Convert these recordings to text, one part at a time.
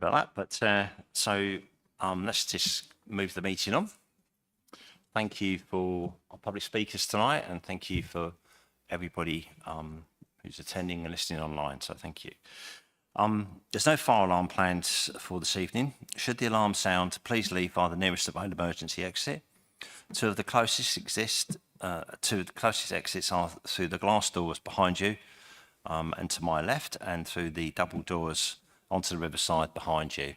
about that. But let's just move the meeting on. Thank you for our public speakers tonight, and thank you for everybody who's attending and listening online. So thank you. There's no fire alarm planned for this evening. Should the alarm sound, please leave via the nearest available emergency exit. Two of the closest exits are through the glass doors behind you and to my left, and through the double doors onto the riverside behind you.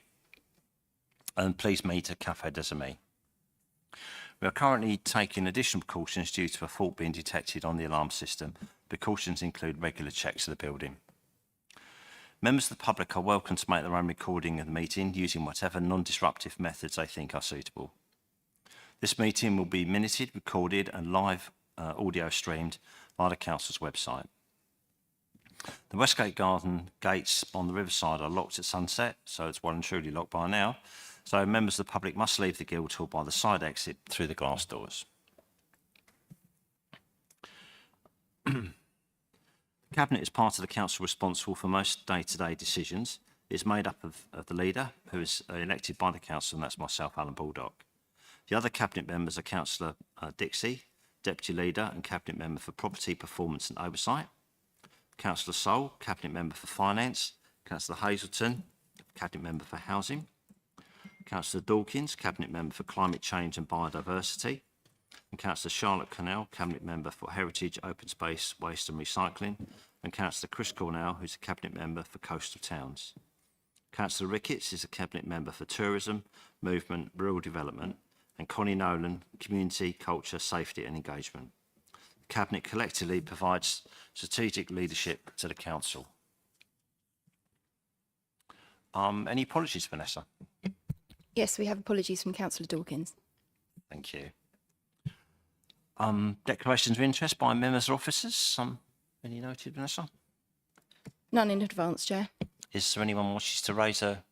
And please meet at Café des Amis. We are currently taking additional precautions due to a fault being detected on the alarm system. Precautions include regular checks of the building. Members of the public are welcome to make their own recording of the meeting using whatever non-disruptive methods they think are suitable. This meeting will be minuted, recorded and live audio streamed via the Council's website. The Westgate Garden gates on the riverside are locked at sunset, so it's well and truly locked by now. So members of the public must leave the Guildhall by the side exit through the glass doors. The Cabinet is part of the Council responsible for most day-to-day decisions. It is made up of the leader, who is elected by the Council, and that's myself, Alan Baldock. The other Cabinet members are Councillor Dixie, Deputy Leader and Cabinet Member for Property, Performance and Oversight, Councillor Soul, Cabinet Member for Finance, Councillor Hazelton, Cabinet Member for Housing, Councillor Dawkins, Cabinet Member for Climate Change and Biodiversity, and Councillor Charlotte Cornell, Cabinet Member for Heritage, Open Space, Waste and Recycling, and Councillor Chris Cornell, who's a Cabinet Member for Coastal Towns. Councillor Ricketts is a Cabinet Member for Tourism, Movement, Rural Development, and Connie Nolan, Community, Culture, Safety and Engagement. The Cabinet collectively provides strategic leadership to the Council. Any apologies, Vanessa? Yes, we have apologies from Councillor Dawkins. Thank you. Declarations of interest by members or officers. Any noted, Vanessa? None in advance, Chair. Is there anyone who wishes to raise a...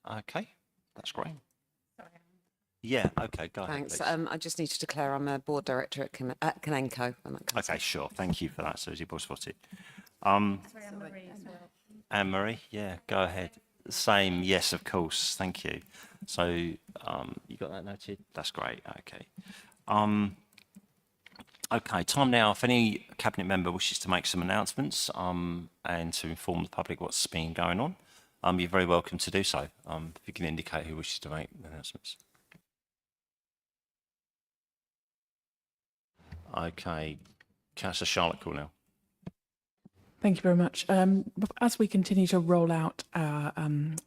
Okay, that's great. Yeah, okay, go ahead. Thanks. Please. I just need to declare I'm a board director at Canenco. Okay, sure. Thank you for that, Susie Bosfotty. Anne-Marie, yeah, go ahead. Same, yes, of course. Thank you. So you got that noted? That's great. Okay. Okay, time now. If any Cabinet member wishes to make some announcements and to inform the public what's been going on, you're very welcome to do so. If you can indicate who wishes to make announcements. Okay, Councillor Charlotte Cornell. Thank you very much. As we continue to roll out our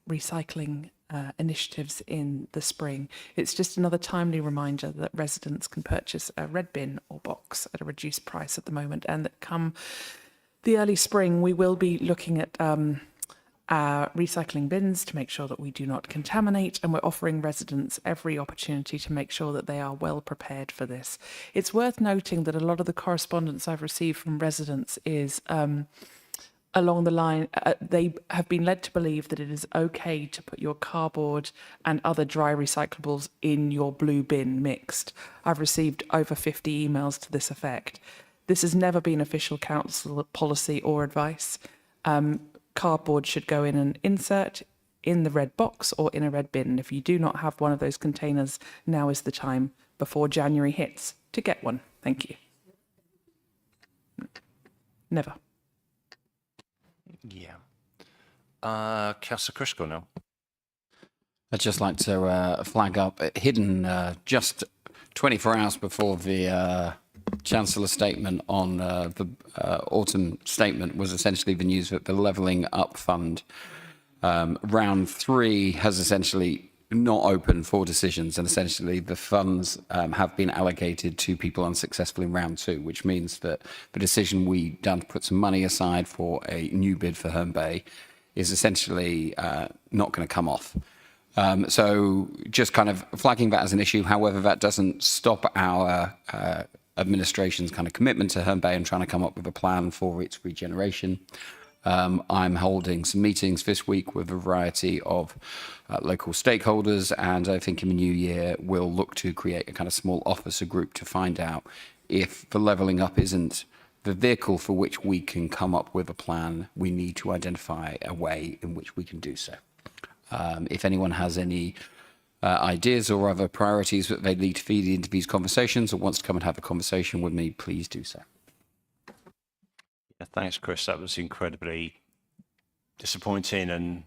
recycling initiatives in the spring, it's just another timely reminder that residents can purchase a red bin or box at a reduced price at the moment, and that come the early spring, we will be looking at our recycling bins to make sure that we do not contaminate, and we're offering residents every opportunity to make sure that they are well prepared for this. It's worth noting that a lot of the correspondence I've received from residents is along the line, they have been led to believe that it is okay to put your cardboard and other dry recyclables in your blue bin mixed. I've received over 50 emails to this effect. This has never been official council policy or advice. Cardboard should go in an insert in the red box or in a red bin. If you do not have one of those containers, now is the time before January hits to get one. Thank you. Never. Yeah. Councillor Chris Cornell. I'd just like to flag up, hidden just 24 hours before the Chancellor's statement on the autumn statement was essentially the news that the Levelling Up Fund round 3 has essentially not open for decisions, and essentially the funds have been allocated to people unsuccessful in round 2, which means that the decision we done to put some money aside for a new bid for Herne Bay is essentially not going to come off. So just kind of flagging that as an issue. However, that doesn't stop our administration's kind of commitment to Herne Bay and trying to come up with a plan for its regeneration. I'm holding some meetings this week with a variety of local stakeholders, and I think in the new year we'll look to create a kind of small officer group to find out if the Levelling Up isn't the vehicle for which we can come up with a plan. We need to identify a way in which we can do so. If anyone has any ideas or other priorities that they need to feed into these conversations or wants to come and have a conversation with me, please do so. Yeah, thanks, Chris. That was incredibly disappointing, and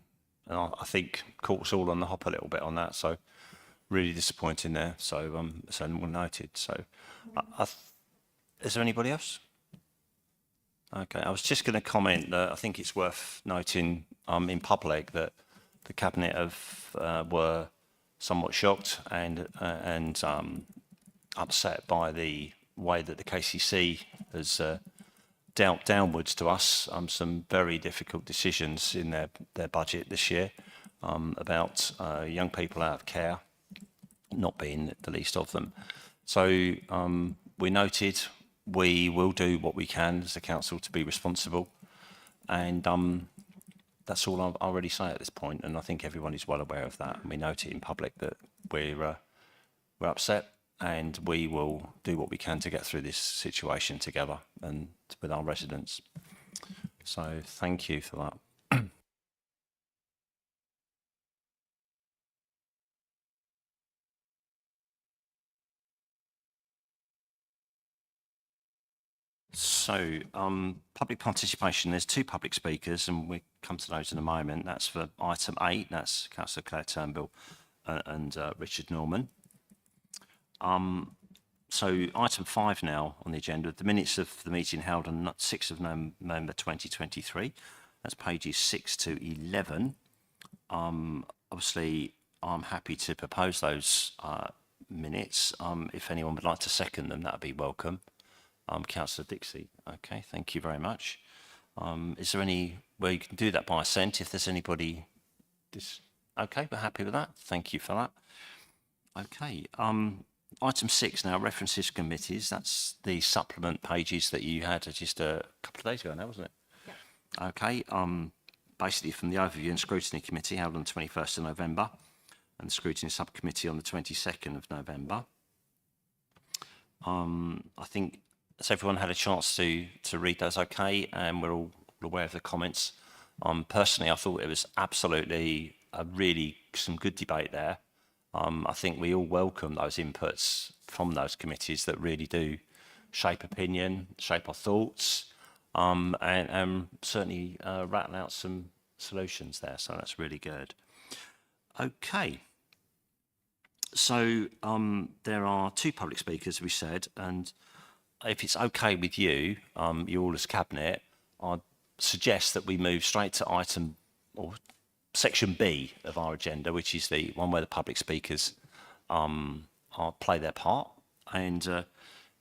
I think caught us all on the hop a little bit on that. So really disappointing there. So well noted. So is there anybody else? Okay, I was just going to comment that I think it's worth noting in public that the cabinet were somewhat shocked and upset by the way that the KCC has dealt downwards to us some very difficult decisions in their budget this year about young people out of care, not being the least of them. So we noted we will do what we can as a council to be responsible, and that's all I'll really say at this point. And I think everyone is well aware of that. And we note it in public that we're upset, and we will do what we can to get through this situation together and with our residents. So thank you for that. So, public participation, there's 2 public speakers, and we'll come to those in a moment. That's for item 8, that's Councillor Claire Turnbull and Richard Norman. So item 5 now on the agenda, the minutes of the meeting held on 6th of November 2023. That's pages 6 to 11. Obviously, I'm happy to propose those minutes. If anyone would like to second them, that would be welcome. Councillor Dixie. Okay, thank you very much. Is there any where you can do that by assent if there's anybody? Okay, we're happy with that. Thank you for that. Okay. Item 6 now, references committees. That's the supplement pages that you had just a couple of days ago now, wasn't it? Yeah. Okay. Basically from the overview and scrutiny committee held on the 21st of November and the scrutiny subcommittee on the 22nd of November. I think has everyone had a chance to read those okay, and we're all aware of the comments. Personally, I thought it was absolutely some good debate there. I think we all welcome those inputs from those committees that really do shape opinion, shape our thoughts, and certainly rattle out some solutions there. So that's really good. Okay. So there are 2 public speakers, we said, and if it's okay with you, you all as cabinet, I'd suggest that we move straight to item or section B of our agenda, which is the one where the public speakers play their part. And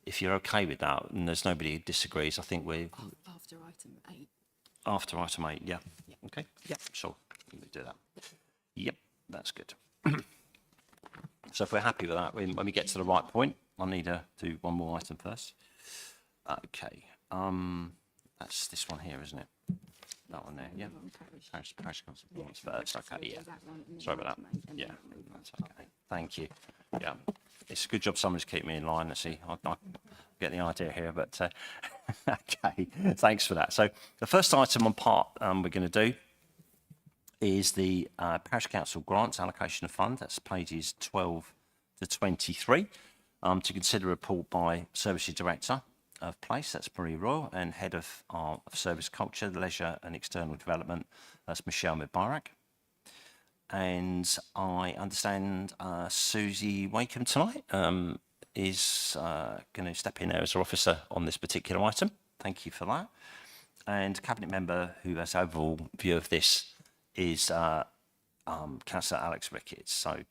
if you're okay with that, and there's nobody who disagrees, I think we're After item 8. after item 8. Yeah. Okay. Yep. Sure. We can do that. Yep. That's good. So if we're happy with that, when we get to the right point, I'll need to do one more item first. Okay. That's this one here, isn't it? That one there, yeah. Parish Council first. Okay, yeah. Sorry about that. Yeah, that's okay. Thank you. Yeah, it's a good job someone's keeping me in line. Let's see, I get the idea here, but okay. Thanks for that. So the first item on part we're going to do is the Parish Council Grants Allocation of Fund. That's pages 12 to 23. To consider a report by Services Director of Place, that's Marie Royal, and Head of Service Culture, Leisure and External Development, that's Michelle Mubarak. And I understand Susie Wakeham tonight is going to step in there as our officer on this particular item. Thank you for that. And Cabinet Member who has overall view of this is Councillor Alex Ricketts. So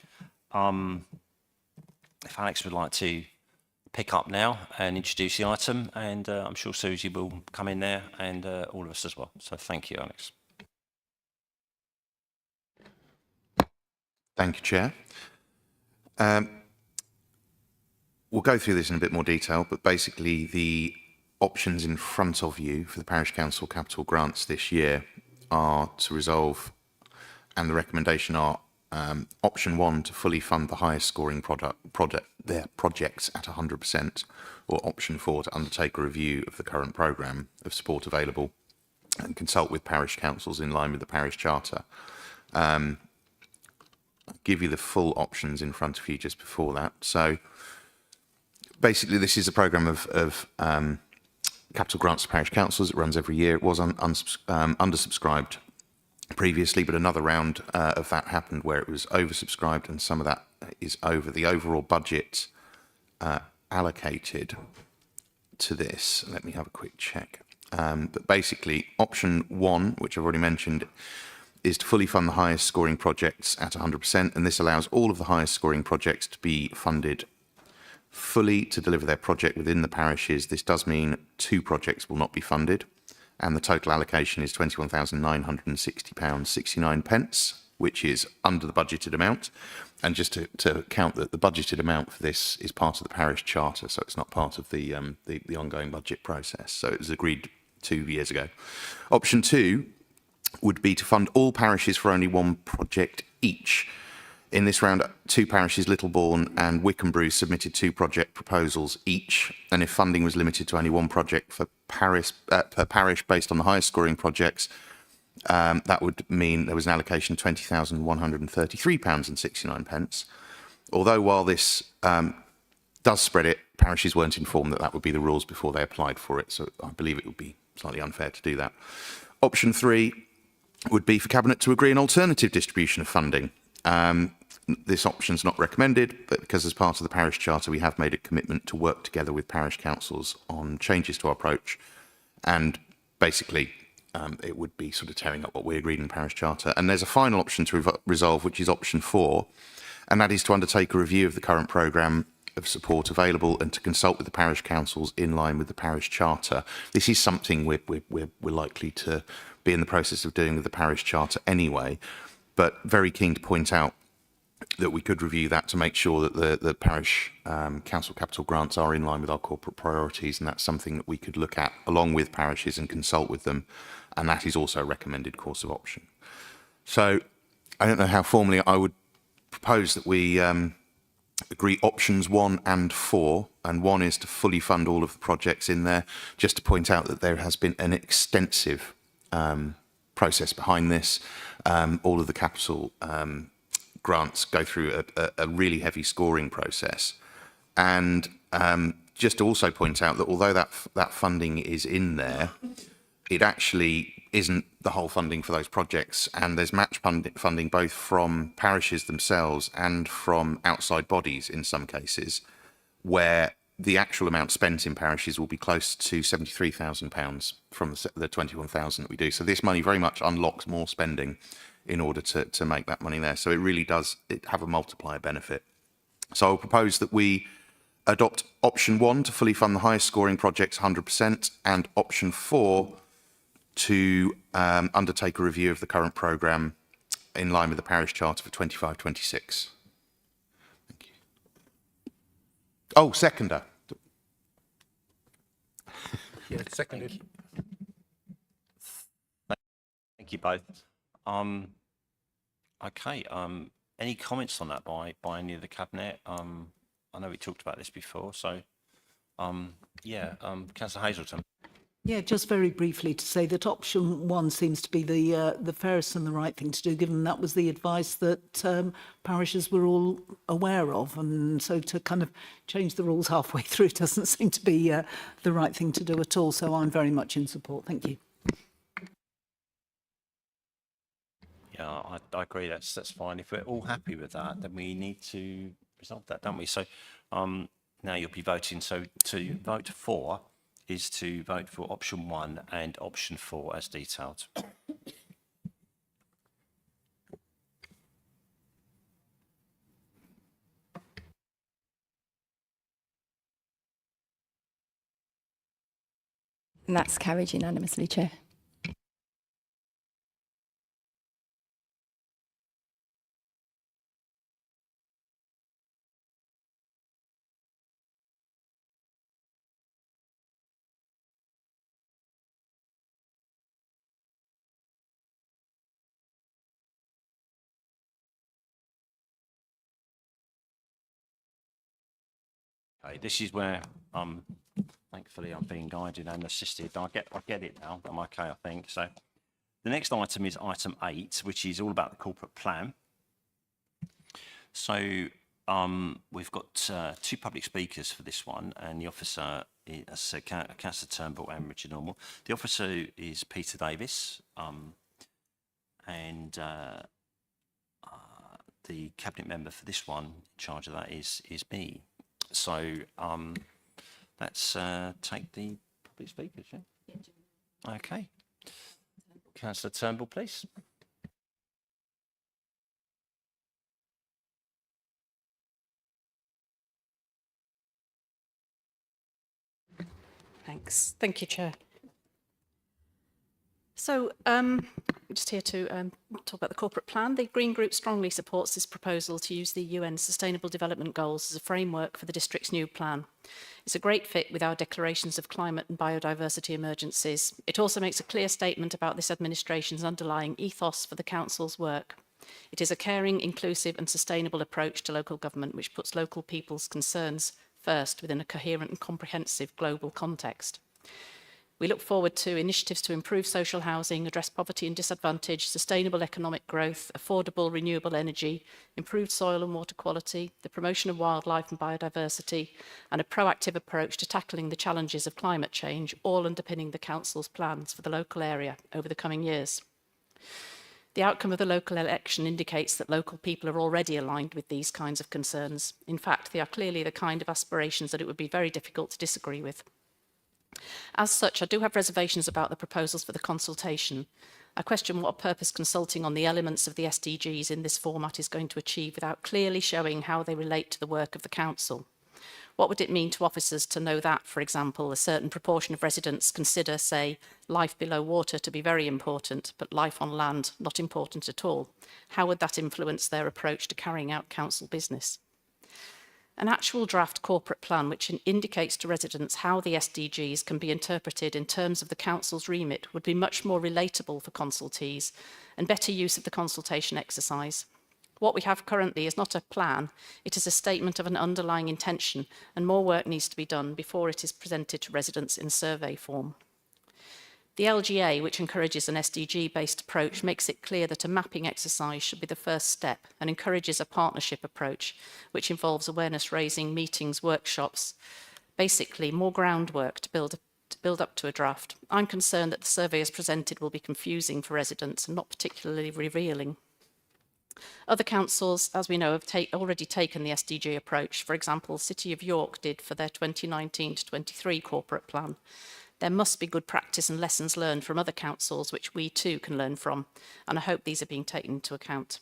if Alex would like to pick up now and introduce the item, and I'm sure Susie will come in there and all of us as well. So thank you, Alex. Thank you, Chair. We'll go through this in a bit more detail, but basically the options in front of you for the Parish Council capital grants this year are to resolve, and the recommendation are option 1 to fully fund the highest scoring projects at 100%, or option 4 to undertake a review of the current programme of support available and consult with parish councils in line with the parish charter. give you the full options in front of you just before that. So basically, this is a programme of capital grants to parish councils. It runs every year. It was undersubscribed previously, but another round of that happened where it was oversubscribed, and some of that is over. The overall budget allocated to this, let me have a quick check. But basically, option 1, which I've already mentioned, is to fully fund the highest scoring projects at 100%, and this allows all of the highest scoring projects to be funded fully to deliver their project within the parishes. This does mean 2 projects will not be funded, and the total allocation is £21,960.69, which is under the budgeted amount. And just to count that the budgeted amount for this is part of the parish charter, so it's not part of the ongoing budget process. So it was agreed 2 years ago. Option 2 would be to fund all parishes for only 1 project each. In this round, 2 parishes, Littlebourne and Wickham submitted 2 project proposals each. And if funding was limited to only 1 project per parish based on the highest scoring projects, that would mean there was an allocation of £20,133.69. Although while this does spread it, parishes weren't informed that that would be the rules before they applied for it. So I believe it would be slightly unfair to do that. Option 3 would be for Cabinet to agree an alternative distribution of funding. This option is not recommended, but because as part of the parish charter, we have made a commitment to work together with parish councils on changes to our approach. And basically, it would be sort of tearing up what we agreed in the parish charter. And there's a final option to resolve, which is option 4, and that is to undertake a review of the current programme of support available and to consult with the parish councils in line with the parish charter. This is something we're likely to be in the process of doing with the parish charter anyway, but very keen to point out that we could review that to make sure that the parish council capital grants are in line with our corporate priorities, and that's something that we could look at along with parishes and consult with them, and that is also a recommended course of option. So I don't know how formally I would propose that we agree options 1 and 4, and 1 is to fully fund all of the projects in there. Just to point out that there has been an extensive process behind this. All of the capital grants go through a really heavy scoring process. And just to also point out that although that funding is in there, it actually isn't the whole funding for those projects. And there's match funding both from parishes themselves and from outside bodies in some cases, where the actual amount spent in parishes will be close to £73,000 from the 21,000 that we do. So this money very much unlocks more spending in order to make that money there. So it really does have a multiplier benefit. So I'll propose that we adopt option 1 to fully fund the highest scoring projects 100%, and option 4 to undertake a review of the current programme in line with the parish charter for 25-26. Thank you. Oh, seconder. Yeah, seconded. Thank you both. Okay. Any comments on that by any of the cabinet? I know we talked about this before, so Councillor Hazelton. Yeah, just very briefly to say that option 1 seems to be the fairest and the right thing to do, given that was the advice that parishes were all aware of, and so to kind of change the rules halfway through doesn't seem to be the right thing to do at all. So I'm very much in support. Thank you. Yeah, I agree. That's fine. If we're all happy with that, then we need to resolve that, don't we? So now you'll be voting. So to vote for is to vote for option 1 and option 4 as detailed. And that's carried unanimously, Chair. Okay, this is where thankfully I'm being guided and assisted. I get it now. I'm okay, I think. So the next item is item 8, which is all about the corporate plan. So we've got two public speakers for this one, and the officer is, as I said, Councillor Turnbull and Richard Normal. The officer is Peter Davis, and the cabinet member for this one, in charge of that, is me. So let's take the public speakers. Yeah. Okay. Councillor Turnbull, please. Thanks. Thank you, Chair. So, just here to talk about the corporate plan. The Green Group strongly supports this proposal to use the UN Sustainable Development Goals as a framework for the district's new plan. It's a great fit with our declarations of climate and biodiversity emergencies. It also makes a clear statement about this administration's underlying ethos for the Council's work. It is a caring, inclusive and sustainable approach to local government which puts local people's concerns first within a coherent and comprehensive global context. We look forward to initiatives to improve social housing, address poverty and disadvantage, sustainable economic growth, affordable renewable energy, improved soil and water quality, the promotion of wildlife and biodiversity, and a proactive approach to tackling the challenges of climate change, all underpinning the Council's plans for the local area over the coming years. The outcome of the local election indicates that local people are already aligned with these kinds of concerns. In fact, they are clearly the kind of aspirations that it would be very difficult to disagree with. As such, I do have reservations about the proposals for the consultation. I question what purpose consulting on the elements of the SDGs in this format is going to achieve without clearly showing how they relate to the work of the Council. What would it mean to officers to know that, for example, a certain proportion of residents consider, say, life below water to be very important, but life on land not important at all? How would that influence their approach to carrying out council business? An actual draft corporate plan which indicates to residents how the SDGs can be interpreted in terms of the Council's remit would be much more relatable for consultees and better use of the consultation exercise. What we have currently is not a plan, it is a statement of an underlying intention, and more work needs to be done before it is presented to residents in survey form. The LGA, which encourages an SDG-based approach, makes it clear that a mapping exercise should be the first step and encourages a partnership approach, which involves awareness raising, meetings, workshops, basically more groundwork to build up to a draft. I'm concerned that the survey as presented will be confusing for residents and not particularly revealing. Other councils, as we know, have already taken the SDG approach. For example, City of York did for their 2019 to 23 corporate plan. There must be good practice and lessons learned from other councils, which we too can learn from, and I hope these are being taken into account.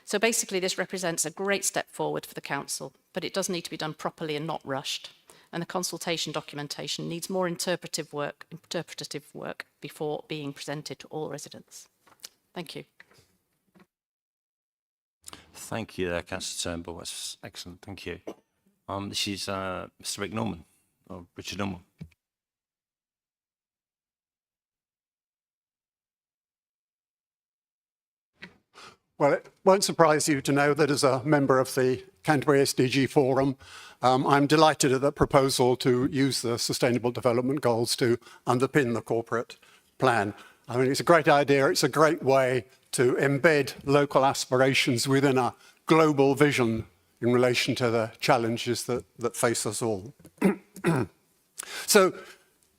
So basically, this represents a great step forward for the council, but it does need to be done properly and not rushed. And the consultation documentation needs more interpretive work before being presented to all residents. Thank you. Thank you, Councillor Turnbull. That's excellent. Thank you. This is Mr. Rick Norman, or Richard Norman. Well, it won't surprise you to know that as a member of the Canterbury SDG Forum, I'm delighted at the proposal to use the Sustainable Development Goals to underpin the corporate plan. I mean, it's a great idea. It's a great way to embed local aspirations within a global vision in relation to the challenges that face us all. So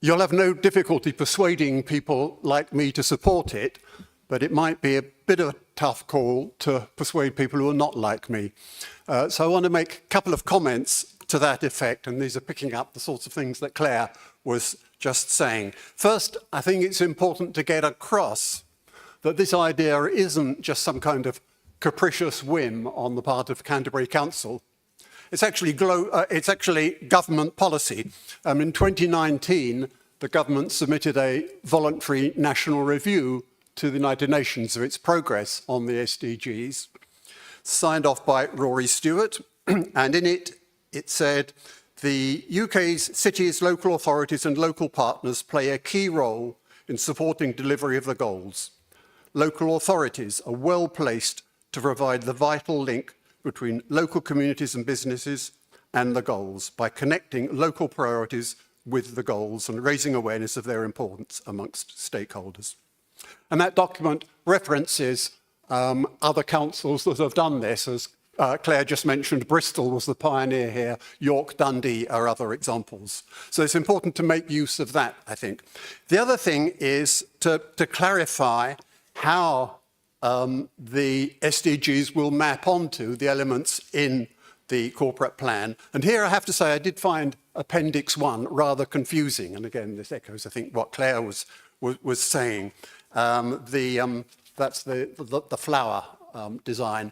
you'll have no difficulty persuading people like me to support it, but it might be a bit of a tough call to persuade people who are not like me. So I want to make a couple of comments to that effect, and these are picking up the sorts of things that Claire was just saying. First, I think it's important to get across that this idea isn't just some kind of capricious whim on the part of Canterbury Council. It's actually government policy. In 2019, the government submitted a voluntary national review to the United Nations of its progress on the SDGs, signed off by Rory Stewart, and in it, it said, the UK's cities, local authorities and local partners play a key role in supporting delivery of the goals. Local authorities are well placed to provide the vital link between local communities and businesses and the goals by connecting local priorities with the goals and raising awareness of their importance amongst stakeholders. And that document references other councils that have done this, as Claire just mentioned Bristol was the pioneer here. York, Dundee are other examples. So it's important to make use of that, I think. The other thing is to clarify how the SDGs will map onto the elements in the corporate plan. And here I have to say I did find Appendix 1 rather confusing. And again, this echoes, I think, what Claire was saying. That's the flower design.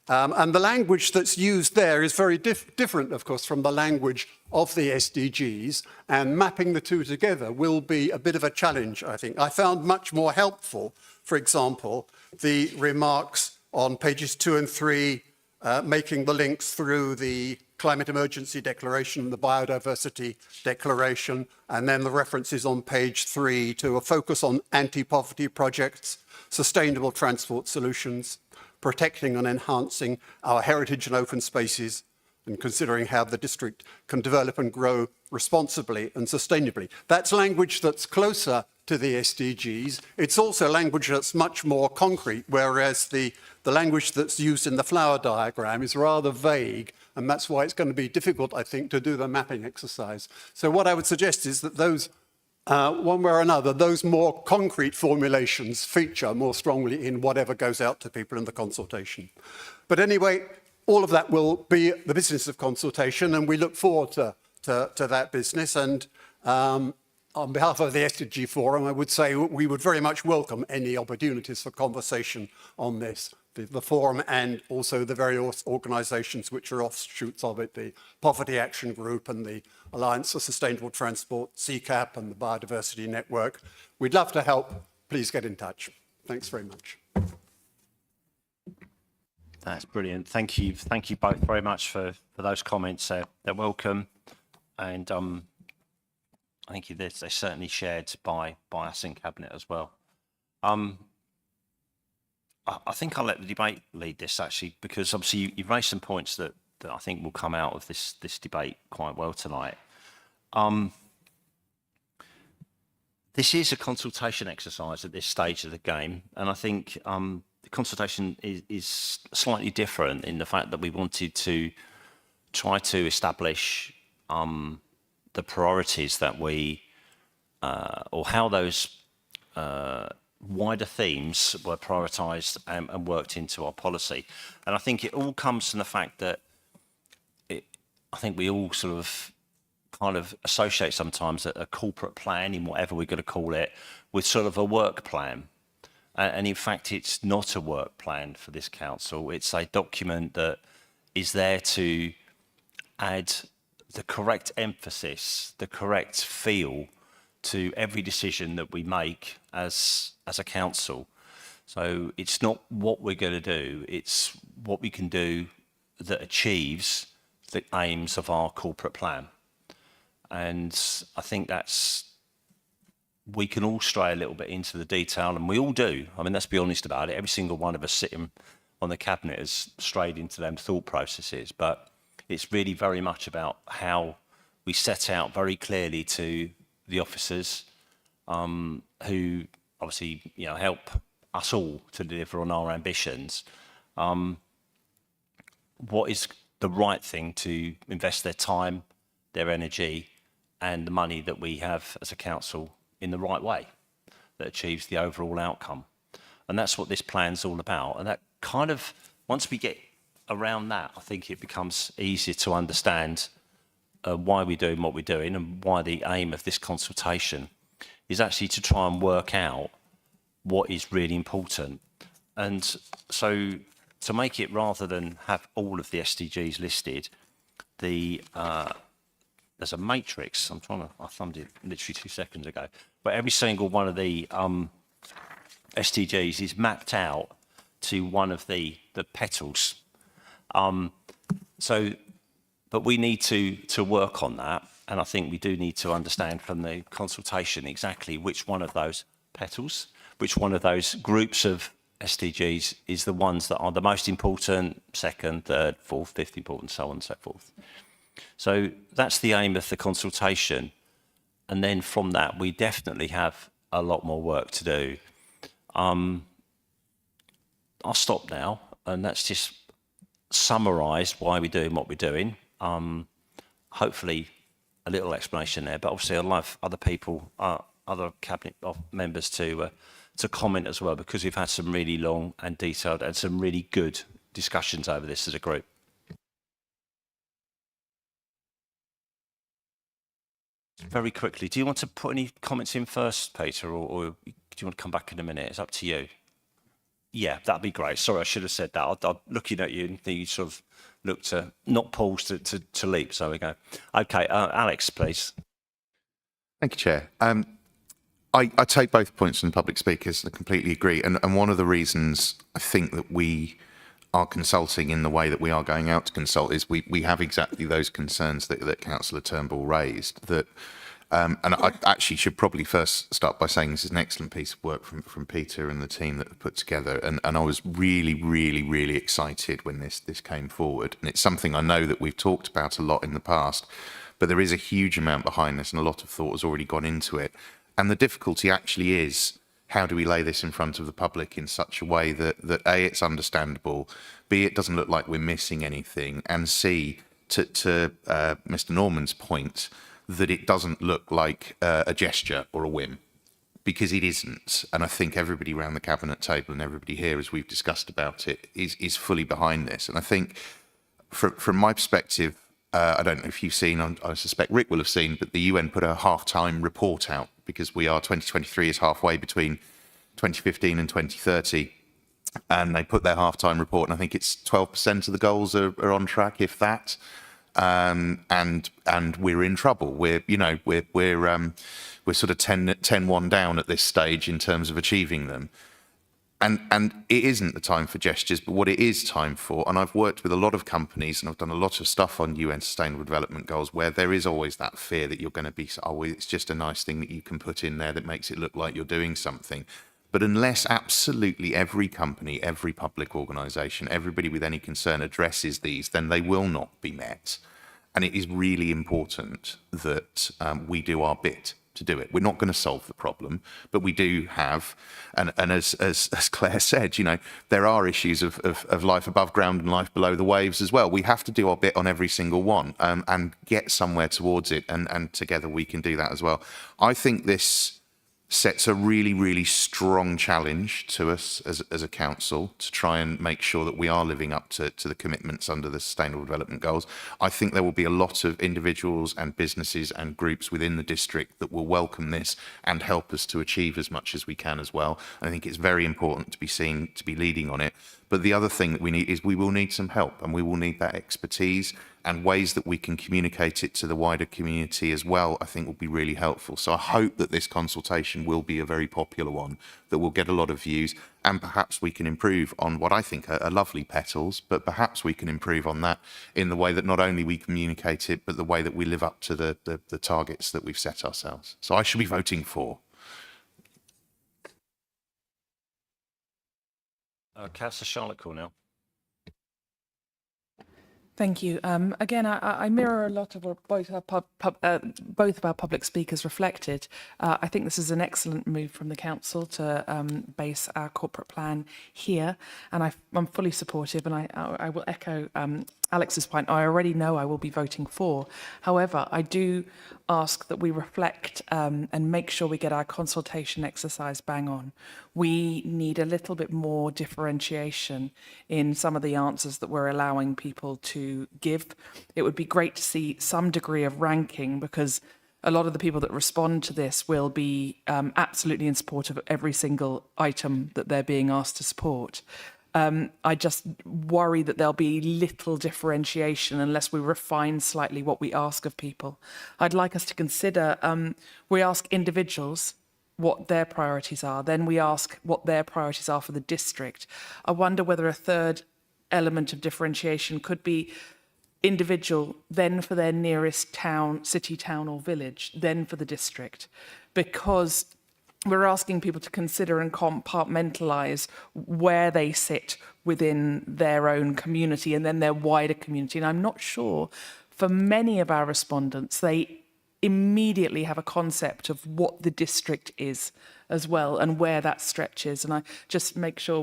And the language that's used there is very different, of course, from the language of the SDGs, and mapping the two together will be a bit of a challenge, I think. I found much more helpful, for example, the remarks on pages 2 and 3, making the links through the Climate Emergency Declaration, the Biodiversity Declaration, and then the references on page 3 to a focus on anti-poverty projects, sustainable transport solutions, protecting and enhancing our heritage and open spaces, and considering how the district can develop and grow responsibly and sustainably. That's language that's closer to the SDGs. It's also language that's much more concrete, whereas the language that's used in the flower diagram is rather vague, and that's why it's going to be difficult, I think, to do the mapping exercise. So what I would suggest is that those, one way or another, those more concrete formulations feature more strongly in whatever goes out to people in the consultation. But anyway, all of that will be the business of consultation, and we look forward to that business. And on behalf of the SDG Forum, I would say we would very much welcome any opportunities for conversation on this. The forum and also the various organisations which are offshoots of it, the Poverty Action Group and the Alliance for Sustainable Transport, CCAP and the Biodiversity Network. We'd love to help. Please get in touch. Thanks very much. That's brilliant. Thank you both very much for those comments. They're welcome, and I think they're certainly shared by us in Cabinet as well. I think I'll let the debate lead this, actually, because obviously you've raised some points that I think will come out of this debate quite well tonight. This is a consultation exercise at this stage of the game, and I think the consultation is slightly different in the fact that we wanted to try to establish the priorities that we, or how those wider themes were prioritised and worked into our policy. And I think it all comes from the fact that I think we all sort of kind of associate sometimes a corporate plan, in whatever we're going to call it, with sort of a work plan. And in fact, it's not a work plan for this council. It's a document that is there to add the correct emphasis, the correct feel to every decision that we make as a council. So it's not what we're going to do, it's what we can do that achieves the aims of our corporate plan. And I think we can all stray a little bit into the detail, and we all do. I mean, let's be honest about it. Every single one of us sitting on the Cabinet has strayed into them thought processes, but it's really very much about how we set out very clearly to the officers who obviously help us all to deliver on our ambitions, what is the right thing to invest their time, their energy and the money that we have as a council in the right way that achieves the overall outcome. And that's what this plan's all about. And that kind of, once we get around that, I think it becomes easier to understand why we're doing what we're doing, and why the aim of this consultation is actually to try and work out what is really important. And so to make it, rather than have all of the SDGs listed, there's a matrix. I thumbed it literally 2 seconds ago, but every single one of the SDGs is mapped out to one of the petals. But we need to work on that, and I think we do need to understand from the consultation exactly which one of those petals, which one of those groups of SDGs is the ones that are the most important, second, third, fourth, fifth important, so on and so forth. So that's the aim of the consultation, and then from that we definitely have a lot more work to do. I'll stop now, and that's just summarised why we're doing what we're doing. Hopefully a little explanation there, but obviously I'd love other people, other cabinet members to comment as well, because we've had some really long and detailed and some really good discussions over this as a group. Very quickly, do you want to put any comments in first, Peter, or do you want to come back in a minute? It's up to you. Yeah, that'd be great. Sorry, I should have said that. I'm looking at you and you sort of look to not pause to leap. So we go. Okay, Alex, please. Thank you, Chair. I take both points from the public speakers. I completely agree. And one of the reasons I think that we are consulting in the way that we are going out to consult is we have exactly those concerns that Councillor Turnbull raised. That, and I actually should probably first start by saying this is an excellent piece of work from Peter and the team that have put together. And I was really excited when this came forward. And it's something I know that we've talked about a lot in the past, but there is a huge amount behind this and a lot of thought has already gone into it. And the difficulty actually is, how do we lay this in front of the public in such a way that A, it's understandable, B, it doesn't look like we're missing anything, and C, to Mr. Norman's point, that it doesn't look like a gesture or a whim, because it isn't. And I think everybody around the cabinet table and everybody here, as we've discussed about it, is fully behind this. And I think from my perspective, I don't know if you've seen, I suspect Rick will have seen, but the UN put a half-time report out, because 2023 is halfway between 2015 and 2030. And they put their half-time report, and I think it's 12% of the goals are on track, if that. And we're in trouble. We're sort of 10-1 down at this stage in terms of achieving them. And it isn't the time for gestures, but what it is time for, and I've worked with a lot of companies and I've done a lot of stuff on UN Sustainable Development Goals where there is always that fear that you're going to be, oh, it's just a nice thing that you can put in there that makes it look like you're doing something. But unless absolutely every company, every public organisation, everybody with any concern addresses these, then they will not be met. And it is really important that we do our bit to do it. We're not going to solve the problem, but we do have, and as Claire said, there are issues of life above ground and life below the waves as well. We have to do our bit on every single one and get somewhere towards it, and together we can do that as well. I think this sets a really strong challenge to us as a council to try and make sure that we are living up to the commitments under the Sustainable Development Goals. I think there will be a lot of individuals and businesses and groups within the district that will welcome this and help us to achieve as much as we can as well. I think it's very important to be seen to be leading on it. But the other thing that we need is we will need some help, and we will need that expertise, and ways that we can communicate it to the wider community as well, I think will be really helpful. So I hope that this consultation will be a very popular one, that will get a lot of views, and perhaps we can improve on what I think are lovely petals, but perhaps we can improve on that in the way that not only we communicate it, but the way that we live up to the targets that we've set ourselves. So I should be voting for. Councillor Charlotte Cornell. Thank you. Again, I mirror a lot of what both of our public speakers reflected. I think this is an excellent move from the council to base our corporate plan here, and I'm fully supportive. And I will echo Alex's point. I already know I will be voting for. However, I do ask that we reflect and make sure we get our consultation exercise bang on. We need a little bit more differentiation in some of the answers that we're allowing people to give. It would be great to see some degree of ranking, because a lot of the people that respond to this will be absolutely in support of every single item that they're being asked to support. I just worry that there'll be little differentiation unless we refine slightly what we ask of people. I'd like us to consider, we ask individuals what their priorities are, then we ask what their priorities are for the district. I wonder whether a third element of differentiation could be individual, then for their nearest town, city, town or village, then for the district, because we're asking people to consider and compartmentalise where they sit within their own community and then their wider community. And I'm not sure for many of our respondents, they immediately have a concept of what the district is as well, and where that stretches. And I just make sure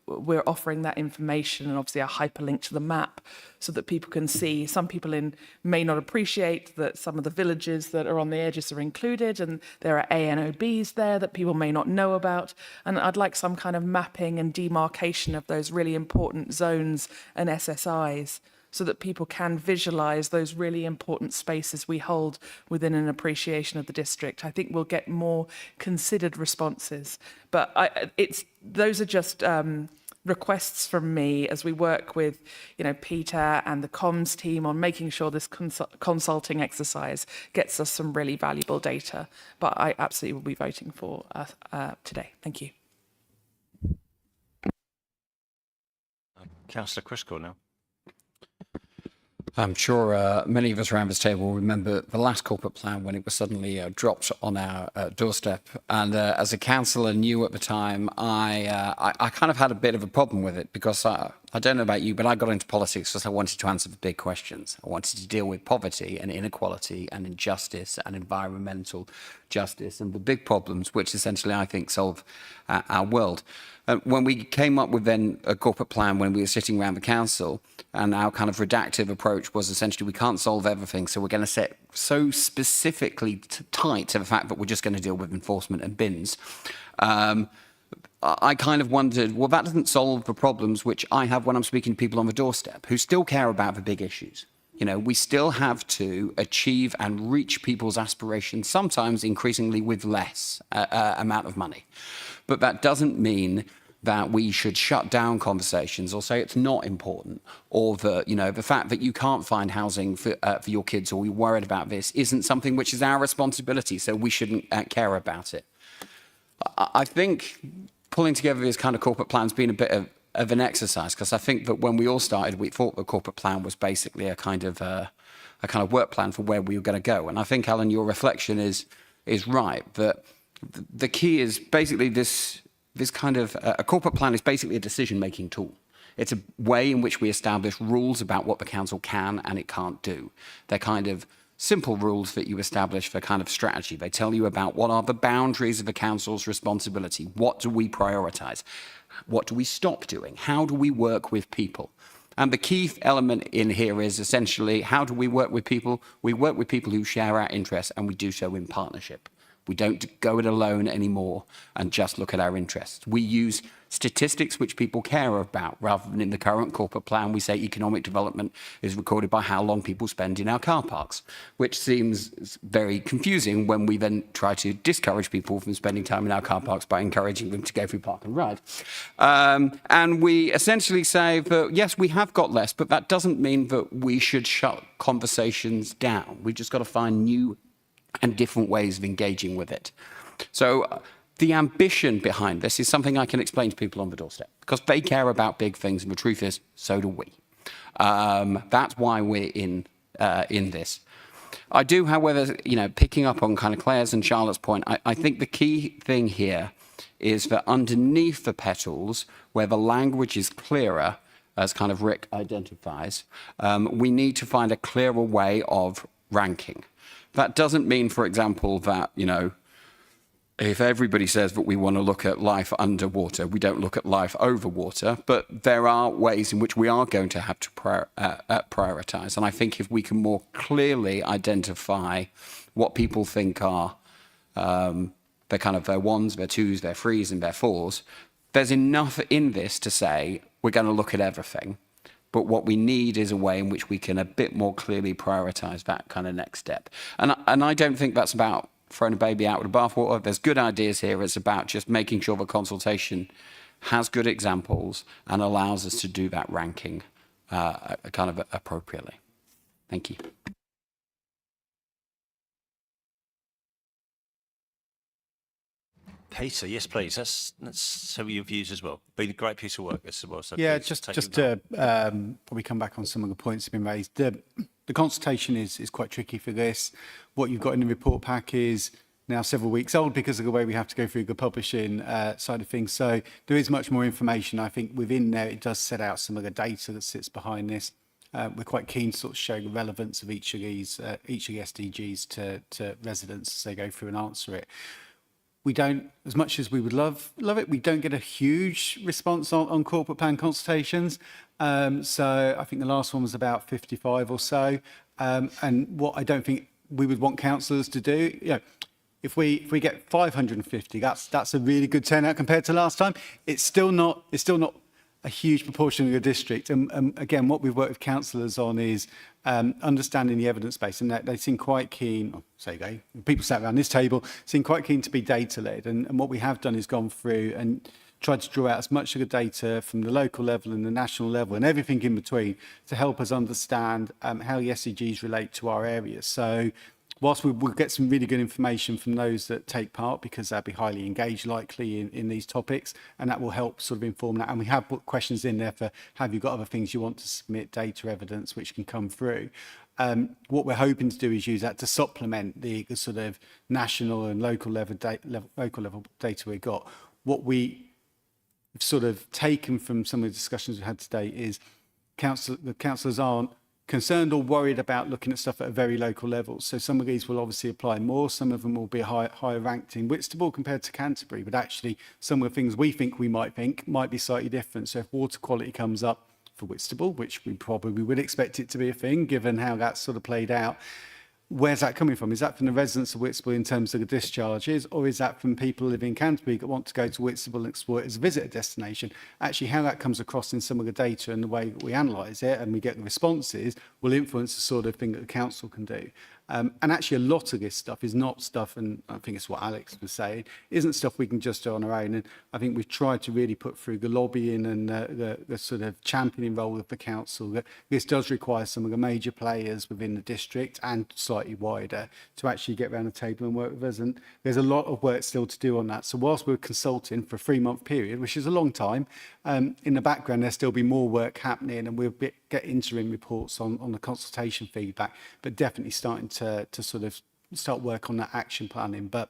we're offering that information, and obviously a hyperlink to the map, so that people can see. Some people may not appreciate that some of the villages that are on the edges are included, and there are ANOBs there that people may not know about. And I'd like some kind of mapping and demarcation of those really important zones and SSIs, so that people can visualize those really important spaces we hold within an appreciation of the district. I think we'll get more considered responses. But those are just requests from me as we work with, Peter and the comms team on making sure this consulting exercise gets us some really valuable data. But I absolutely will be voting for today. Thank you. Councillor Crisco now. I'm sure many of us around this table remember the last corporate plan when it was suddenly dropped on our doorstep. And as a councillor new at the time, I kind of had a bit of a problem with it, because I don't know about you, but I got into politics because I wanted to answer the big questions. I wanted to deal with poverty and inequality and injustice and environmental justice and the big problems which essentially I think solve our world. When we came up with then a corporate plan when we were sitting around the council, and our kind of redactive approach was essentially we can't solve everything, so we're going to set so specifically tight to the fact that we're just going to deal with enforcement and bins. I kind of wondered, well, that doesn't solve the problems which I have when I'm speaking to people on the doorstep who still care about the big issues. We still have to achieve and reach people's aspirations, sometimes increasingly with less amount of money. But that doesn't mean that we should shut down conversations or say it's not important, or that, the fact that you can't find housing for your kids, or you're worried about this, isn't something which is our responsibility, so we shouldn't care about it. I think pulling together this kind of corporate plan has been a bit of an exercise, because I think that when we all started, we thought the corporate plan was basically a kind of work plan for where we were going to go. And I think, Alan, your reflection is right, that the key is basically this kind of a corporate plan is basically a decision-making tool. It's a way in which we establish rules about what the council can and it can't do. They're kind of simple rules that you establish for kind of strategy. They tell you about what are the boundaries of the council's responsibility. What do we prioritise? What do we stop doing? How do we work with people? And the key element in here is essentially, how do we work with people? We work with people who share our interests, and we do so in partnership. We don't go it alone anymore and just look at our interests. We use statistics which people care about, rather than in the current corporate plan we say economic development is recorded by how long people spend in our car parks, which seems very confusing when we then try to discourage people from spending time in our car parks by encouraging them to go through park and ride. And we essentially say that, yes, we have got less, but that doesn't mean that we should shut conversations down. We've just got to find new and different ways of engaging with it. So the ambition behind this is something I can explain to people on the doorstep, because they care about big things, and the truth is, so do we. That's why we're in this. I do, however, picking up on kind of Claire's and Charlotte's point, I think the key thing here is that underneath the petals, where the language is clearer, as kind of Rick identifies, we need to find a clearer way of ranking. That doesn't mean, for example, that, if everybody says that we want to look at life underwater, we don't look at life over water, but there are ways in which we are going to have to prioritise. And I think if we can more clearly identify what people think are their kind of their ones, their twos, their threes and their fours, there's enough in this to say we're going to look at everything. But what we need is a way in which we can a bit more clearly prioritise that kind of next step. And I don't think that's about throwing a baby out with the bathwater. There's good ideas here. It's about just making sure the consultation has good examples and allows us to do that ranking kind of appropriately. Thank you. Peter, yes, please. Let's have your views as well. Been a great piece of work as well. So Yeah, please just take to it probably come back on some of the points that have been raised. The consultation is quite tricky for this. What you've got in the report pack is now several weeks old because of the way we have to go through the publishing side of things. So there is much more information. I think within there, it does set out some of the data that sits behind this. We're quite keen to sort of show the relevance of each of the SDGs to residents as they go through and answer it. we don't, as much as we would love it, we don't get a huge response on corporate plan consultations. So I think the last one was about 55 or so. And what I don't think we would want councillors to do, if we get 550, that's a really good turnout compared to last time. It's still not a huge proportion of your district. And again, what we've worked with councillors on is understanding the evidence base, and they seem quite keen, people sat around this table, seem quite keen to be data-led. And what we have done is gone through and tried to draw out as much of the data from the local level and the national level and everything in between to help us understand how the SDGs relate to our areas. So whilst we'll get some really good information from those that take part, because they'll be highly engaged likely in these topics, and that will help sort of inform that. And we have put questions in there for, have you got other things you want to submit, data evidence, which can come through. What we're hoping to do is use that to supplement the sort of national and local level data we've got. What we have sort of taken from some of the discussions we had today is the councillors aren't concerned or worried about looking at stuff at a very local level. So some of these will obviously apply more, some of them will be higher ranked in Whitstable compared to Canterbury, but actually some of the things we think might be slightly different. So if water quality comes up for Whitstable, which we probably would expect it to be a thing given how that's sort of played out, where's that coming from? Is that from the residents of Whitstable in terms of the discharges, or is that from people living in Canterbury that want to go to Whitstable and explore it as a visitor destination? Actually, how that comes across in some of the data and the way that we analyse it and we get the responses will influence the sort of thing that the council can do. And actually, a lot of this stuff is not stuff, and I think it's what Alex was saying, isn't stuff we can just do on our own. And I think we've tried to really put through the lobbying and the sort of championing role of the council. That this does require some of the major players within the district and slightly wider to actually get around the table and work with us. And there's a lot of work still to do on that. So whilst we're consulting for a 3-month period, which is a long time, in the background there'll still be more work happening, and we'll get interim reports on the consultation feedback, but definitely starting to sort of start work on that action planning. But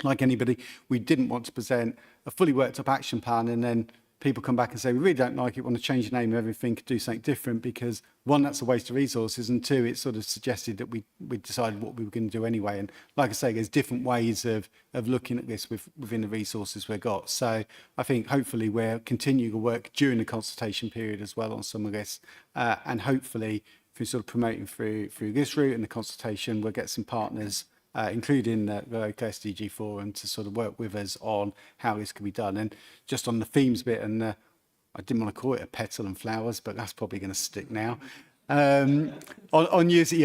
like anybody, we didn't want to present a fully worked up action plan and then people come back and say, we really don't like it, want to change the name of everything, do something different, because one, that's a waste of resources, and two, it sort of suggested that we decided what we were going to do anyway. And like I say, there's different ways of looking at this within the resources we've got. So I think hopefully we're continuing to work during the consultation period as well on some of this, and hopefully through sort of promoting through this route and the consultation, we'll get some partners, including the local SDG forum, to sort of work with us on how this can be done. And just on the themes bit, and I didn't want to call it a petal and flowers, but that's probably going to stick now. On using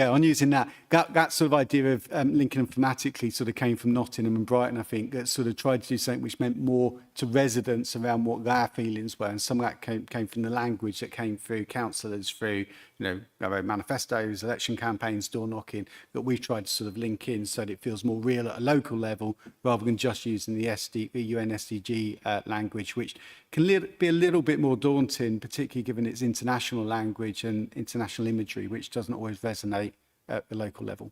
that sort of idea of linking them thematically sort of came from Nottingham and Brighton, I think, that sort of tried to do something which meant more to residents around what their feelings were, and some of that came from the language that came through councillors, through their own manifestos, election campaigns, door knocking, that we tried to sort of link in so that it feels more real at a local level rather than just using the UN SDG language, which can be a little bit more daunting, particularly given its international language and international imagery, which doesn't always resonate at the local level.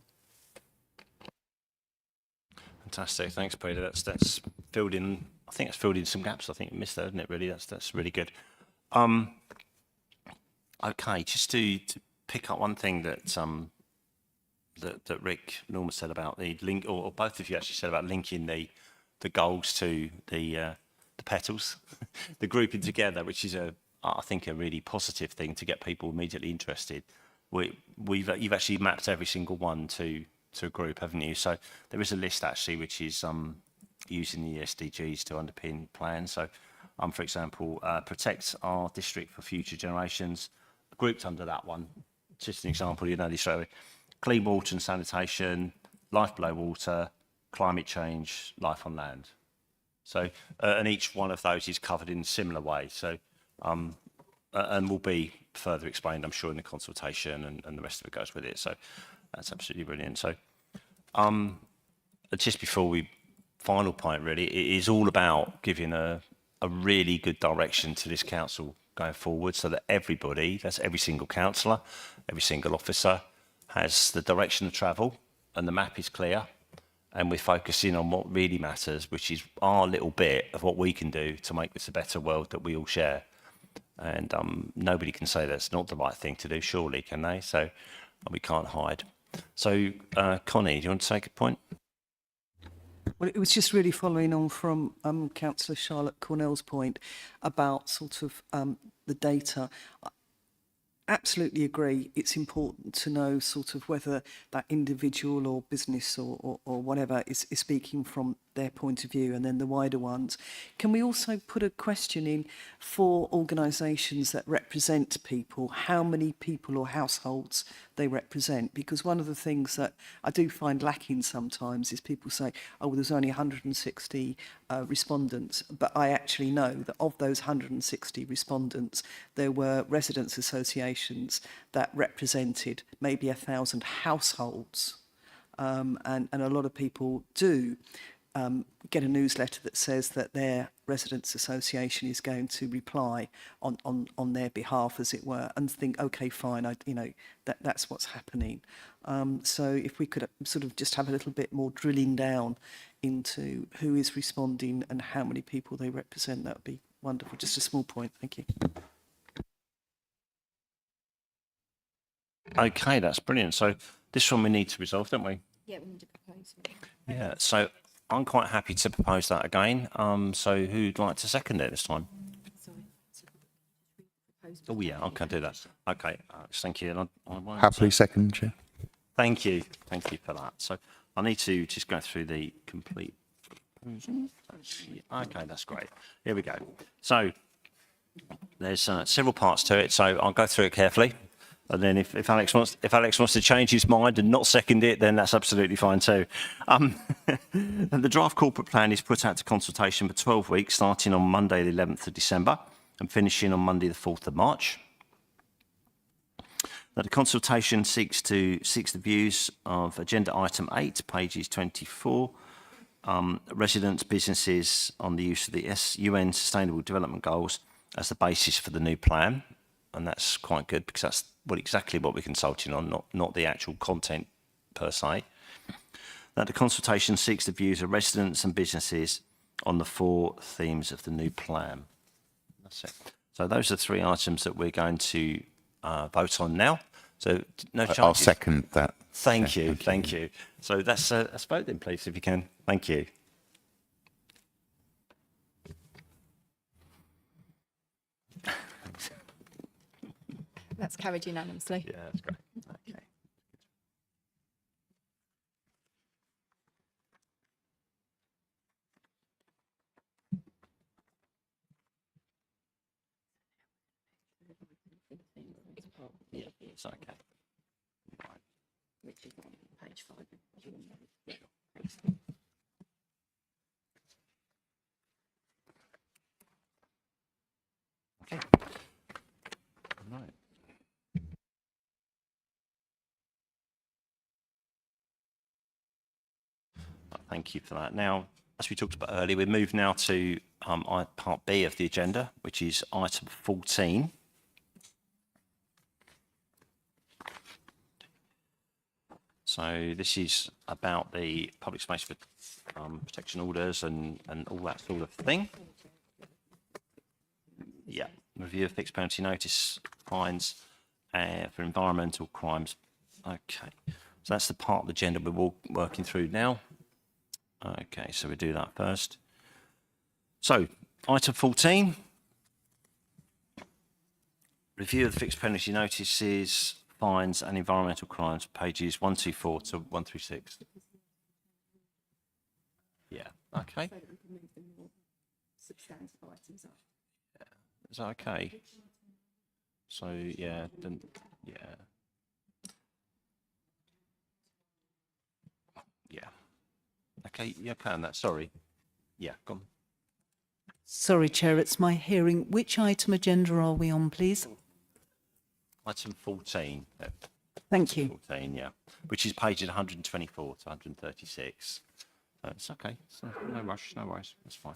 Fantastic, thanks, Peter. That's filled in. I think it's filled in some gaps. I think you missed that, isn't it? Really, that's really good. Okay, just to pick up one thing that that Rick Norman said about the link, or both of you actually said about linking the goals to the petals, the grouping together, which is I think a really positive thing to get people immediately interested. You've actually mapped every single one to a group, haven't you? So there is a list actually, which is using the SDGs to underpin plans. So, for example, protect our district for future generations, grouped under that one. Just an example, straight away. Clean water and sanitation, life below water, climate change, life on land. So, and each one of those is covered in a similar way. So, and will be further explained, I'm sure, in the consultation, and the rest of it goes with it. So that's absolutely brilliant. So just before final point really, it is all about giving a really good direction to this council going forward, so that everybody, that's every single councillor, every single officer, has the direction of travel and the map is clear, and we're focusing on what really matters, which is our little bit of what we can do to make this a better world that we all share. And nobody can say that's not the right thing to do, surely, can they? So we can't hide. So, Connie, do you want to take a point? Well, it was just really following on from Councillor Charlotte Cornell's point about sort of the data. I absolutely agree. It's important to know sort of whether that individual or business or whatever is speaking from their point of view, and then the wider ones. Can we also put a question in for organisations that represent people, how many people or households they represent? Because one of the things that I do find lacking sometimes is people say, oh, well, there's only 160 respondents, but I actually know that of those 160 respondents, there were residents' associations that represented maybe 1,000 households. And a lot of people do get a newsletter that says that their residents' association is going to reply on their behalf, as it were, and think, okay, fine, that's what's happening. So if we could sort of just have a little bit more drilling down into who is responding and how many people they represent, that would be wonderful. Just a small point. Thank you. Okay, that's brilliant. So this one we need to resolve, don't we? Yeah, we need to propose. Yeah, so I'm quite happy to propose that again. So who'd like to second it this time? Oh yeah, I can do that. Okay, thank you. And I won't, Happily second, Chair. Thank you for that. So I need to just go through the complete. Okay, that's great. Here we go. So there's several parts to it, so I'll go through it carefully. And then if Alex wants to change his mind and not second it, then that's absolutely fine too. And the draft corporate plan is put out to consultation for 12 weeks, starting on Monday, the 11th of December, and finishing on Monday, the 4th of March. Now, the consultation seeks the views of agenda item 8, pages 24, residents, businesses on the use of the UN Sustainable Development Goals as the basis for the new plan. And that's quite good because that's exactly what we're consulting on, not the actual content per se. Now, the consultation seeks the views of residents and businesses on the 4 themes of the new plan. That's it. So those are 3 items that we're going to vote on now. So no changes. I'll second that. Thank you. So that's a vote then, please, if you can. Thank you. That's carried unanimously. Yeah, that's great. Okay. Yeah, it's okay. Right. Which is on page 5. Okay. Right. Thank you for that. Now, as we talked about earlier, we move now to part B of the agenda, which is item 14. So this is about the public space for protection orders and all that sort of thing. Yeah, review of fixed penalty notice fines for environmental crimes. Okay, so that's the part of the agenda we're working through now. Okay, so we do that first. So, item 14. Review of the fixed penalty notices, fines and environmental crimes, pages 124 to 136. Yeah, okay. Is that okay? So, yeah, then, yeah. Yeah. Okay, you can that, sorry. Yeah, go on. Sorry, Chair, it's my hearing. Which item agenda are we on, please? Item 14. Thank you. 14, yeah. Which is pages 124 to 136. It's okay. So no rush, no worries. That's fine.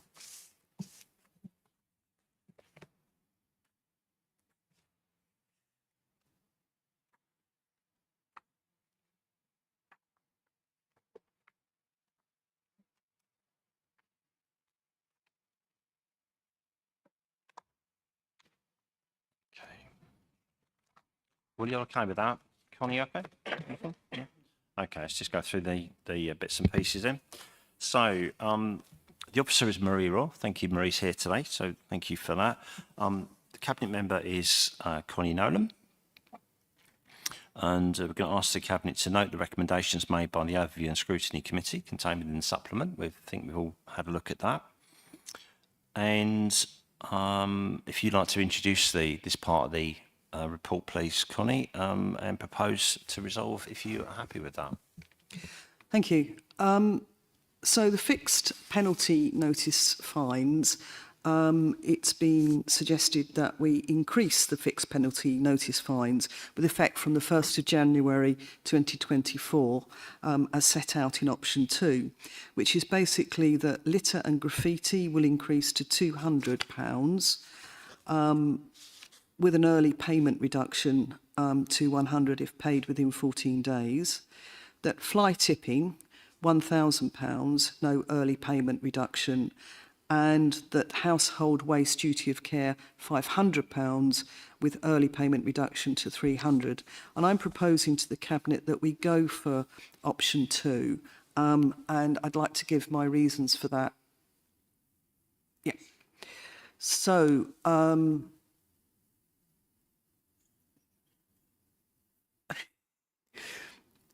Well, you okay with that? Connie, you okay? Yeah. Okay, let's just go through the bits and pieces then. So the officer is Marie Raw. Thank you, Marie's here today. So thank you for that. The cabinet member is Connie Nolan. And we're going to ask the Cabinet to note the recommendations made by the Overview and Scrutiny Committee contained within the supplement. I think we've all had a look at that. And if you'd like to introduce this part of the report, please, Connie, and propose to resolve if you are happy with that. Thank you. So the fixed penalty notice fines, it's been suggested that we increase the fixed penalty notice fines with effect from the 1st of January 2024, as set out in option 2, which is basically that litter and graffiti will increase to £200, with an early payment reduction to 100 if paid within 14 days. That fly tipping, £1,000, no early payment reduction, and that household waste duty of care, £500 with early payment reduction to 300. And I'm proposing to the Cabinet that we go for option 2, and I'd like to give my reasons for that. Yeah. So,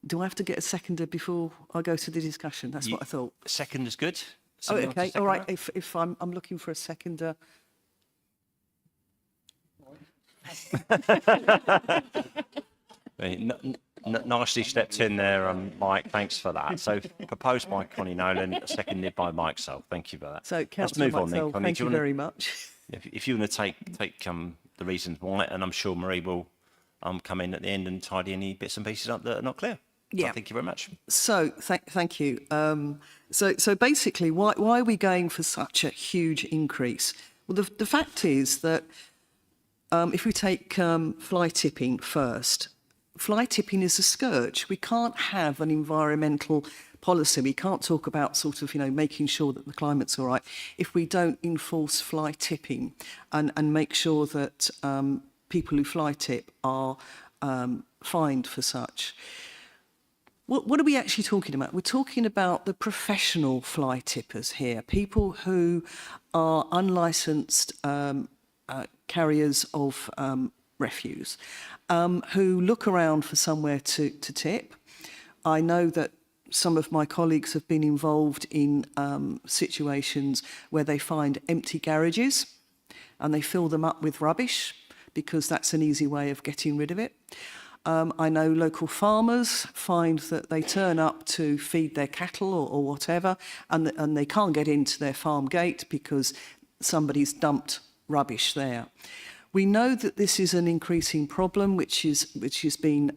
do I have to get a seconder before I go to the discussion? That's what I thought. Second is good. Oh, Somebody wants to okay, all second right. that? If I'm looking for a seconder, Nicely stepped in there, Mike. Thanks for that. So proposed by Connie Nolan, seconded by Mike Sole. Thank you for that. so Let's Councillor move on then, Maxwell, Connie. thank Do you wanna- very much. If you want to take the reasons why, and I'm sure Marie will come in at the end and tidy any bits and pieces up that are not clear. So Yeah. thank you very much. So thank you. So basically, why are we going for such a huge increase? Well, the fact is that if we take fly tipping first, fly tipping is a scourge. We can't have an environmental policy. We can't talk about sort of, making sure that the climate's all right if we don't enforce fly tipping and make sure that people who fly tip are fined for such. What are we actually talking about? We're talking about the professional fly tippers here, people who are unlicensed carriers of refuse, who look around for somewhere to tip. I know that some of my colleagues have been involved in situations where they find empty garages and they fill them up with rubbish because that's an easy way of getting rid of it. I know local farmers find that they turn up to feed their cattle or whatever, and they can't get into their farm gate because somebody's dumped rubbish there. We know that this is an increasing problem, which has been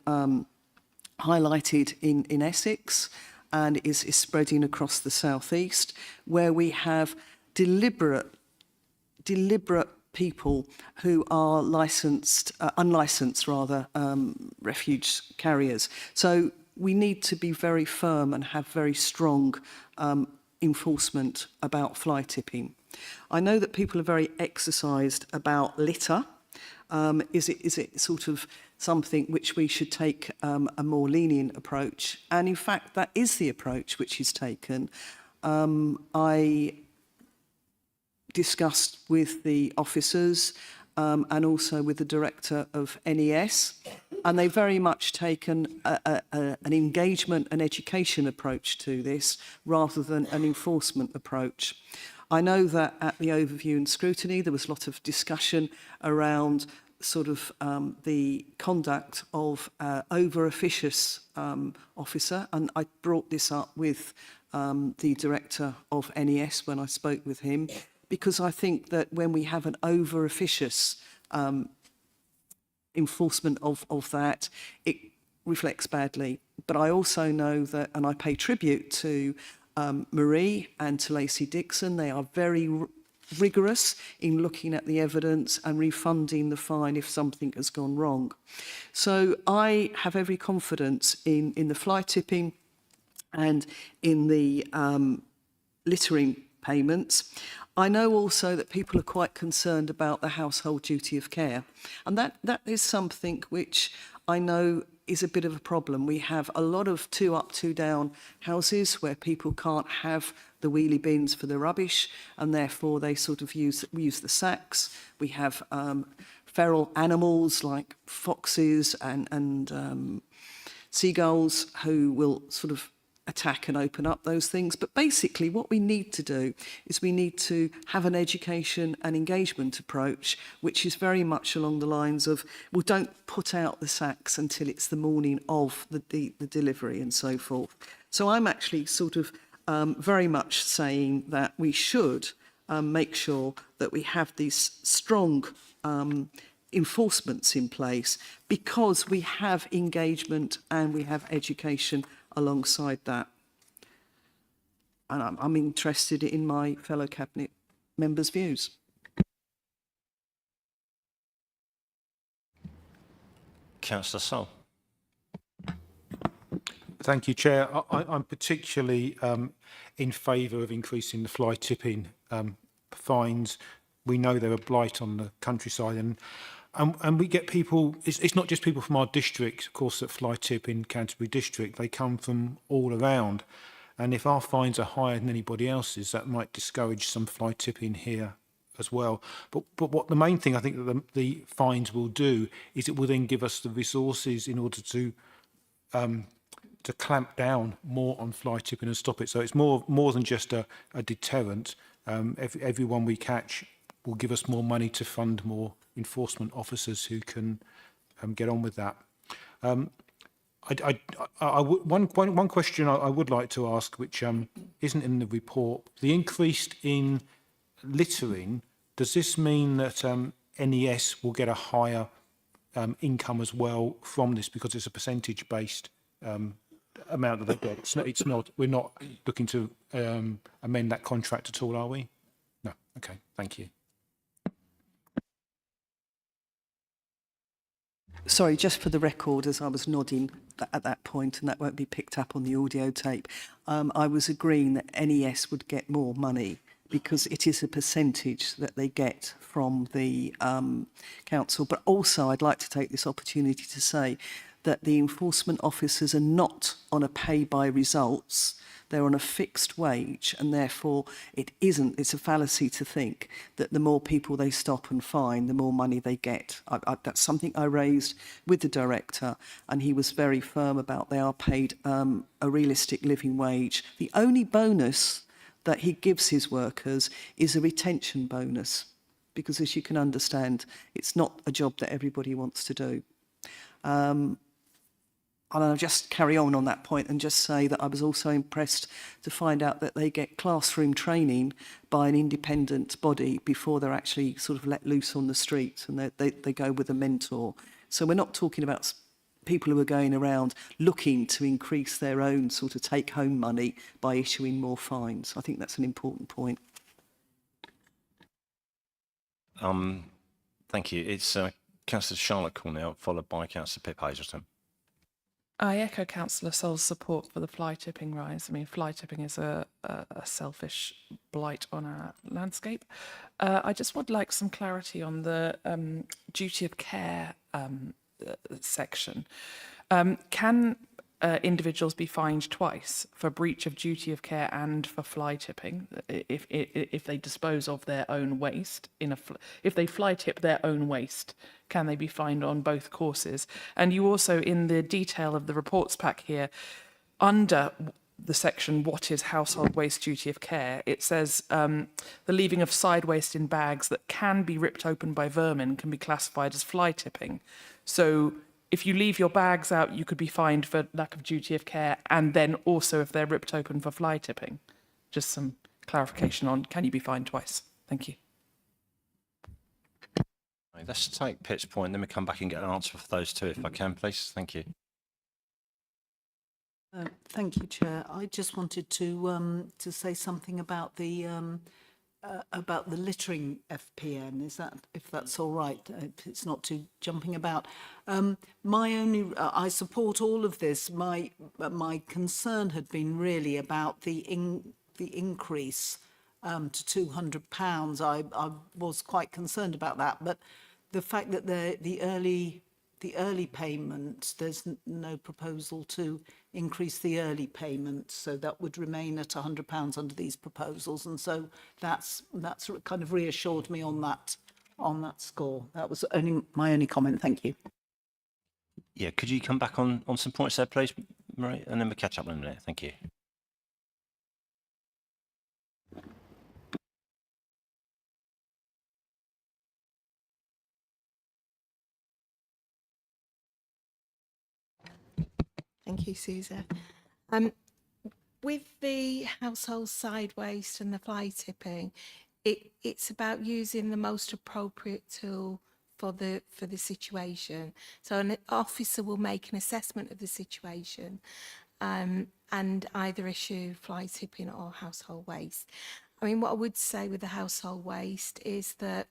highlighted in Essex and is spreading across the southeast, where we have deliberate people who are unlicensed refuge carriers. So we need to be very firm and have very strong enforcement about fly tipping. I know that people are very exercised about litter. Is it sort of something which we should take a more lenient approach? And in fact, that is the approach which is taken. I discussed with the officers and also with the director of NES, and they've very much taken an engagement and education approach to this rather than an enforcement approach. I know that at the overview and scrutiny there was a lot of discussion around sort of the conduct of over-officious officer, and I brought this up with the director of NES when I spoke with him, because I think that when we have an over-officious enforcement of that, it reflects badly. But I also know that, and I pay tribute to Marie and to Lacey Dixon, they are very rigorous in looking at the evidence and refunding the fine if something has gone wrong. So I have every confidence in the fly tipping and in the littering payments. I know also that people are quite concerned about the household duty of care, and that is something which I know is a bit of a problem. We have a lot of 2 up, 2 down houses where people can't have the wheelie bins for the rubbish, and therefore they sort of use the sacks. We have feral animals like foxes and seagulls who will sort of attack and open up those things. But basically what we need to do is we need to have an education and engagement approach, which is very much along the lines of, well, don't put out the sacks until it's the morning of the delivery and so forth. So I'm actually sort of very much saying that we should make sure that we have these strong enforcements in place, because we have engagement and we have education alongside that. And I'm interested in my fellow Cabinet members' views. Councillor Sol. Thank you, Chair. I'm particularly in favour of increasing the fly tipping fines. We know they're a blight on the countryside, and we get people, it's not just people from our district, of course, that fly tip in Canterbury district. They come from all around. And if our fines are higher than anybody else's, that might discourage some fly tipping here as well. But what the main thing I think that the fines will do is it will then give us the resources in order to clamp down more on fly tipping and stop it. So it's more than just a deterrent. Everyone we catch will give us more money to fund more enforcement officers who can get on with that. One question I would like to ask, which isn't in the report, the increase in littering, does this mean that NES will get a higher income as well from this, because it's a percentage-based amount that they get? It's not. We're not looking to amend that contract at all, are we? No. Okay. Thank you. Sorry, just for the record, as I was nodding at that point, and that won't be picked up on the audio tape, I was agreeing that NES would get more money because it is a percentage that they get from the council. But also I'd like to take this opportunity to say that the enforcement officers are not on a pay by results. They're on a fixed wage, and therefore it's a fallacy to think that the more people they stop and fine, the more money they get. That's something I raised with the director, and he was very firm about they are paid a realistic living wage. The only bonus that he gives his workers is a retention bonus, because as you can understand, it's not a job that everybody wants to do. And I'll just carry on that point and just say that I was also impressed to find out that they get classroom training by an independent body before they're actually sort of let loose on the street, and they go with a mentor. So we're not talking about people who are going around looking to increase their own sort of take-home money by issuing more fines. I think that's an important point. Thank you. It's Councillor Charlotte Cornell, followed by Councillor Pip Hazelton. I echo Councillor Sol's support for the fly tipping rise. I mean, fly tipping is a selfish blight on our landscape. I just would like some clarity on the duty of care section. Can individuals be fined twice for breach of duty of care and for fly tipping if they dispose of their own waste if they fly tip their own waste? Can they be fined on both courses? And you also, in the detail of the reports pack here, under the section what is household waste duty of care, it says the leaving of side waste in bags that can be ripped open by vermin can be classified as fly tipping. So if you leave your bags out, you could be fined for lack of duty of care, and then also if they're ripped open for fly tipping. Just some clarification on, can you be fined twice? Thank you. Let's take Pitt's point, then we come back and get an answer for those two, if I can, please. Thank you. Thank you, Chair. I just wanted to say something about the littering FPN. Is that, if that's all right? If it's not too jumping about. I support all of this. My concern had been really about the increase to £200. I was quite concerned about that, but the fact that the early the early payment, there's no proposal to increase the early payment, so that would remain at £100 under these proposals, and so that's kind of reassured me on that score. That was my only comment. Thank you. Yeah, could you come back on some points there, please, Marie, and then we'll catch up in a minute. Thank you. Thank you, Susan. With the household side waste and the fly tipping, it's about using the most appropriate tool for the situation. So an officer will make an assessment of the situation and either issue fly tipping or household waste. I mean, what I would say with the household waste is that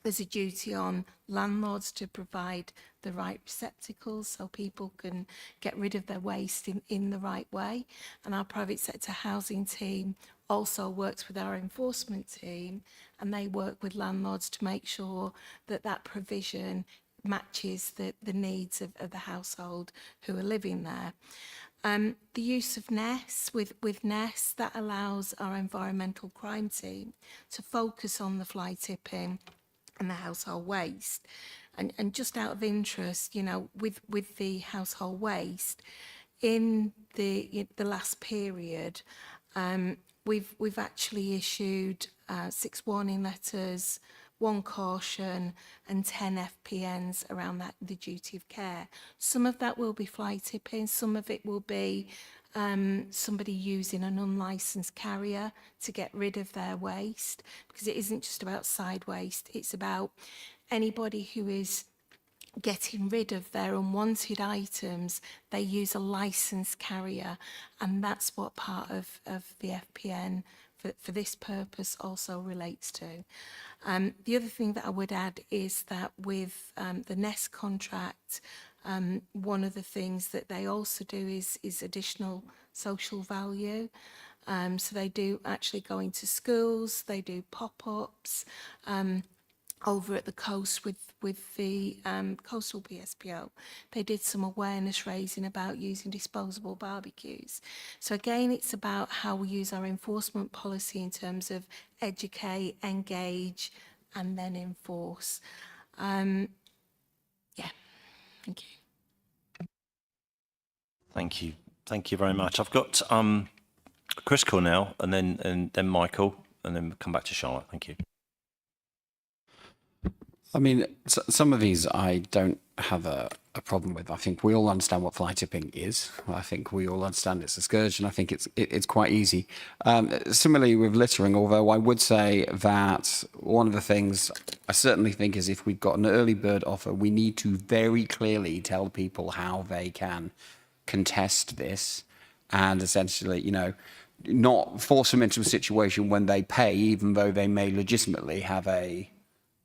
there's a duty on landlords to provide the right receptacles so people can get rid of their waste in the right way. And our private sector housing team also works with our enforcement team, and they work with landlords to make sure that that provision matches the needs of the household who are living there. The use of NES, with NES, that allows our environmental crime team to focus on the fly tipping and the household waste. And just out of interest, you know, with the household waste, in the last period, we've actually issued 6 warning letters, 1 caution and 10 FPNs around the duty of care. Some of that will be fly tipping, some of it will be somebody using an unlicensed carrier to get rid of their waste, because it isn't just about side waste, it's about anybody who is getting rid of their unwanted items. They use a licensed carrier, and that's what part of the FPN for this purpose also relates to. The other thing that I would add is that with the NEST contract, one of the things that they also do is additional social value. So they do actually go into schools, they do pop-ups over at the coast with the coastal PSPO. They did some awareness raising about using disposable barbecues. So again, it's about how we use our enforcement policy in terms of educate, engage, and then enforce. Yeah, thank you. Thank you. Thank you very much. I've got Chris Cornell and then Michael, and then we'll come back to Charlotte. Thank you. I mean, some of these I don't have a problem with. I think we all understand what fly tipping is. I think we all understand it's a scourge, and I think it's quite easy. Similarly with littering, although I would say that one of the things I certainly think is if we've got an early bird offer, we need to very clearly tell people how they can contest this, and essentially, you know, not force them into a situation when they pay, even though they may legitimately have a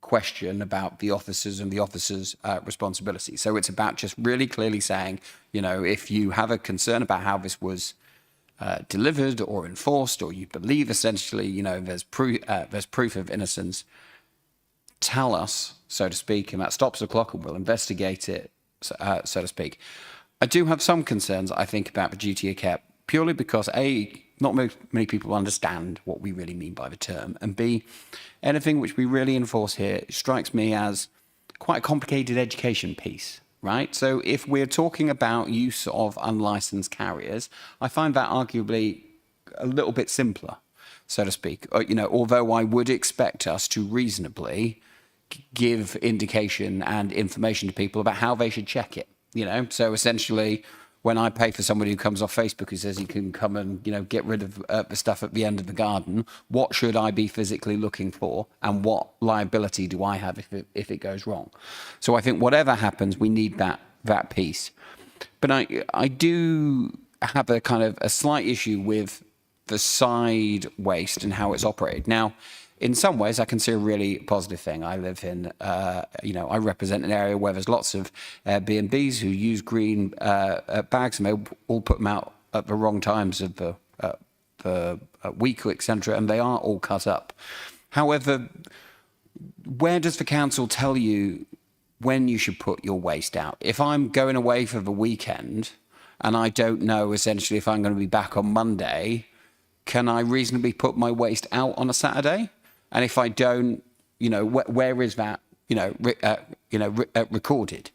question about the officers and the officers' responsibility. So it's about just really clearly saying, you know, if you have a concern about how this was delivered or enforced, or you believe essentially, you know, there's proof of innocence, tell us, so to speak, and that stops the clock, and we'll investigate it, so to speak. I do have some concerns, I think, about the duty of care, purely because A, not many people understand what we really mean by the term, and B, anything which we really enforce here strikes me as quite a complicated education piece, right? So if we're talking about use of unlicensed carriers, I find that arguably a little bit simpler, so to speak. You know, although I would expect us to reasonably give indication and information to people about how they should check it, you know? So essentially, when I pay for somebody who comes off Facebook who says he can come and, you know, get rid of the stuff at the end of the garden, what should I be physically looking for, and what liability do I have if it goes wrong? So I think whatever happens, we need that piece. But I do have a kind of a slight issue with the side waste and how it's operated. Now, in some ways, I can see a really positive thing. I live in, you know, I represent an area where there's lots of Airbnbs who use green bags, and they all put them out at the wrong times of the week, etc., and they are all cut up. However, where does the council tell you when you should put your waste out. If I'm going away for the weekend and I don't know essentially if I'm going to be back on Monday, can I reasonably put my waste out on a Saturday? And if I don't, where is that, recorded?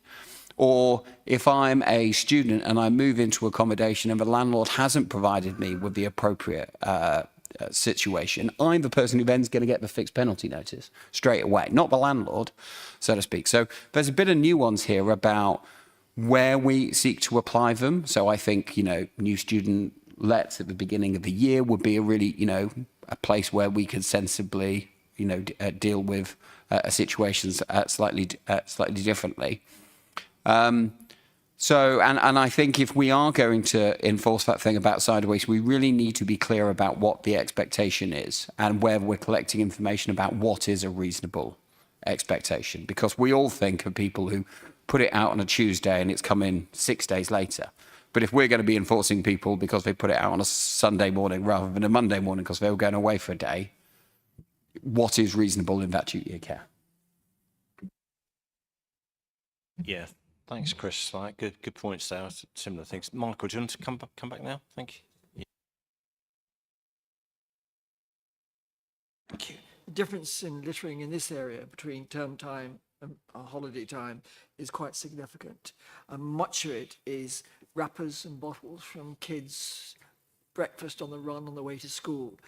Or if I'm a student and I move into accommodation and the landlord hasn't provided me with the appropriate situation, I'm the person who then's going to get the fixed penalty notice straight away, not the landlord, so to speak. So there's a bit of nuance here about where we seek to apply them. So I think, new student lets at the beginning of the year would be a really, a place where we could sensibly, deal with situations slightly differently. So, and I think if we are going to enforce that thing about side waste, we really need to be clear about what the expectation is and where we're collecting information about what is a reasonable expectation. Because we all think of people who put it out on a Tuesday and it's coming 6 days later. But if we're going to be enforcing people because they put it out on a Sunday morning rather than a Monday morning because they were going away for a day, what is reasonable in that duty of care? Yeah, thanks, Chris. Like, good points there. Similar things. Michael, do you want to come back now? Thank you. Thank you. The difference in littering in this area between term time and holiday time is quite significant. And much of it is wrappers and bottles from kids' breakfast on the run on the way to school.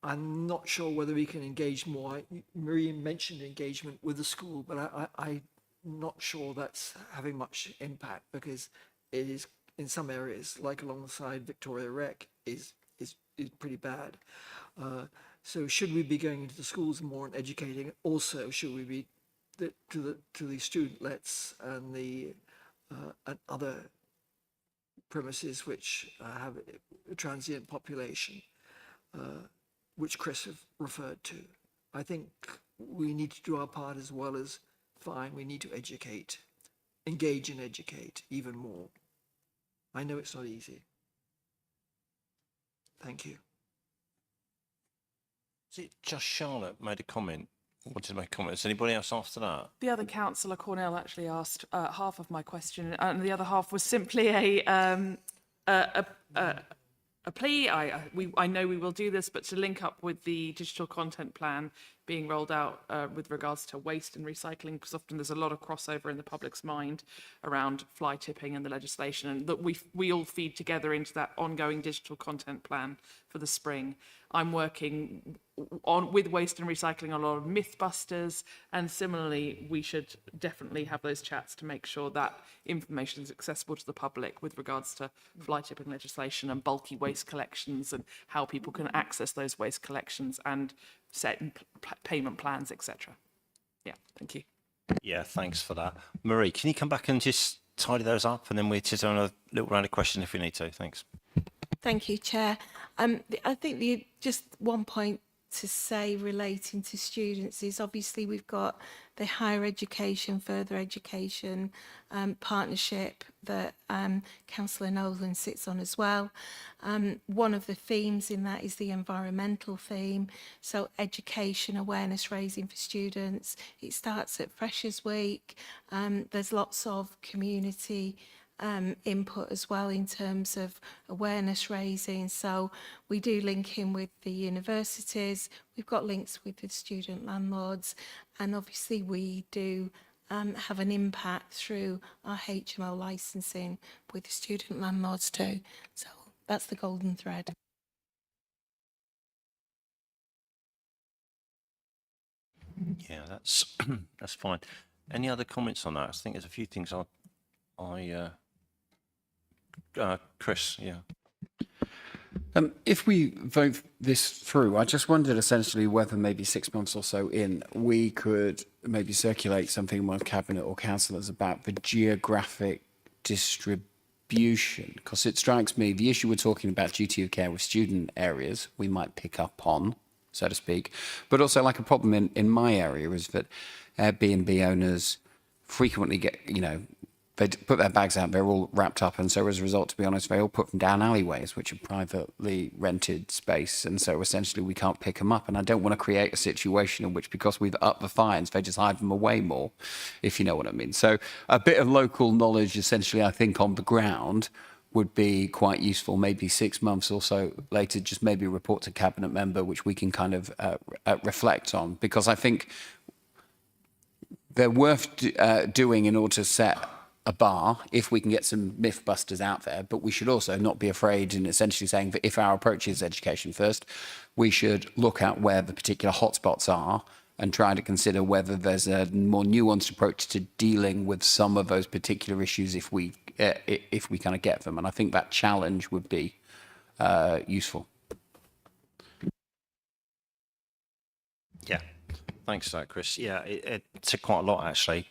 I'm not sure whether we can engage more. Marie mentioned engagement with the school, but I'm not sure that's having much impact because it is in some areas, like alongside Victoria Rec, is pretty bad. So should we be going into the schools more and educating? Also, should we be to the student-lets and the and other premises which have a transient population, which Chris have referred to? I think we need to do our part as well as fine. We need to educate, engage and educate even more. I know it's not easy. Thank you. Is it just Charlotte made a comment? Wanted to make a comment. Is anybody else after that? The other councillor, Cornell, actually asked half of my question, and the other half was simply a plea. I know we will do this, but to link up with the digital content plan being rolled out with regards to waste and recycling, because often there's a lot of crossover in the public's mind around fly tipping and the legislation, and that we all feed together into that ongoing digital content plan for the spring. I'm working with waste and recycling a lot of mythbusters, and similarly we should definitely have those chats to make sure that information is accessible to the public with regards to fly tipping legislation and bulky waste collections and how people can access those waste collections and set payment plans, etc. Yeah, thank you. Yeah, thanks for that. Marie, can you come back and just tidy those up, and then we'll just have a little round of questions if we need to. Thanks. Thank you, Chair. I think just one point to say relating to students is obviously we've got the higher education, further education partnership that Councillor Nolan sits on as well. One of the themes in that is the environmental theme. So education, awareness raising for students. It starts at Freshers Week. There's lots of community input as well in terms of awareness raising. So we do link in with the universities. We've got links with the student landlords, and obviously we do have an impact through our HMO licensing with the student landlords too. So that's the golden thread. Yeah, that's that's fine. Any other comments on that? I think there's a few things Chris, yeah. If we vote this through, I just wondered essentially whether maybe 6 months or so in, we could maybe circulate something among Cabinet or councillors about the geographic distribution. Because it strikes me, the issue we're talking about, duty of care with student areas, we might pick up on, so to speak. But also like a problem in my area is that Airbnb owners frequently get, they put their bags out, they're all wrapped up, and so as a result, to be honest, they all put them down alleyways, which are privately rented space, and so essentially we can't pick them up. And I don't want to create a situation in which, because we've upped the fines, they just hide them away more, if you know what I mean. So a bit of local knowledge, essentially, I think, on the ground would be quite useful. Maybe 6 months or so later, just maybe a report to cabinet member, which we can kind of reflect on, because I think they're worth doing in order to set a bar if we can get some myth busters out there. But we should also not be afraid in essentially saying that if our approach is education first, we should look at where the particular hotspots are and try to consider whether there's a more nuanced approach to dealing with some of those particular issues if we kind of get them. And I think that challenge would be useful. Yeah, thanks for that, Chris. Yeah, it took quite a lot, actually.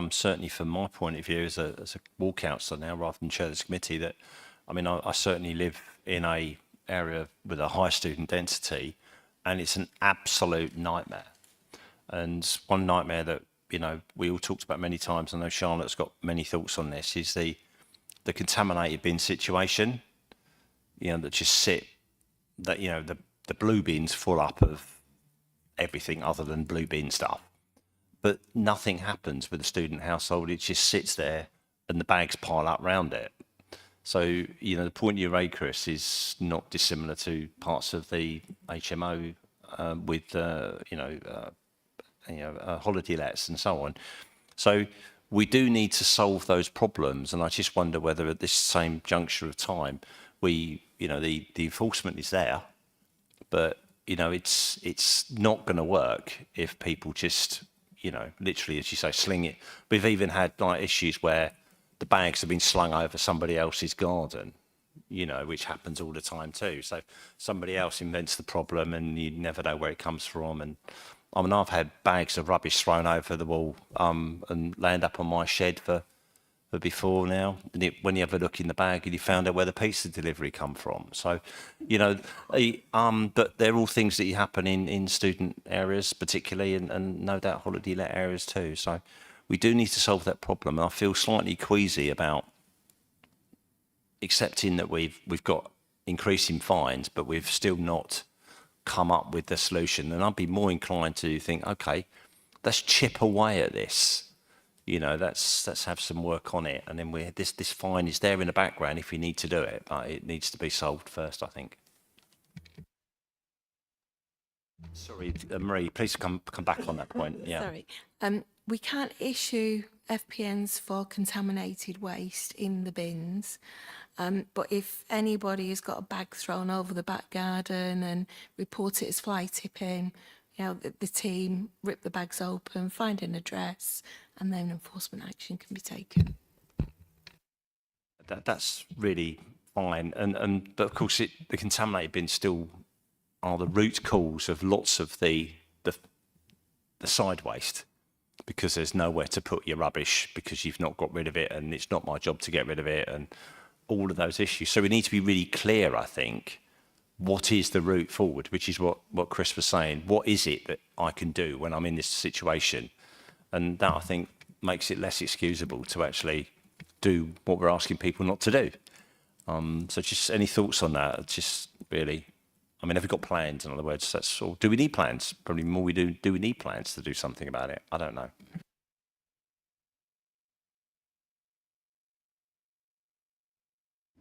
Certainly from my point of view as a ward councillor now, rather than chair this committee, that, I mean, I certainly live in a area with a high student density, and it's an absolute nightmare. And one nightmare that, you know, we all talked about many times, I know Charlotte's got many thoughts on this, is the contaminated bin situation, you know, that just sit, that, you know, the blue bin's full up of everything other than blue bin stuff. But nothing happens with a student household. It just sits there and the bags pile up round it. So, you know, the point you made, Chris, is not dissimilar to parts of the HMO with, holiday lets and so on. So we do need to solve those problems. And I just wonder whether at this same juncture of time, the enforcement is there, but, you know, it's not going to work if people just, you know, literally, as you say, sling it. We've even had like issues where the bags have been slung over somebody else's garden, you know, which happens all the time too. So somebody else invents the problem and you never know where it comes from. And I mean, I've had bags of rubbish thrown over the wall and land up on my shed for before now. And when you have a look in the bag and you found out where the pizza delivery come from. So, you know, but they're all things that happen in student areas particularly, and no doubt holiday let areas too. So we do need to solve that problem. And I feel slightly queasy about accepting that we've got increasing fines, but we've still not come up with the solution. And I'd be more inclined to think, okay, let's chip away at this. You know, let's have some work on it, and then this fine is there in the background if we need to do it, but it needs to be solved first, I think. Sorry, Marie, please come back on that point. Yeah. Sorry. We can't issue FPNs for contaminated waste in the bins, but if anybody has got a bag thrown over the back garden and report it as fly tipping, you know, the team rip the bags open, find an address, and then enforcement action can be taken. That's really fine, but of course the contaminated bins still are the root cause of lots of the side waste, because there's nowhere to put your rubbish because you've not got rid of it, and it's not my job to get rid of it, and all of those issues. So we need to be really clear, I think, what is the route forward, which is what Chris was saying. What is it that I can do when I'm in this situation? And that, I think, makes it less excusable to actually do what we're asking people not to do. So just any thoughts on that? Just really, I mean, have we got plans, in other words? That's all. Do we need plans? Probably more we do. Do we need plans to do something about it? I don't know.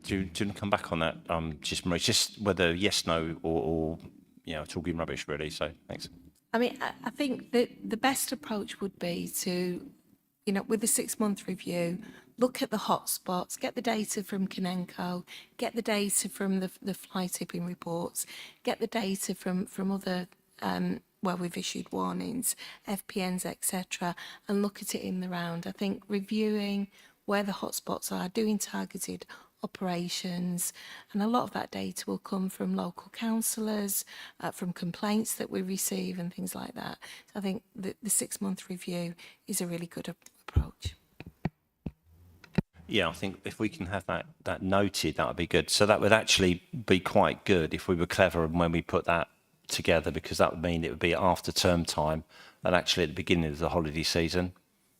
Do you want to come back on that, just Marie? Just whether yes, no, or you know, talking rubbish, really. So thanks. I mean, I think that the best approach would be to, you know, with the 6-month review, look at the hotspots, get the data from Kanenko, get the data from the fly tipping reports, get the data from other where we've issued warnings, FPNs, etc., and look at it in the round. I think reviewing where the hotspots are, doing targeted operations, and a lot of that data will come from local councillors, from complaints that we receive and things like that. So I think the 6-month review is a really good approach. Yeah, I think if we can have that noted, that would be good. So that would actually be quite good if we were clever when we put that together, because that would mean it would be after term time and actually at the beginning of the holiday season.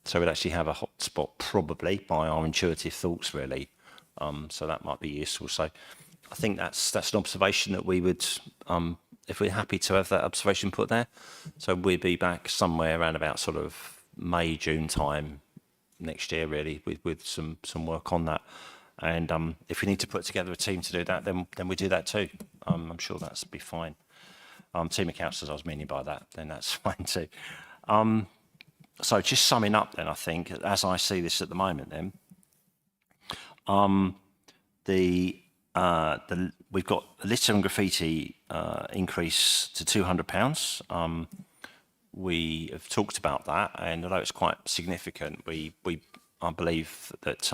So we'd actually have a hotspot probably by our intuitive thoughts, really. So that might be useful. So I think that's an observation that we would, if we're happy to have that observation put there. So we'll be back somewhere around about sort of May, June time next year, really, with some work on that. And if we need to put together a team to do that, then we do that too. I'm sure that's be fine. Team of councillors, I was meaning by that, then that's fine too. So just summing up then, I think, as I see this at the moment then, we've got a litter and graffiti increase to £200. We have talked about that, and although it's quite significant, I believe that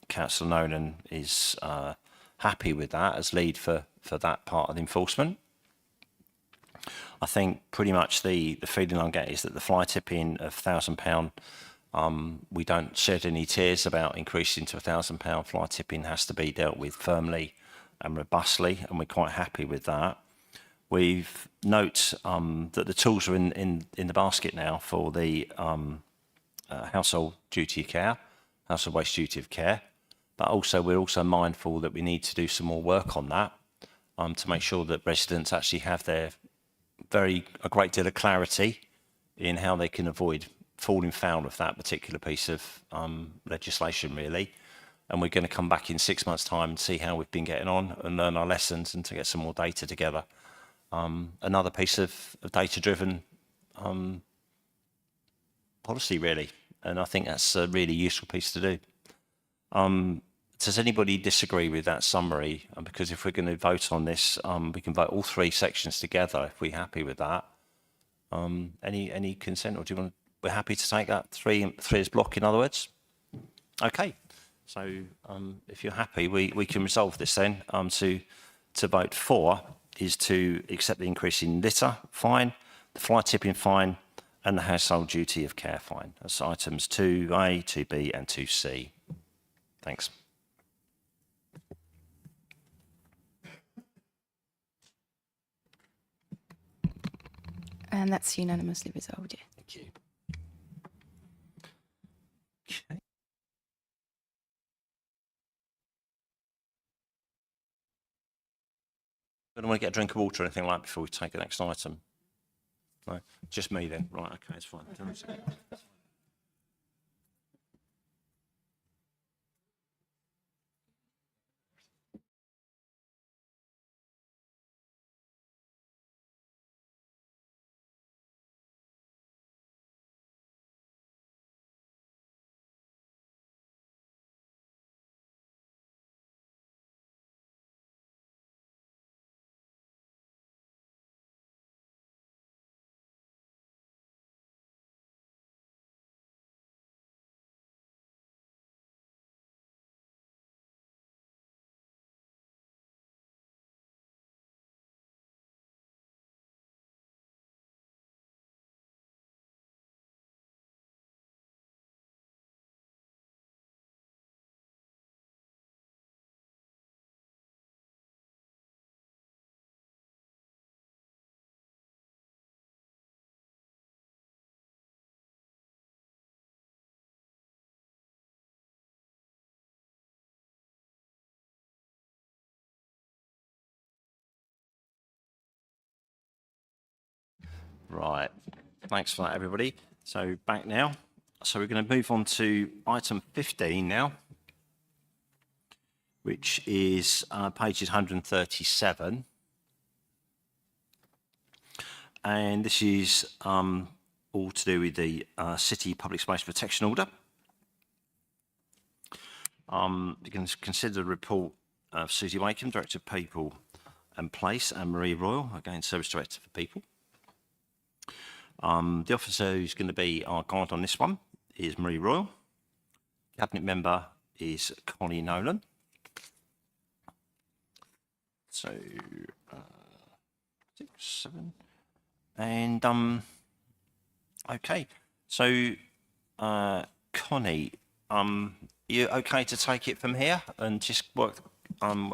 Councillor Nolan is happy with that as lead for that part of the enforcement. I think pretty much the feeling I get is that the fly tipping of £1,000, we don't shed any tears about increasing to £1,000. Fly tipping has to be dealt with firmly and robustly, and we're quite happy with that. We've note that the tools are in the basket now for the household duty of care, household waste duty of care, but also we're also mindful that we need to do some more work on that to make sure that residents actually have a great deal of clarity in how they can avoid falling foul of that particular piece of legislation, really. And we're going to come back in 6 months' time and see how we've been getting on and learn our lessons and to get some more data together. Another piece of data-driven policy, really. And I think that's a really useful piece to do. Does anybody disagree with that summary? Because if we're going to vote on this, we can vote all three sections together if we're happy with that. Any consent, or do you want? We're happy to take that three as block, in other words. Okay. So if you're happy, we can resolve this then. To vote for is to accept the increase in litter fine, the fly tipping fine, and the household duty of care fine. That's items 2A, 2B, and 2C. Thanks. And that's unanimously resolved, yeah. Thank you. Okay. I don't want to get a drink of water or anything like that before we take the next item. No, just me then. Right, okay, it's fine. Right, thanks for that, everybody. So back now. So we're going to move on to item 15 now, which is pages 137. And this is all to do with the City Public Space Protection Order. You can consider the report of Susie Wakeham, Director of People and Place, and Marie Royal, again, Service Director for People. The officer who's going to be our guide on this one is Marie Royal. Cabinet member is Connie Nolan. So, 6, 7. And, okay. So, Connie, you okay to take it from here and just work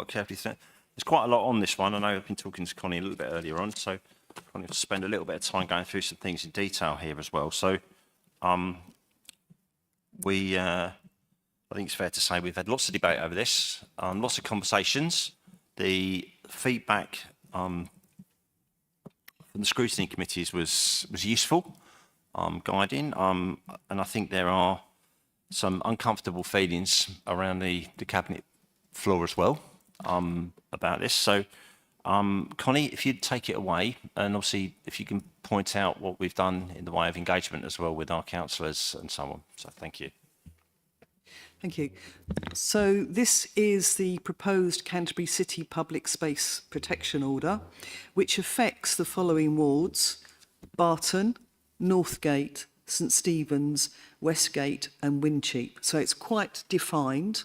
carefully through it? There's quite a lot on this one. I know I've been talking to Connie a little bit earlier on, so I'm going to spend a little bit of time going through some things in detail here as well. So, I think it's fair to say we've had lots of debate over this, lots of conversations. The feedback from the scrutiny committees was useful, guiding, and I think there are some uncomfortable feelings around the cabinet floor as well about this. So, Connie, if you'd take it away, and obviously if you can point out what we've done in the way of engagement as well with our councillors and so on. So, thank you. Thank you. So this is the proposed Canterbury City Public Space Protection Order, which affects the following wards: Barton, Northgate, St Stephen's, Westgate and Wincheap. So it's quite defined,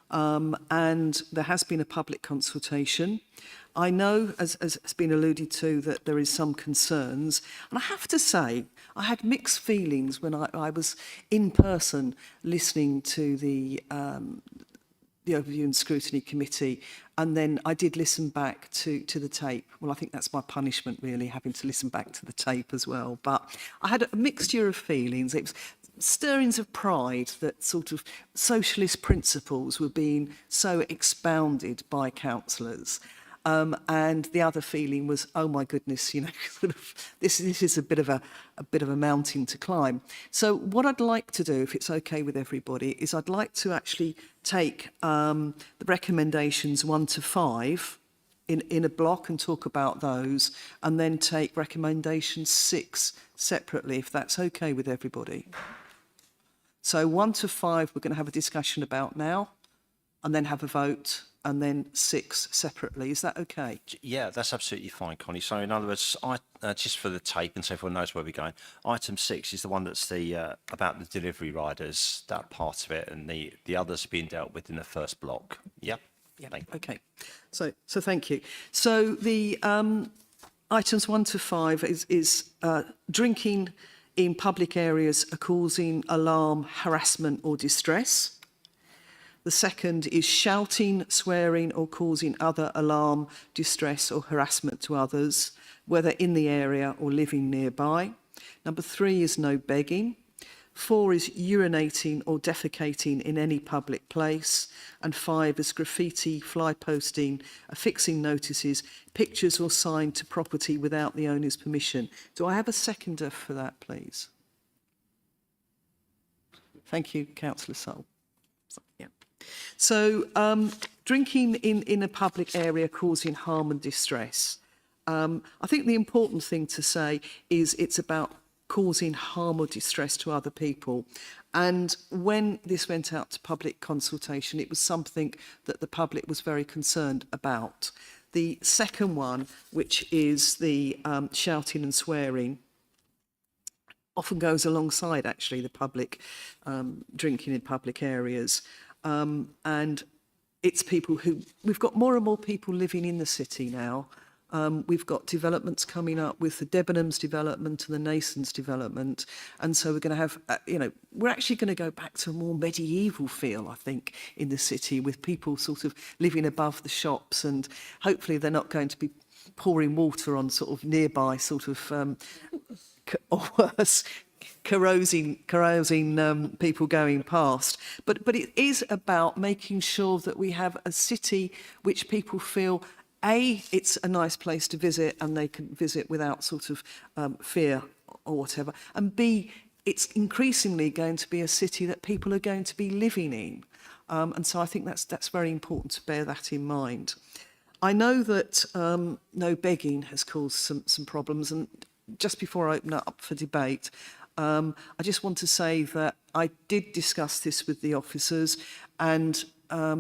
and there has been a public consultation. I know, as has been alluded to, that there is some concerns. And I have to say, I had mixed feelings when I was in person listening to the Overview and Scrutiny Committee, and then I did listen back to the tape. Well, I think that's my punishment, really, having to listen back to the tape as well. But I had a mixture of feelings. It was stirrings of pride that sort of socialist principles were being so expounded by councillors. And the other feeling was, oh my goodness, you know, sort of, this is a bit of a mountain to climb. So what I'd like to do, if it's okay with everybody, is I'd like to actually take the recommendations 1 to 5 in a block and talk about those, and then take recommendation 6 separately, if that's okay with everybody. So 1 to 5 we're going to have a discussion about now, and then have a vote, and then 6 separately. Is that okay? Yeah, that's absolutely fine, Connie. So in other words, just for the tape and so everyone knows where we're going, item 6 is the one that's the about the delivery riders, that part of it, and the others being dealt with in the first block. Yep. Yeah. Okay. So thank you. So the items 1 to 5 is drinking in public areas causing alarm, harassment or distress. The second is shouting, swearing or causing other alarm, distress or harassment to others, whether in the area or living nearby. Number 3 is no begging. 4 is urinating or defecating in any public place. And 5 is graffiti, fly posting, affixing notices, pictures or sign to property without the owner's permission. Do I have a seconder for that, please? Thank you, Councillor Sole. Yeah. So drinking in a public area causing harm and distress. I think the important thing to say is it's about causing harm or distress to other people. And when this went out to public consultation, it was something that the public was very concerned about. The second one, which is the shouting and swearing, often goes alongside actually the public drinking in public areas. And it's people who, we've got more and more people living in the city now. We've got developments coming up with the Debenhams development and the Nasons development. And so we're going to have, we're actually going to go back to a more medieval feel, I think, in the city, with people sort of living above the shops, and hopefully they're not going to be pouring water on sort of nearby sort of, or worse, corrosing people going past. But it is about making sure that we have a city which people feel, A, it's a nice place to visit and they can visit without sort of fear or whatever. And B, it's increasingly going to be a city that people are going to be living in. And so I think that's very important to bear that in mind. I know that no begging has caused some problems, and just before I open it up for debate, I just want to say that I did discuss this with the officers, and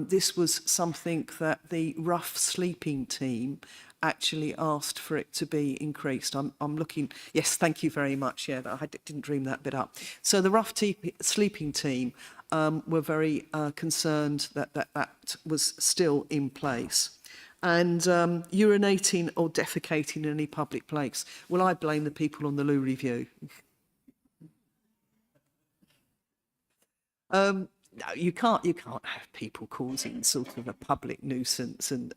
this was something that the rough sleeping team actually asked for it to be increased. I'm looking, yes, thank you very much. Yeah, I didn't dream that bit up. So the rough sleeping team were very concerned that was still in place. And urinating or defecating in any public place. Well, I blame the people on the Loo Review. No, you can't have people causing sort of a public nuisance and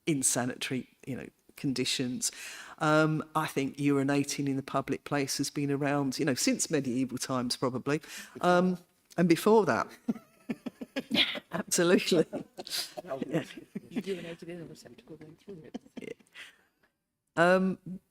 insanitary, conditions. I think urinating in the public place has been around, since medieval times probably, and before that. Absolutely.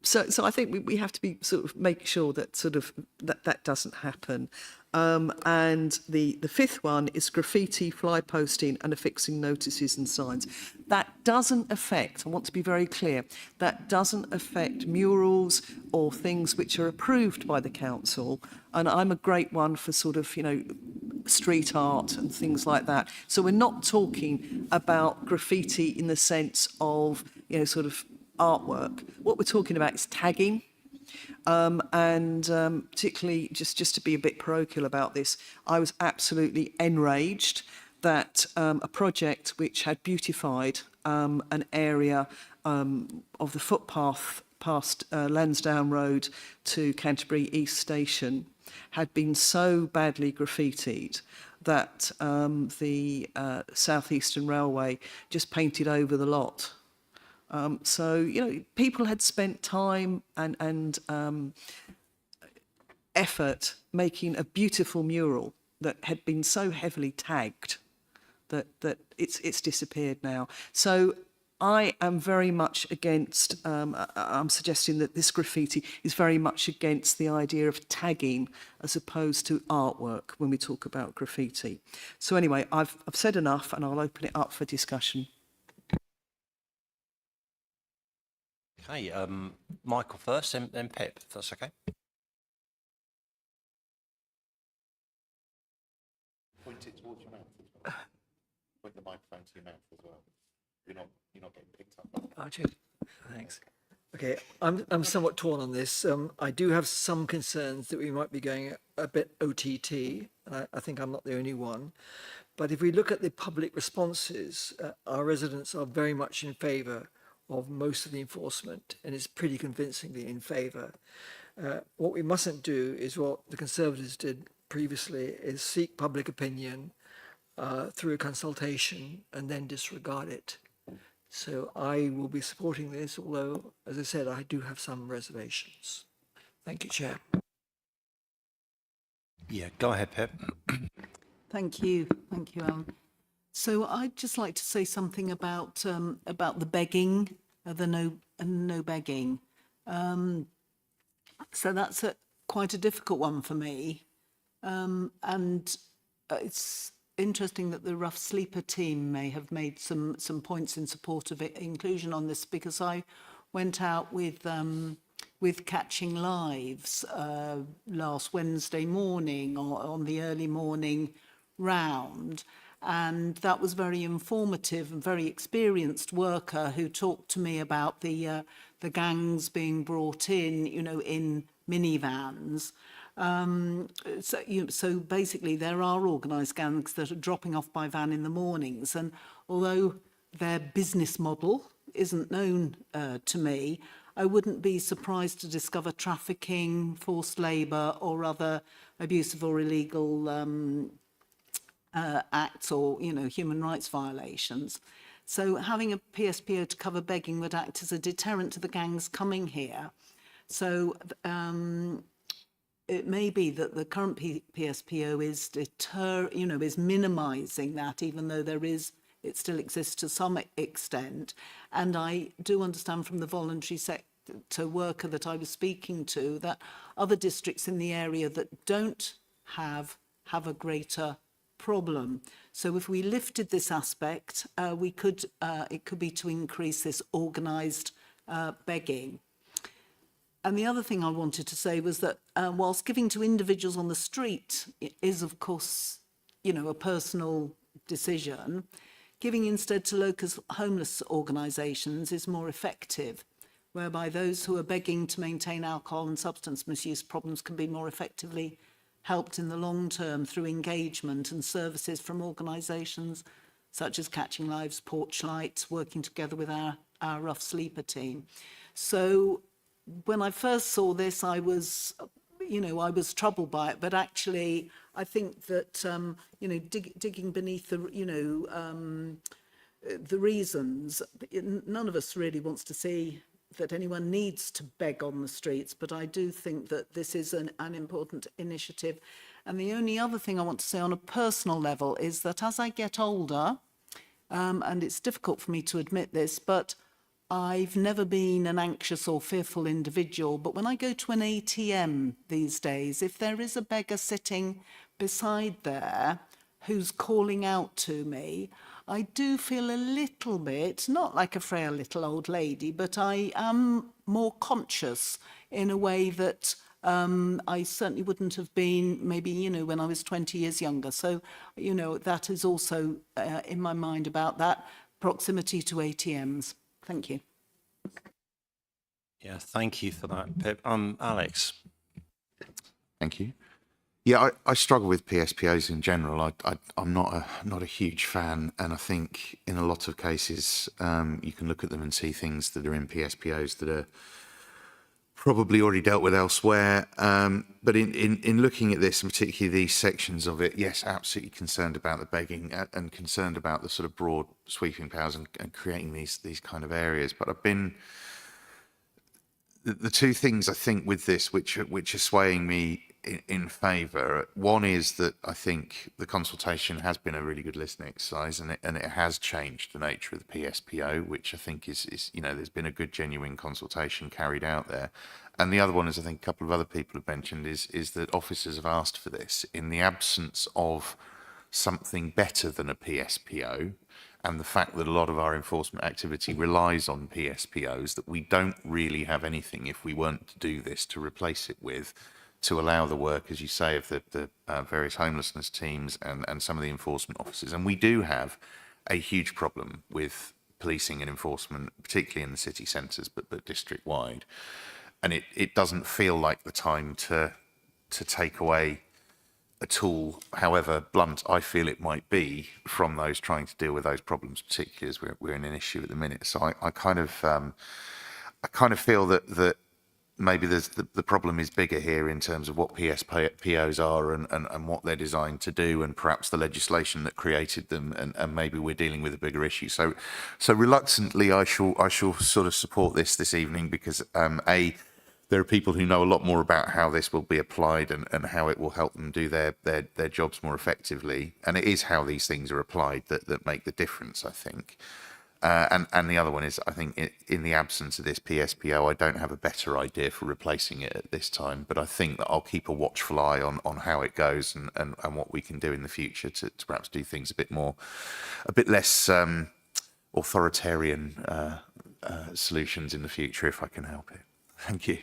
So I think we have to be sort of make sure that sort of that doesn't happen. And the fifth one is graffiti, fly posting and affixing notices and signs. That doesn't affect, I want to be very clear, that doesn't affect murals or things which are approved by the council. And I'm a great one for sort of, street art and things like that. So we're not talking about graffiti in the sense of, sort of artwork. What we're talking about is tagging. And particularly, just to be a bit parochial about this, I was absolutely enraged that a project which had beautified an area of the footpath past Lansdowne Road to Canterbury East Station had been so badly graffitied that the South Eastern Railway just painted over the lot. So, people had spent time and effort making a beautiful mural that had been so heavily tagged that it's disappeared now. So I am very much against, I'm suggesting that this graffiti is very much against the idea of tagging as opposed to artwork when we talk about graffiti. So anyway, I've said enough and I'll open it up for discussion. Okay, Michael first, then Pip, if that's okay. Point it towards your mouth as well. Point the microphone to your mouth as well. You're not getting picked up. Oh, cheers. Thanks. Okay, I'm somewhat torn on this. I do have some concerns that we might be going a bit OTT. I think I'm not the only one. But if we look at the public responses, our residents are very much in favour of most of the enforcement, and it's pretty convincingly in favour. What we mustn't do is what the Conservatives did previously, is seek public opinion through a consultation and then disregard it. So I will be supporting this, although, as I said, I do have some reservations. Thank you, Chair. Yeah, go ahead, Pip. Thank you, Alan. So I'd just like to say something about the begging, the no begging. So that's quite a difficult one for me, and it's interesting that the Rough Sleeper team may have made some points in support of inclusion on this, because I went out with Catching Lives last Wednesday morning or on the early morning round. And that was very informative and very experienced worker who talked to me about the gangs being brought in, in minivans. So basically there are organised gangs that are dropping off by van in the mornings. And although their business model isn't known to me, I wouldn't be surprised to discover trafficking, forced labour or other abusive or illegal acts or, human rights violations. So having a PSPO to cover begging would act as a deterrent to the gangs coming here. So it may be that the current PSPO is minimising that, even though it still exists to some extent. And I do understand from the voluntary sector worker that I was speaking to that other districts in the area that don't have a greater problem. So if we lifted this aspect, it could be to increase this organised begging. And the other thing I wanted to say was that whilst giving to individuals on the street is, of course, a personal decision, giving instead to local homeless organisations is more effective, whereby those who are begging to maintain alcohol and substance misuse problems can be more effectively helped in the long term through engagement and services from organisations such as Catching Lives, Porchlight, working together with our Rough Sleeper team. So when I first saw this, I was troubled by it, but actually I think that, digging beneath the reasons, none of us really wants to see that anyone needs to beg on the streets, but I do think that this is an important initiative. And the only other thing I want to say on a personal level is that as I get older, and it's difficult for me to admit this, but I've never been an anxious or fearful individual. But when I go to an ATM these days, if there is a beggar sitting beside there who's calling out to me, I do feel a little bit, not like a frail little old lady, but I am more conscious in a way that I certainly wouldn't have been maybe, you know, when I was 20 years younger. So, you know, that is also in my mind about that proximity to ATMs. Thank you. Yeah, thank you for that, Pip. Alex. Thank you. Yeah, I struggle with PSPOs in general. I'm not a huge fan, and I think in a lot of cases you can look at them and see things that are in PSPOs that are probably already dealt with elsewhere. But in looking at this, and particularly these sections of it, yes, absolutely concerned about the begging and concerned about the sort of broad sweeping powers and creating these kind of areas. But I've been the two things I think with this which are swaying me in favour. One is that I think the consultation has been a really good listening exercise, and it has changed the nature of the PSPO, which I think is you know, there's been a good genuine consultation carried out there. And the other one, as I think a couple of other people have mentioned, is that officers have asked for this in the absence of something better than a PSPO. And the fact that a lot of our enforcement activity relies on PSPOs, that we don't really have anything, if we weren't to do this, to replace it with, to allow the work, as you say, of the various homelessness teams and some of the enforcement officers. And we do have a huge problem with policing and enforcement, particularly in the city centres, but district-wide. And it doesn't feel like the time to take away a tool, however blunt I feel it might be, from those trying to deal with those problems, particularly as we're in an issue at the minute. So I kind of feel that maybe the problem is bigger here in terms of what PSPOs are and what they're designed to do, and perhaps the legislation that created them, and maybe we're dealing with a bigger issue. So reluctantly, I shall sort of support this evening, because there are people who know a lot more about how this will be applied and how it will help them do their jobs more effectively. And it is how these things are applied that make the difference, I think. And the other one is, I think, in the absence of this PSPO, I don't have a better idea for replacing it at this time. But I think that I'll keep a watchful eye on how it goes and what we can do in the future to perhaps do things a bit less authoritarian solutions in the future, if I can help it. Thank you.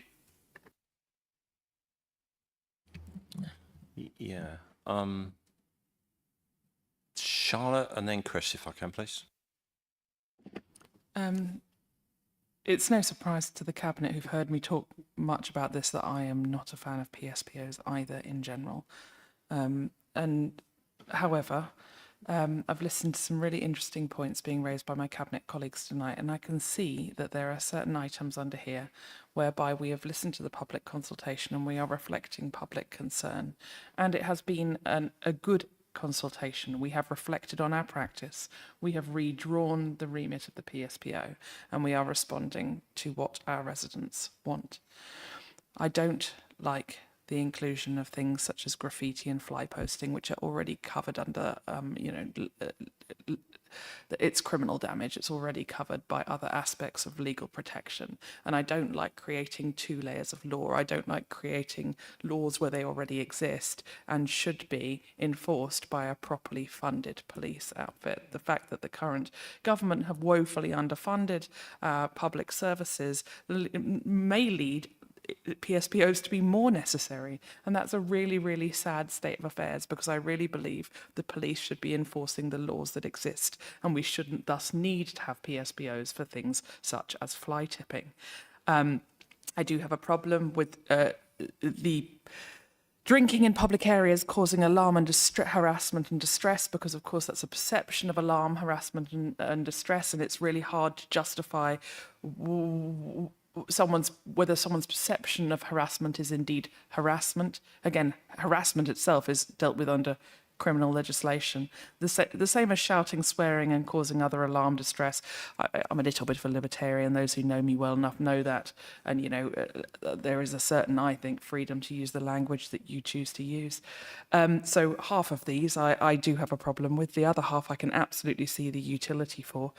Yeah. Charlotte, and then Chris, if I can, please. It's no surprise to the Cabinet, who've heard me talk much about this, that I am not a fan of PSPOs either in general. And however, I've listened to some really interesting points being raised by my Cabinet colleagues tonight, and I can see that there are certain items under here whereby we have listened to the public consultation and we are reflecting public concern. And it has been a good consultation. We have reflected on our practice. We have redrawn the remit of the PSPO, and we are responding to what our residents want. I don't like the inclusion of things such as graffiti and fly posting, which are already covered under, it's criminal damage. It's already covered by other aspects of legal protection. And I don't like creating two layers of law. I don't like creating laws where they already exist and should be enforced by a properly funded police outfit. The fact that the current government have woefully underfunded public services may lead PSPOs to be more necessary, and that's a really, really sad state of affairs, because I really believe the police should be enforcing the laws that exist, and we shouldn't thus need to have PSPOs for things such as fly tipping. I do have a problem with the drinking in public areas causing alarm and harassment and distress, because of course that's a perception of alarm, harassment and distress, and it's really hard to justify whether someone's perception of harassment is indeed harassment. Again, harassment itself is dealt with under criminal legislation. The same as shouting, swearing and causing other alarm, distress. I'm a little bit of a libertarian. Those who know me well enough know that. And, you know, there is a certain, I think, freedom to use the language that you choose to use. So half of these I do have a problem with. The other half I can absolutely see the utility for.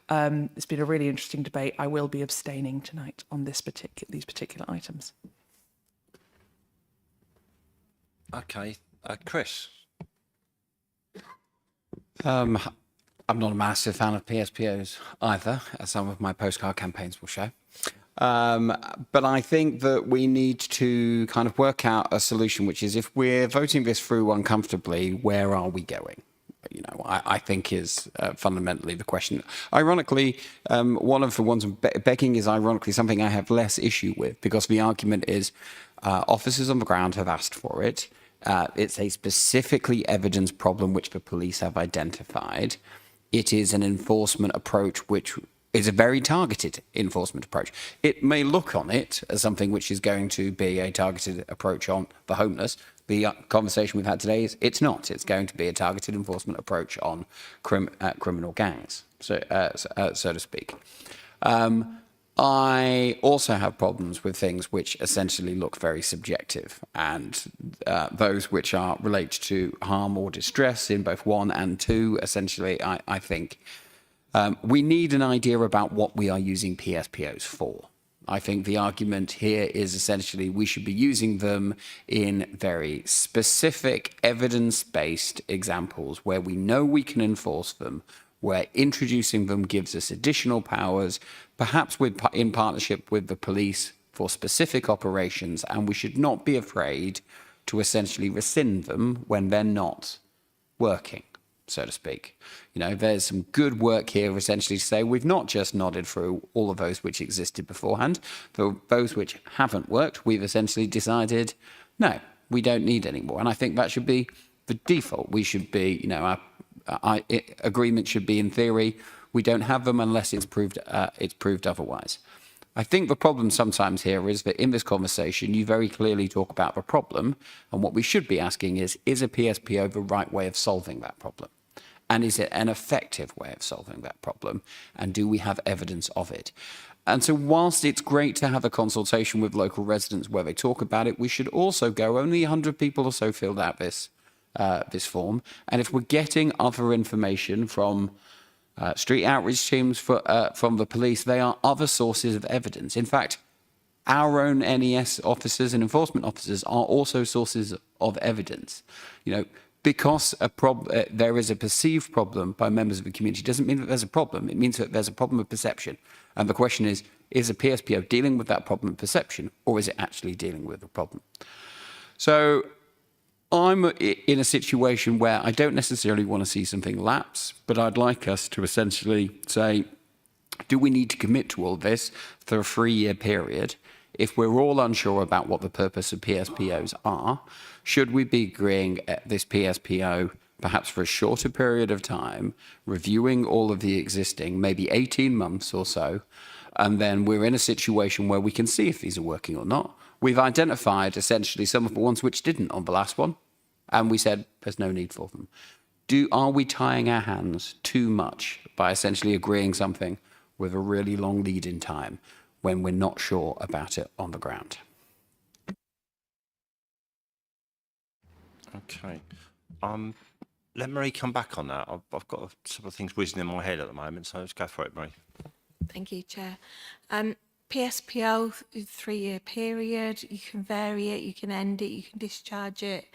It's been a really interesting debate. I will be abstaining tonight on these particular items. Okay, Chris. I'm not a massive fan of PSPOs either, as some of my postcard campaigns will show. But I think that we need to kind of work out a solution, which is if we're voting this through uncomfortably, where are we going? You know, I think is fundamentally the question. Ironically, one of the ones begging is ironically something I have less issue with, because the argument is officers on the ground have asked for it. It's a specifically evidence problem which the police have identified. It is an enforcement approach which is a very targeted enforcement approach. It may look on it as something which is going to be a targeted approach on the homeless. The conversation we've had today is it's not. It's going to be a targeted enforcement approach on criminal gangs, so to speak. I also have problems with things which essentially look very subjective, and those which relate to harm or distress in both 1 and 2. Essentially, I think we need an idea about what we are using PSPOs for. I think the argument here is essentially we should be using them in very specific evidence-based examples where we know we can enforce them, where introducing them gives us additional powers, perhaps in partnership with the police for specific operations, and we should not be afraid to essentially rescind them when they're not working, so to speak. You know, there's some good work here essentially to say we've not just nodded through all of those which existed beforehand. For those which haven't worked, we've essentially decided, no, we don't need any more. And I think that should be the default. We should be, you know, our agreement should be, in theory, we don't have them unless it's proved otherwise. I think the problem sometimes here is that in this conversation, you very clearly talk about the problem, and what we should be asking is a PSPO the right way of solving that problem? And is it an effective way of solving that problem? And do we have evidence of it? And so whilst it's great to have a consultation with local residents where they talk about it, we should also go, only 100 people or so filled out this form. And if we're getting other information from street outreach teams from the police, they are other sources of evidence. In fact, our own NES officers and enforcement officers are also sources of evidence. You know, because there is a perceived problem by members of the community doesn't mean that there's a problem. It means that there's a problem of perception. And the question is a PSPO dealing with that problem of perception, or is it actually dealing with the problem? So I'm in a situation where I don't necessarily want to see something lapse, but I'd like us to essentially say, do we need to commit to all this for a 3-year period? If we're all unsure about what the purpose of PSPOs are, should we be agreeing at this PSPO perhaps for a shorter period of time, reviewing all of the existing, maybe 18 months or so, and then we're in a situation where we can see if these are working or not? We've identified essentially some of the ones which didn't on the last one, and we said there's no need for them. Are we tying our hands too much by essentially agreeing something with a really long lead in time when we're not sure about it on the ground? Okay. Let Marie come back on that. I've got a couple of things whizzing in my head at the moment, so let's go for it, Marie. Thank you, Chair. PSPO, 3-year period, you can vary it, you can end it, you can discharge it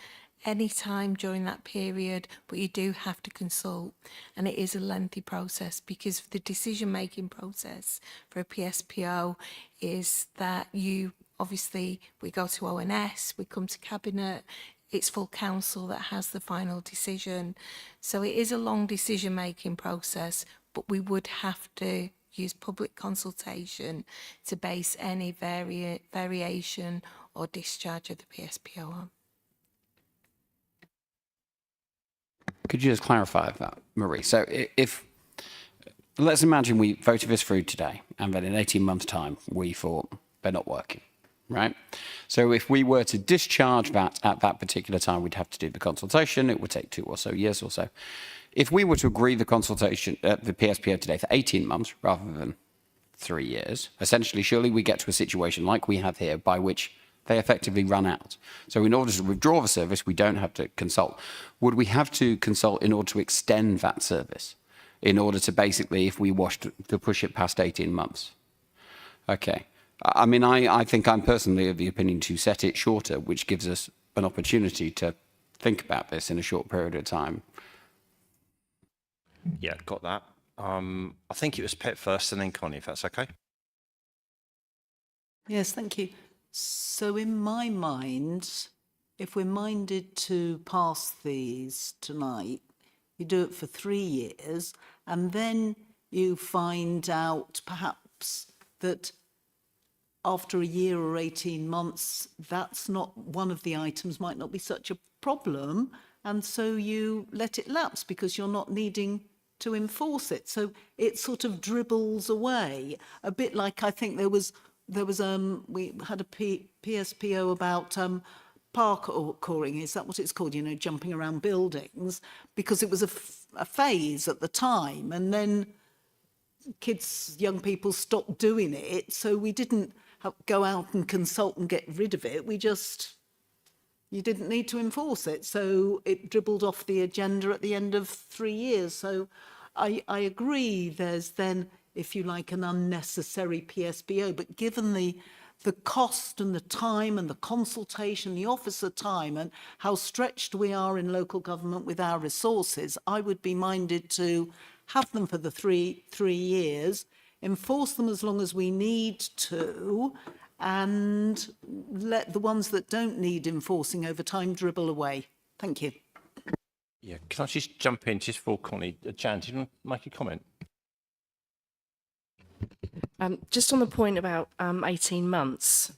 any time during that period, but you do have to consult, and it is a lengthy process because the decision-making process for a PSPO is that we go to ONS, we come to Cabinet, it's full council that has the final decision. So it is a long decision-making process, but we would have to use public consultation to base any variation or discharge of the PSPO on. Could you just clarify that, Marie? So let's imagine we voted this through today, and then in 18 months' time, we thought they're not working. right? So if we were to discharge that at that particular time, we'd have to do the consultation. It would take 2 or so years or so. If we were to agree the consultation, the PSPO today for 18 months rather than 3 years, essentially, surely we get to a situation like we have here by which they effectively run out. So in order to withdraw the service, we don't have to consult. Would we have to consult in order to extend that service? In order to basically, if we wish to push it past 18 months? Okay. I mean, I think I'm personally of the opinion to set it shorter, which gives us an opportunity to think about this in a short period of time. Yeah, got that. I think it was Pet first and then Connie, if that's okay. Yes, thank you. So in my mind, if we're minded to pass these tonight, you do it for 3 years, and then you find out perhaps that after a year or 18 months, that's not one of the items might not be such a problem, and so you let it lapse because you're not needing to enforce it. So it sort of dribbles away, a bit like I think we had a PSPO about parkouring, is that what it's called? You know, jumping around buildings, because it was a phase at the time, and then young people stopped doing it, so we didn't go out and consult and get rid of it. You didn't need to enforce it, so it dribbled off the agenda at the end of 3 years. So I agree there's then, if you like, an unnecessary PSPO, but given the cost and the time and the consultation, the officer time, and how stretched we are in local government with our resources, I would be minded to have them for the three years, enforce them as long as we need to, and let the ones that don't need enforcing over time dribble away. Thank you. Yeah, can I just jump in just for Connie? Jan, do you want to make a comment? Just on the point about 18 months,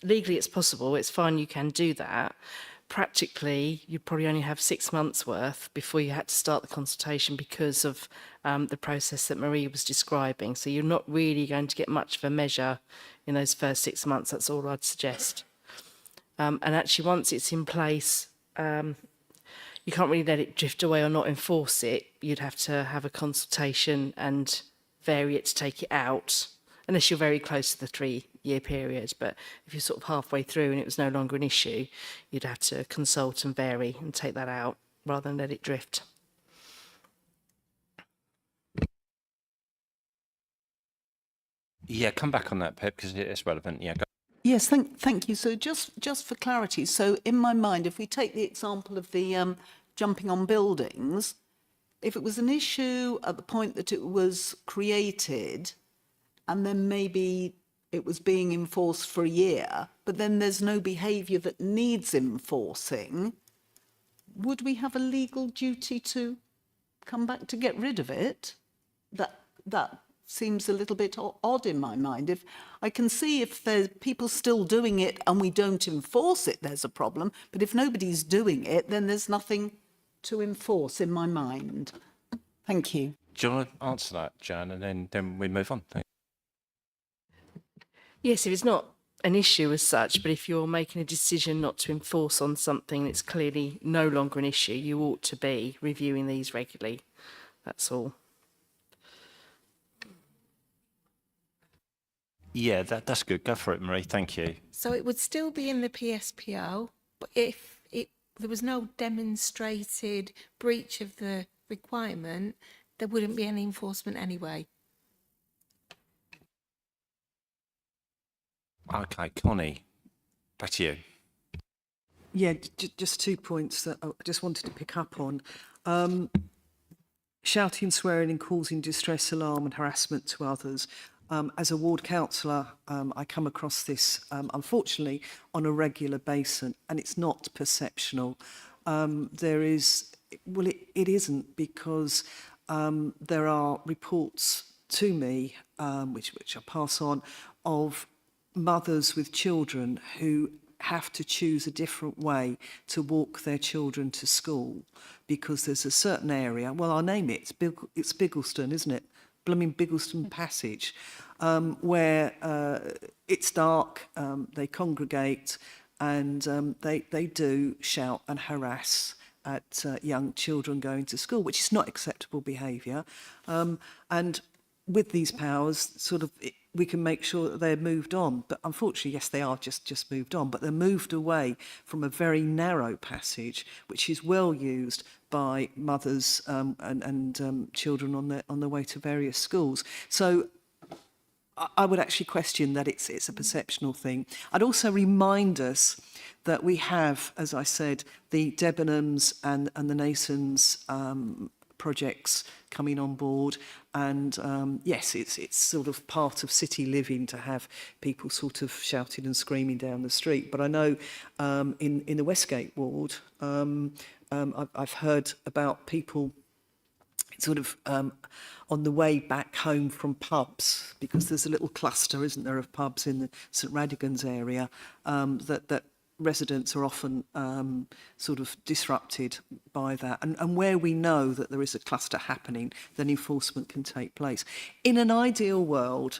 legally it's possible, it's fine, you can do that. Practically, you'd probably only have 6 months worth before you had to start the consultation because of the process that Marie was describing. So you're not really going to get much of a measure in those first 6 months, that's all I'd suggest. And actually, once it's in place, you can't really let it drift away or not enforce it. You'd have to have a consultation and vary it to take it out, unless you're very close to the 3-year period. But if you're sort of halfway through and it was no longer an issue, you'd have to consult and vary and take that out rather than let it drift. Yeah, come back on that, Pip, because it's relevant. Yeah, go. Yes, thank you. So just for clarity, so in my mind, if we take the example of the jumping on buildings, if it was an issue at the point that it was created, and then maybe it was being enforced for a year, but then there's no behaviour that needs enforcing, would we have a legal duty to come back to get rid of it? That seems a little bit odd in my mind. If I can see if there's people still doing it and we don't enforce it, there's a problem. But if nobody's doing it, then there's nothing to enforce in my mind. Thank you. Do you want to answer that, Jan, and then we move on? Yes, if it's not an issue as such, but if you're making a decision not to enforce on something that's clearly no longer an issue, you ought to be reviewing these regularly. That's all. Yeah, that's good. Go for it, Marie. Thank you. So it would still be in the PSPO, but if there was no demonstrated breach of the requirement, there wouldn't be any enforcement anyway. Okay, Connie, back to you. Yeah, just 2 points that I just wanted to pick up on. Shouting, swearing and causing distress, alarm and harassment to others. As a ward councillor, I come across this, unfortunately, on a regular basis, and it's not perceptional. There is, well, it isn't, because there are reports to me, which I pass on, of mothers with children who have to choose a different way to walk their children to school because there's a certain area, well, I'll name it, it's Biggleston, isn't it? blooming Biggleston Passage, where it's dark, they congregate, and they do shout and harass at young children going to school, which is not acceptable behaviour. And with these powers, we can make sure that they're moved on. But unfortunately, yes, they are just moved on, but they're moved away from a very narrow passage, which is well used by mothers and children on their way to various schools. So I would actually question that it's a perceptional thing. I'd also remind us that we have, as I said, the Debenhams and the Nasons projects coming on board, and yes, it's sort of part of city living to have people sort of shouting and screaming down the street. But I know in the Westgate ward, I've heard about people sort of on the way back home from pubs, because there's a little cluster, isn't there, of pubs in the St Radigans area, that residents are often sort of disrupted by that. And where we know that there is a cluster happening, then enforcement can take place. In an ideal world,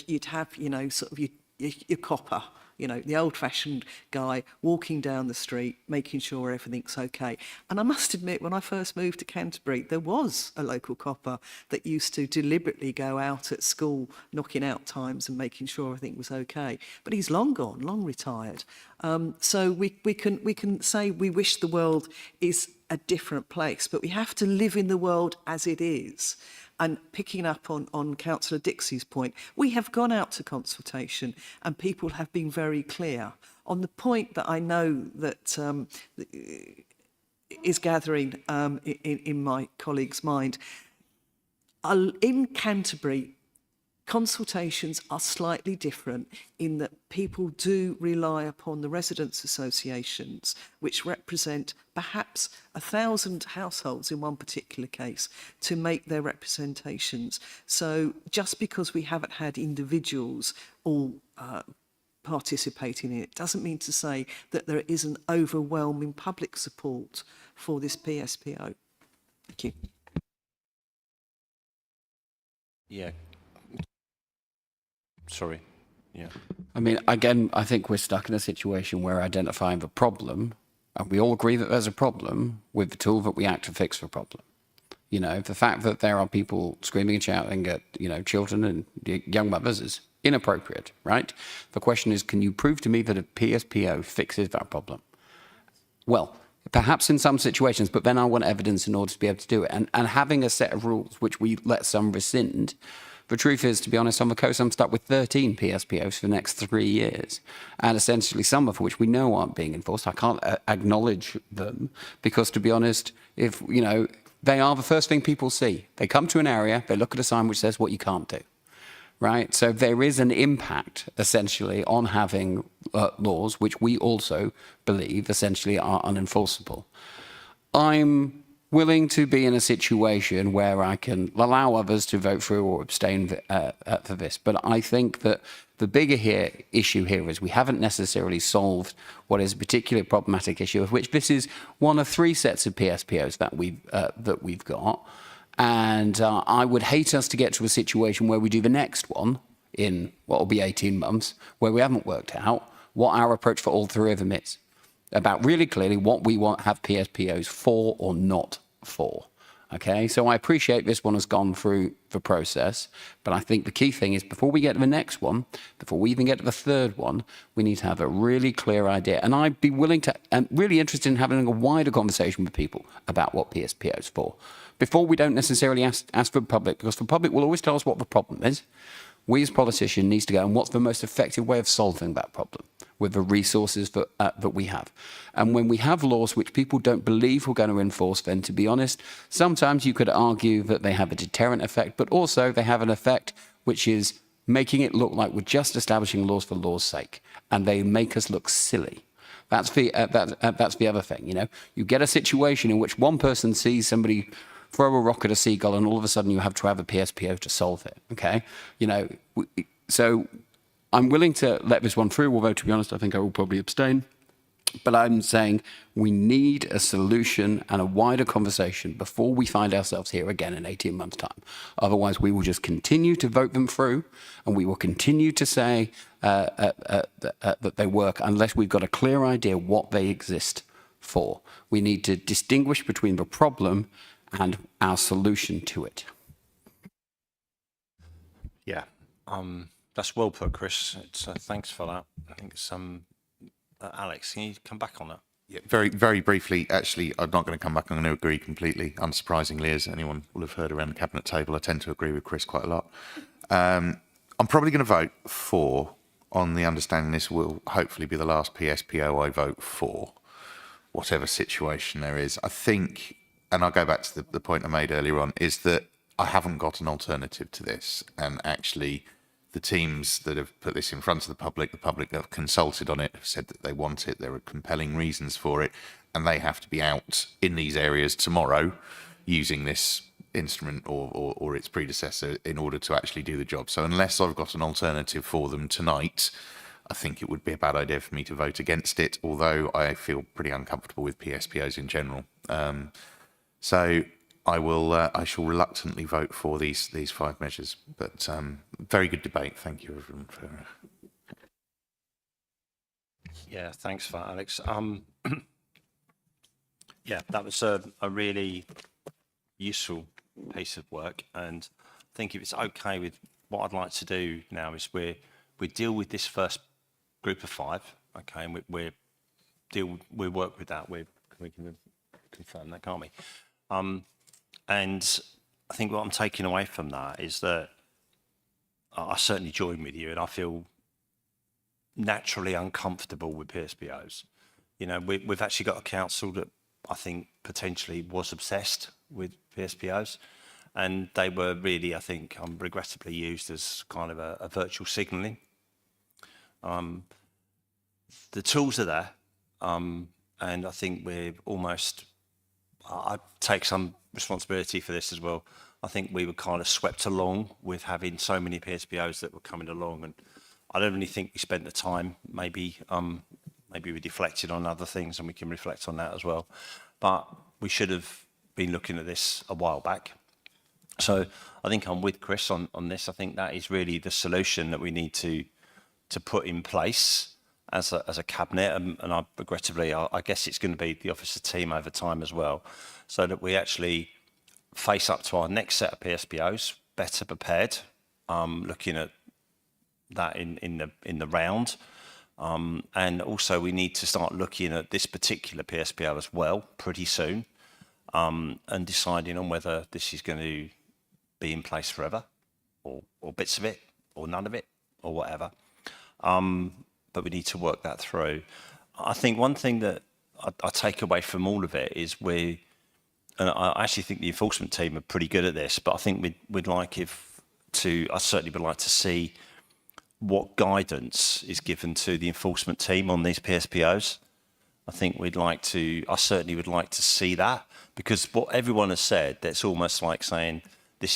you'd have, sort of your copper, the old-fashioned guy walking down the street, making sure everything's okay. And I must admit, when I first moved to Canterbury, there was a local copper that used to deliberately go out at school, knocking out times and making sure everything was okay. But he's long gone, long retired. So we can say we wish the world is a different place, but we have to live in the world as it is. And picking up on Councillor Dixie's point, we have gone out to consultation and people have been very clear. On the point that I know that is gathering in my colleague's mind, in Canterbury, consultations are slightly different in that people do rely upon the residents' associations, which represent perhaps 1,000 households in one particular case, to make their representations. So just because we haven't had individuals all participating in it doesn't mean to say that there isn't overwhelming public support for this PSPO. Thank you. Yeah. Sorry. Yeah. I mean, again, I think we're stuck in a situation where identifying the problem, and we all agree that there's a problem, with the tool that we act to fix the problem. The fact that there are people screaming and shouting at, children and young mothers is inappropriate, right? The question is, can you prove to me that a PSPO fixes that problem? Well, perhaps in some situations, but then I want evidence in order to be able to do it. And having a set of rules which we let some rescind. The truth is, to be honest, on the coast, I'm stuck with 13 PSPOs for the next 3 years, and essentially some of which we know aren't being enforced. I can't acknowledge them because, to be honest, if, they are the first thing people see. They come to an area, they look at a sign which says what you can't do, right? So there is an impact, essentially, on having laws which we also believe, essentially, are unenforceable. I'm willing to be in a situation where I can allow others to vote through or abstain for this. But I think that the bigger issue here is we haven't necessarily solved what is a particularly problematic issue, of which this is one of 3 sets of PSPOs that we've got. And I would hate us to get to a situation where we do the next one in what will be 18 months, where we haven't worked out what our approach for all 3 of them is, about really clearly what we want to have PSPOs for or not for. Okay, so I appreciate this one has gone through the process, but I think the key thing is before we get to the next one, before we even get to the 3rd one, we need to have a really clear idea. And I'd be willing to, and really interested in having a wider conversation with people about what PSPO is for. Before we don't necessarily ask for the public, because the public will always tell us what the problem is. We as politicians need to go, and what's the most effective way of solving that problem with the resources that we have. And when we have laws which people don't believe we're going to enforce, then to be honest, sometimes you could argue that they have a deterrent effect, but also they have an effect which is making it look like we're just establishing laws for law's sake, and they make us look silly. That's the other thing, You get a situation in which one person sees somebody throw a rock at a seagull and all of a sudden you have to have a PSPO to solve it, okay? So I'm willing to let this one through, although to be honest, I think I will probably abstain. But I'm saying we need a solution and a wider conversation before we find ourselves here again in 18 months' time. Otherwise, we will just continue to vote them through, and we will continue to say that they work unless we've got a clear idea what they exist for. We need to distinguish between the problem and our solution to it. Yeah, that's well put, Chris. It's, thanks for that. I think it's Alex, can you come back on that? Yeah, very, very briefly, actually, I'm not going to come back. I'm going to agree completely. Unsurprisingly, as anyone will have heard around the cabinet table, I tend to agree with Chris quite a lot. I'm probably going to vote for, on the understanding this will hopefully be the last PSPO I vote for, whatever situation there is. I think, and I'll go back to the point I made earlier on, is that I haven't got an alternative to this. And actually, the teams that have put this in front of the public that have consulted on it, have said that they want it. There are compelling reasons for it, and they have to be out in these areas tomorrow using this instrument or its predecessor in order to actually do the job. So unless I've got an alternative for them tonight, I think it would be a bad idea for me to vote against it, although I feel pretty uncomfortable with PSPOs in general. So I shall reluctantly vote for these 5 measures, but very good debate. Thank you, everyone. Yeah, thanks for that, Alex. Yeah, that was a really useful piece of work, and I think if it's okay with what I'd like to do now is we deal with this first group of 5, okay, and we work with that. We can confirm that, can't we? And I think what I'm taking away from that is that I certainly join with you, and I feel naturally uncomfortable with PSPOs. You know, we've actually got a council that I think potentially was obsessed with PSPOs, and they were really, I think, regrettably used as kind of a virtual signalling. The tools are there, and I think we're almost, I take some responsibility for this as well. I think we were kind of swept along with having so many PSPOs that were coming along, and I don't really think we spent the time. Maybe we deflected on other things, and we can reflect on that as well. But we should have been looking at this a while back. So I think I'm with Chris on this. I think that is really the solution that we need to put in place as a cabinet, and I regrettably, I guess it's going to be the officer team over time as well, so that we actually face up to our next set of PSPOs better prepared, looking at that in the round, and also we need to start looking at this particular PSPO as well pretty soon, and deciding on whether this is going to be in place forever, or bits of it, or none of it, or whatever. But we need to work that through. I think one thing that I take away from all of it is and I actually think the enforcement team are pretty good at this, but I think I certainly would like to see what guidance is given to the enforcement team on these PSPOs. I certainly would like to see that, because what everyone has said, that's almost like saying it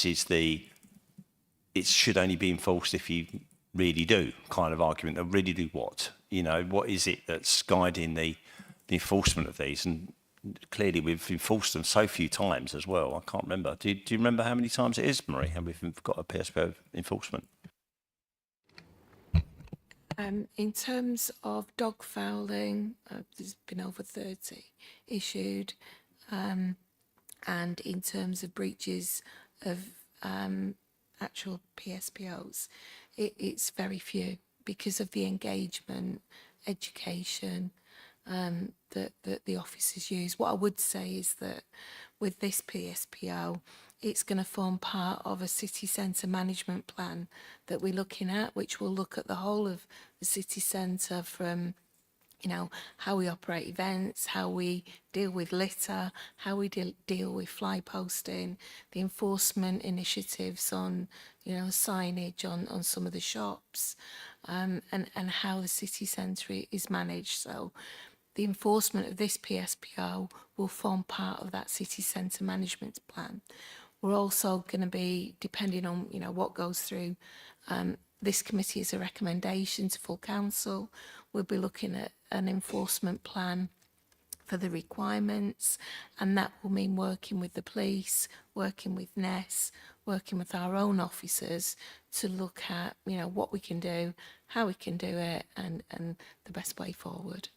should only be enforced if you really do kind of argument. They really do what? You know, what is it that's guiding the enforcement of these? And clearly we've enforced them so few times as well. I can't remember. Do you remember how many times it is, Marie, and we've got a PSPO enforcement? In terms of dog fouling, there's been over 30 issued, and in terms of breaches of actual PSPOs, it's very few because of the engagement, education that the officers use. What I would say is that with this PSPO, it's going to form part of a city centre management plan that we're looking at, which will look at the whole of the city centre, from, you know, how we operate events, how we deal with litter, how we deal with fly posting, the enforcement initiatives on, you know, signage on some of the shops, and how the city centre is managed. So the enforcement of this PSPO will form part of that city centre management plan. We're also going to be, depending on, you know, what goes through this committee as a recommendation to full council, we'll be looking at an enforcement plan for the requirements, and that will mean working with the police, working with NES, working with our own officers to look at, you know, what we can do, how we can do it, and the best way forward.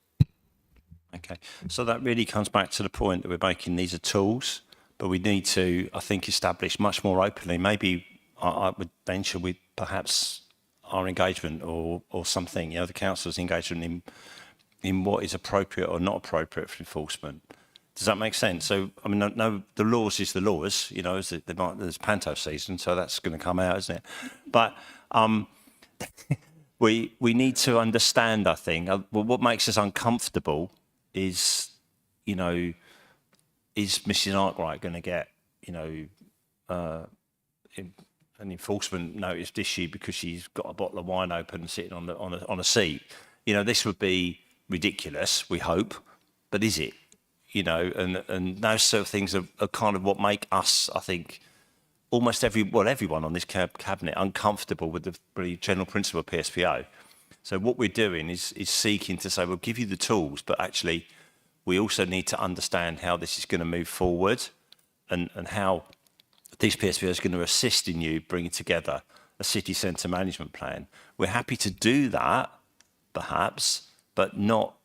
Okay, so that really comes back to the point that we're making. These are tools, but we need to, I think, establish much more openly. Maybe I would venture with perhaps our engagement or something, you know, the council's engagement in what is appropriate or not appropriate for enforcement. Does that make sense? So, I mean, no, the laws is the laws, you know, there's panto season, so that's going to come out, isn't it? But we need to understand, I think, what makes us uncomfortable is, you know, is Mrs. Arkwright going to get, you know, an enforcement notice issue because she's got a bottle of wine open and sitting on a seat? You know, this would be ridiculous, we hope, but is it? You know, and those sort of things are kind of what make us, I think, almost everyone on this cabinet uncomfortable with the general principle of PSPO. So what we're doing is seeking to say, we'll give you the tools, but actually we also need to understand how this is going to move forward and how these PSPO is going to assist in you bringing together a city centre management plan. We're happy to do that, perhaps, but not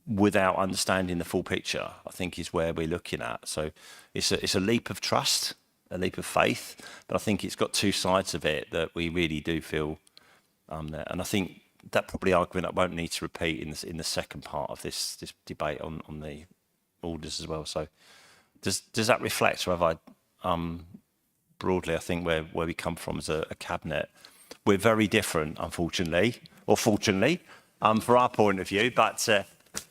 without understanding the full picture, I think is where we're looking at. So it's a leap of trust, a leap of faith, but I think it's got two sides of it that we really do feel there. And I think that probably argument I won't need to repeat in the second part of this debate on the orders as well. So does that reflect, or have I broadly, I think, where we come from as a cabinet? We're very different, unfortunately, or fortunately, for our point of view, but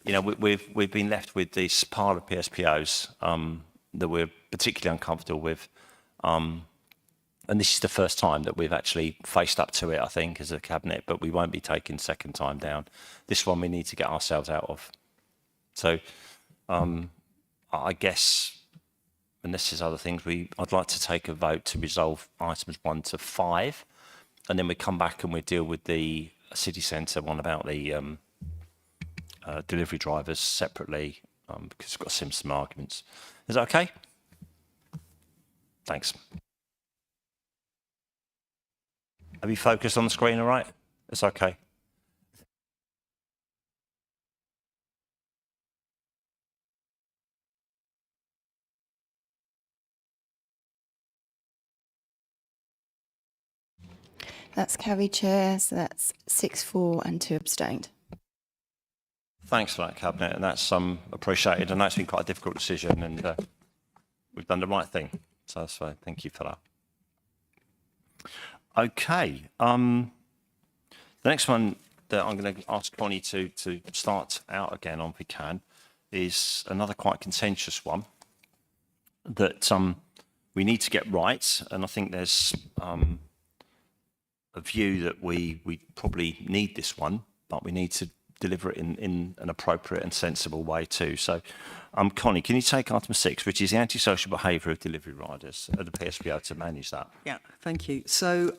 you know, we've been left with this pile of PSPOs that we're particularly uncomfortable with, and this is the first time that we've actually faced up to it, I think, as a cabinet. But we won't be taking second time down. This one we need to get ourselves out of. So, I guess, unless there's other things, I'd like to take a vote to resolve items 1 to 5, and then we come back and we deal with the city centre one about the delivery drivers separately, because it's got some arguments. Is that okay? Thanks. Have you focused on the screen all right? It's okay. That's carried, Chair. So that's 6-4 and 2 abstained. Thanks for that, Cabinet, and that's appreciated. I know it's been quite a difficult decision, and we've done the right thing. So thank you for that. Okay. The next one that I'm going to ask Connie to start out again on, if we can, is another quite contentious one that we need to get right, and I think there's a view that we probably need this one, but we need to deliver it in an appropriate and sensible way too. So, Connie, can you take item 6, which is the antisocial behaviour of delivery riders at the PSPO, to manage that? Yeah, thank you. So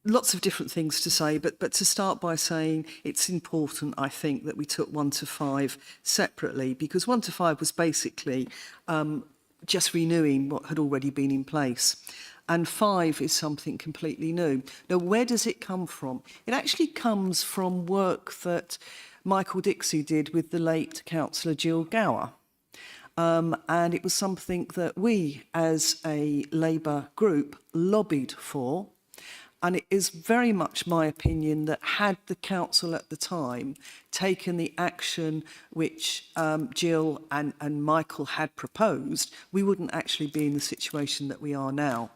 lots of different things to say, but to start by saying it's important, I think, that we took 1 to 5 separately, because 1 to 5 was basically just renewing what had already been in place. And 5 is something completely new. Now, where does it come from? It actually comes from work that Michael Dixie did with the late Councillor Jill Gower. And it was something that we, as a Labour group, lobbied for. And it is very much my opinion that had the council at the time taken the action which Jill and Michael had proposed, we wouldn't actually be in the situation that we are now.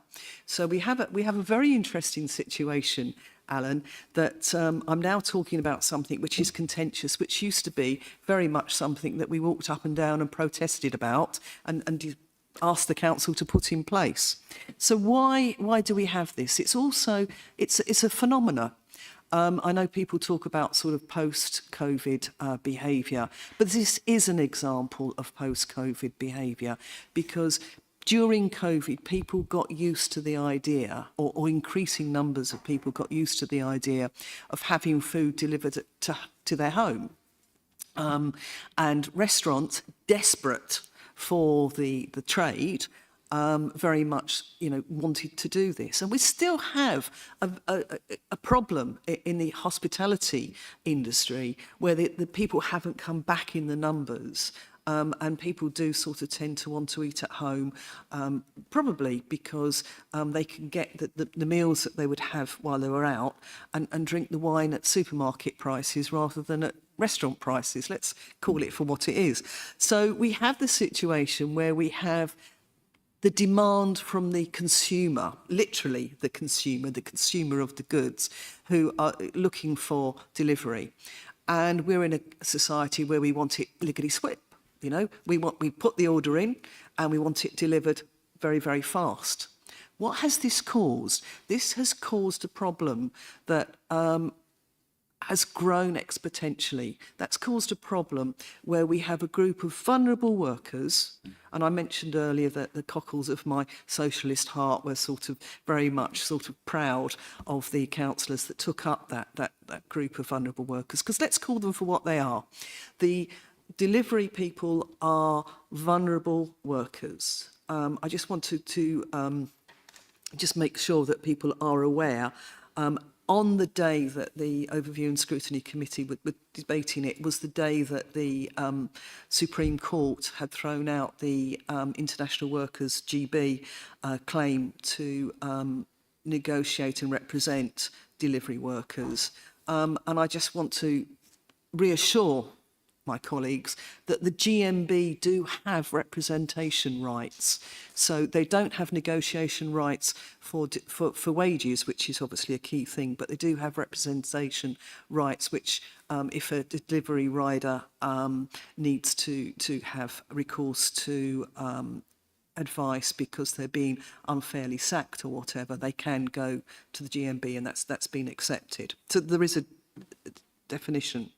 So we have a very interesting situation, Alan, that I'm now talking about something which is contentious, which used to be very much something that we walked up and down and protested about and asked the council to put in place. So why do we have this? It's a phenomena. I know people talk about sort of post-COVID behaviour, but this is an example of post-COVID behaviour, because during COVID, people got used to the idea, or increasing numbers of people got used to the idea of having food delivered to their home. And restaurants, desperate for the trade, very much, wanted to do this. And we still have a problem in the hospitality industry where the people haven't come back in the numbers. And people do sort of tend to want to eat at home, probably because they can get the meals that they would have while they were out and drink the wine at supermarket prices rather than at restaurant prices. Let's call it for what it is. So we have the situation where we have the demand from the consumer, literally the consumer of the goods, who are looking for delivery. And we're in a society where we want it lickety-split. We put the order in and we want it delivered very, very fast. What has this caused? This has caused a problem that has grown exponentially. That's caused a problem where we have a group of vulnerable workers, and I mentioned earlier that the cockles of my socialist heart were very much proud of the councillors that took up that group of vulnerable workers, because let's call them for what they are. The delivery people are vulnerable workers. I just wanted to just make sure that people are aware. On the day that the Overview and Scrutiny Committee were debating it was the day that the Supreme Court had thrown out the International Workers GB claim to negotiate and represent delivery workers. And I just want to reassure my colleagues that the GMB do have representation rights. So they don't have negotiation rights for wages, which is obviously a key thing, but they do have representation rights, which if a delivery rider needs to have recourse to advice because they're being unfairly sacked or whatever, they can go to the GMB, and that's been accepted. So there is a definition.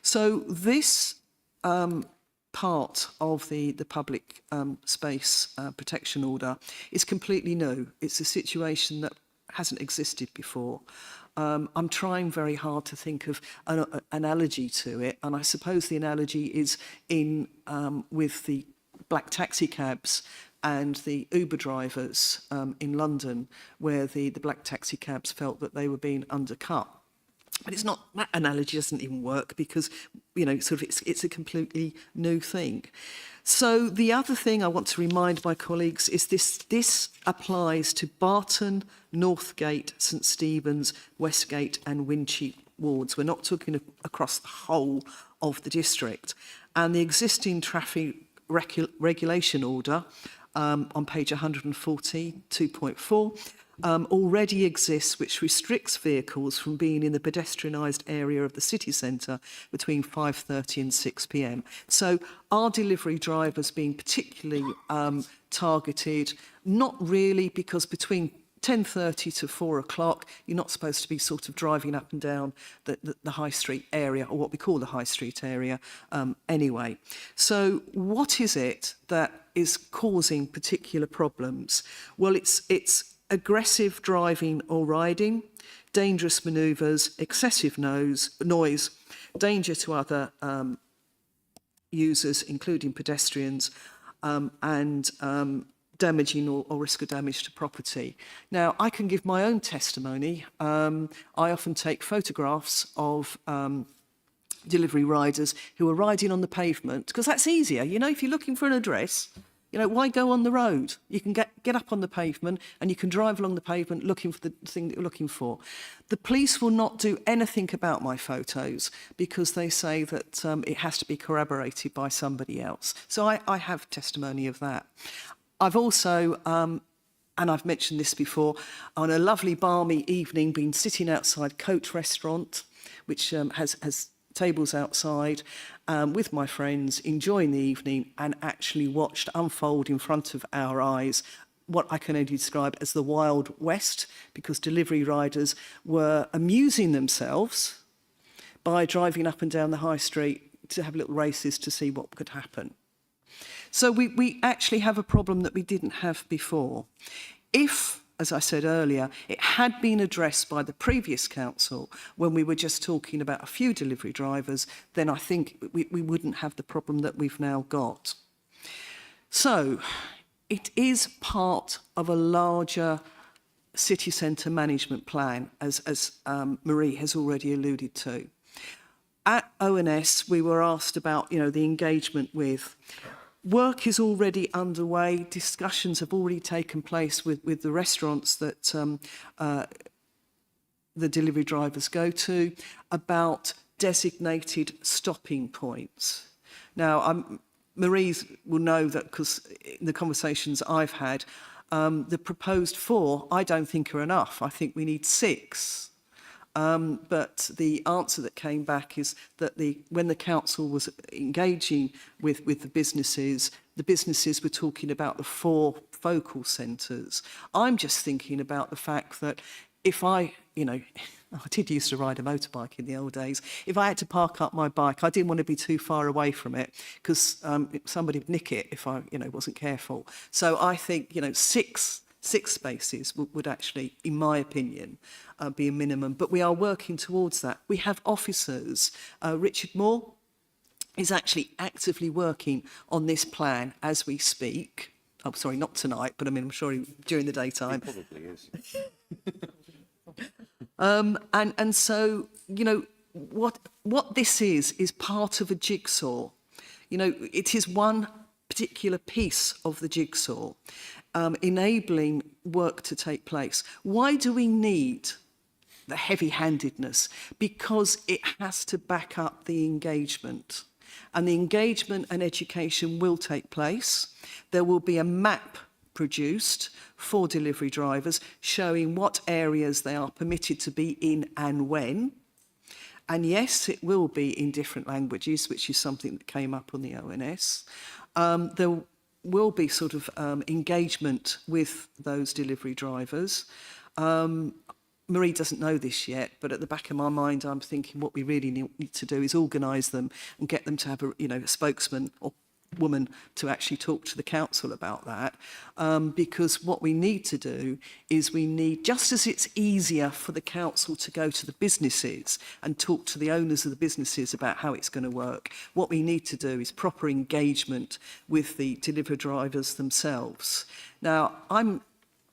So this part of the public space protection order is completely new. It's a situation that hasn't existed before. I'm trying very hard to think of an analogy to it, and I suppose the analogy is in with the black taxi cabs and the Uber drivers in London, where the black taxi cabs felt that they were being undercut. But it's not, that analogy doesn't even work because, it's a completely new thing. So the other thing I want to remind my colleagues is this applies to Barton, Northgate, St Stephen's, Westgate and Wincheap wards. We're not talking across the whole of the district. And the existing traffic regulation order on page 140, 2.4, already exists, which restricts vehicles from being in the pedestrianised area of the city centre between 5:30 and 6 p.m. So are delivery drivers being particularly targeted? Not really, because between 10:30 to 4 o'clock, you're not supposed to be driving up and down the high street area, or what we call the high street area anyway. So what is it that is causing particular problems? Well, it's aggressive driving or riding, dangerous manoeuvres, excessive noise, danger to other users, including pedestrians, and damaging or risk of damage to property. Now, I can give my own testimony. I often take photographs of delivery riders who are riding on the pavement, because that's easier. If you're looking for an address, why go on the road? You can get up on the pavement and you can drive along the pavement looking for the thing that you're looking for. The police will not do anything about my photos because they say that it has to be corroborated by somebody else. So I have testimony of that. I've also, and I've mentioned this before, on a lovely balmy evening, been sitting outside Coach Restaurant, which has tables outside, with my friends, enjoying the evening, and actually watched unfold in front of our eyes what I can only describe as the Wild West, because delivery riders were amusing themselves by driving up and down the high street to have little races to see what could happen. So we actually have a problem that we didn't have before. If, as I said earlier, it had been addressed by the previous council when we were just talking about a few delivery drivers, then I think we wouldn't have the problem that we've now got. So it is part of a larger city centre management plan, as Marie has already alluded to. At ONS, we were asked about, the engagement with. Work is already underway. Discussions have already taken place with the restaurants that the delivery drivers go to about designated stopping points. Now, Marie will know that because in the conversations I've had, the proposed 4, I don't think are enough. I think we need 6. But the answer that came back is that when the council was engaging with the businesses were talking about the 4 focal centres. I'm just thinking about the fact that if I did used to ride a motorbike in the old days. If I had to park up my bike, I didn't want to be too far away from it because somebody would nick it if I, wasn't careful. So I think, 6 spaces would actually, in my opinion, be a minimum. But we are working towards that. We have officers. Richard Moore is actually actively working on this plan as we speak. Oh, sorry, not tonight, but I'm sure during the daytime. He probably is. And so, what this is part of a jigsaw. It is one particular piece of the jigsaw, enabling work to take place. Why do we need the heavy-handedness? Because it has to back up the engagement. And the engagement and education will take place. There will be a map produced for delivery drivers showing what areas they are permitted to be in and when. And yes, it will be in different languages, which is something that came up on the ONS. There will be sort of engagement with those delivery drivers. Marie doesn't know this yet, but at the back of my mind, I'm thinking what we really need to do is organise them and get them to have a spokesman or woman to actually talk to the council about that, because what we need to do is just as it's easier for the council to go to the businesses and talk to the owners of the businesses about how it's going to work, what we need to do is proper engagement with the delivery drivers themselves. Now,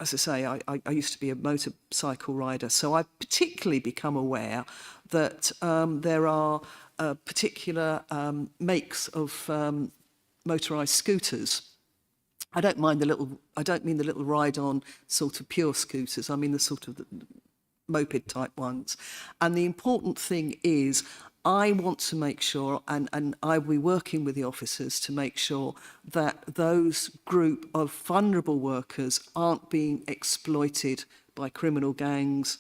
as I say, I used to be a motorcycle rider, so I've particularly become aware that there are particular makes of motorised scooters. I don't mean the little ride-on sort of pure scooters. I mean the sort of moped type ones. And the important thing is, I want to make sure, and I will be working with the officers to make sure that those group of vulnerable workers aren't being exploited by criminal gangs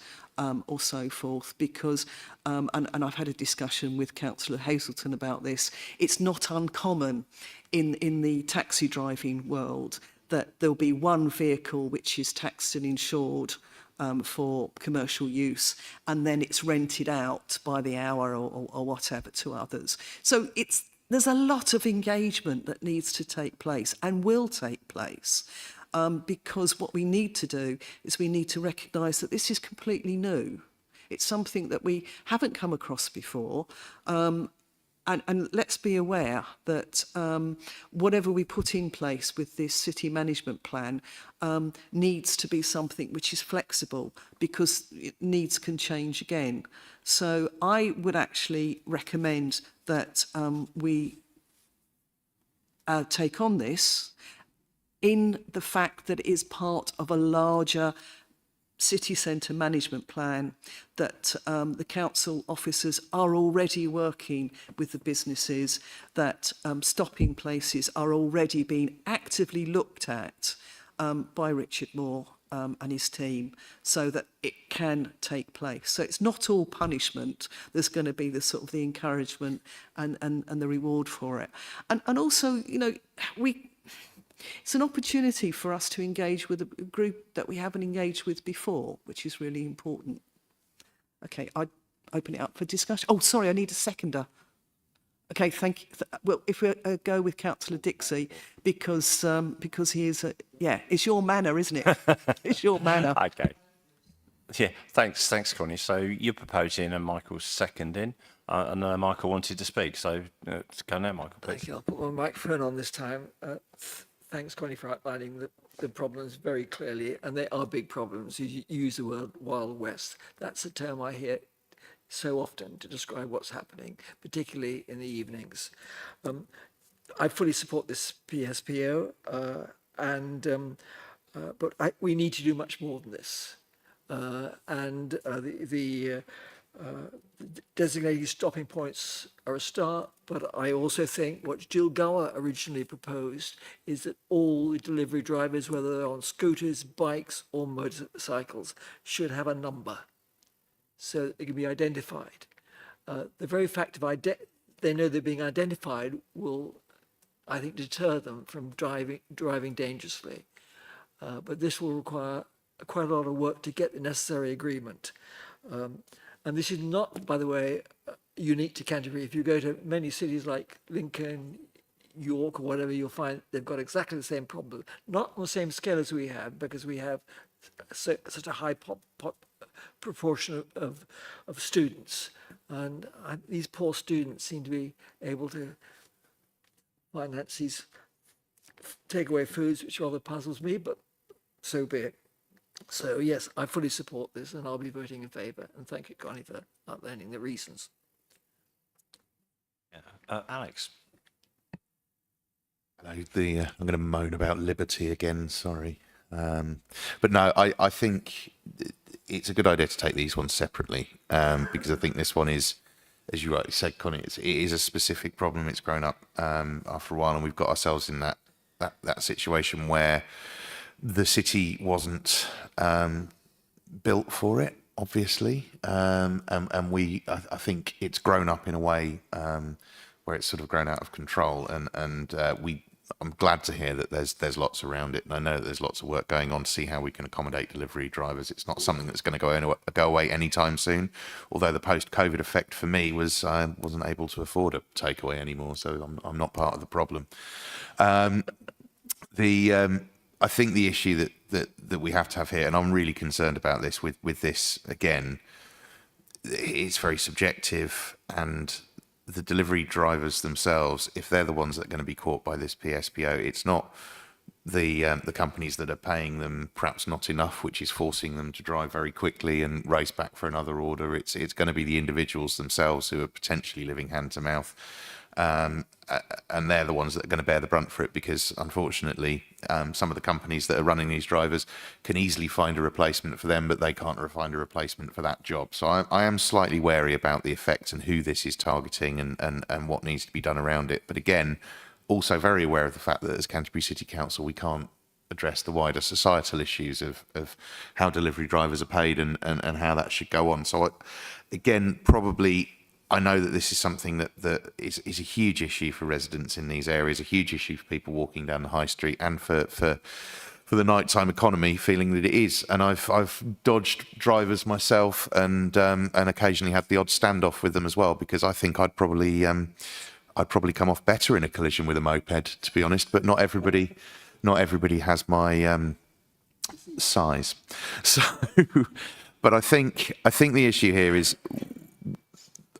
or so forth, because, and I've had a discussion with Councillor Hazelton about this, it's not uncommon in the taxi driving world that there'll be one vehicle which is taxed and insured for commercial use, and then it's rented out by the hour or whatever to others. So there's a lot of engagement that needs to take place and will take place, because what we need to do is we need to recognise that this is completely new. It's something that we haven't come across before. And let's be aware that whatever we put in place with this city management plan needs to be something which is flexible, because needs can change again. So I would actually recommend that we take on this in the fact that it is part of a larger city centre management plan, that the council officers are already working with the businesses, that stopping places are already being actively looked at by Richard Moore and his team, so that it can take place. So it's not all punishment. There's going to be the sort of the encouragement and the reward for it. And also, it's an opportunity for us to engage with a group that we haven't engaged with before, which is really important. Okay, I open it up for discussion. Oh, sorry, I need a seconder. Okay, thank you. Well, if we go with Councillor Dixie, because he is, it's your manner, isn't it? It's your manner. Okay. Yeah, thanks, Connie. So you're proposing and Michael's seconding, and Michael wanted to speak. So go now, Michael, please. Thank you. I'll put my microphone on this time. Thanks, Connie, for outlining the problems very clearly, and they are big problems. You use the word Wild West. That's a term I hear so often to describe what's happening, particularly in the evenings. I fully support this PSPO, but we need to do much more than this. The designated stopping points are a start, but I also think what Jill Gower originally proposed is that all the delivery drivers, whether they're on scooters, bikes or motorcycles, should have a number so that they can be identified. The very fact of they know they're being identified will, I think, deter them from driving dangerously. But this will require quite a lot of work to get the necessary agreement. And this is not, by the way, unique to Canterbury. If you go to many cities like Lincoln, York, or whatever, you'll find they've got exactly the same problem. Not on the same scale as we have, because we have such a high proportion of students. And these poor students seem to be able to finance these takeaway foods, which rather puzzles me, but so be it. So yes, I fully support this and I'll be voting in favour. And thank you, Connie, for outlining the reasons. Yeah. Alex. Hello, I'm going to moan about liberty again, sorry. But no, I think it's a good idea to take these ones separately, because I think this one is, as you rightly said, Connie, it is a specific problem. It's grown up after a while, and we've got ourselves in that situation where the city wasn't built for it, obviously, and I think it's grown up in a way where it's sort of grown out of control, and I'm glad to hear that there's lots around it, and I know that there's lots of work going on to see how we can accommodate delivery drivers. It's not something that's going to go away anytime soon, although the post-COVID effect for me was I wasn't able to afford a takeaway anymore, so I'm not part of the problem. I think the issue that we have to have here, and I'm really concerned about this with this again, it's very subjective, and the delivery drivers themselves, if they're the ones that are going to be caught by this PSPO, it's not the companies that are paying them perhaps not enough, which is forcing them to drive very quickly and race back for another order. It's going to be the individuals themselves who are potentially living hand to mouth. And they're the ones that are going to bear the brunt for it, because unfortunately some of the companies that are running these drivers can easily find a replacement for them, but they can't find a replacement for that job. So I am slightly wary about the effect and who this is targeting and what needs to be done around it. But again, also very aware of the fact that as Canterbury City Council we can't address the wider societal issues of how delivery drivers are paid and how that should go on. So again, probably I know that this is something that is a huge issue for residents in these areas, a huge issue for people walking down the high street, and for the nighttime economy, feeling that it is. And I've dodged drivers myself, and occasionally had the odd standoff with them as well, because I think I'd probably come off better in a collision with a moped, to be honest. But not everybody has my size. So, but I think the issue here is,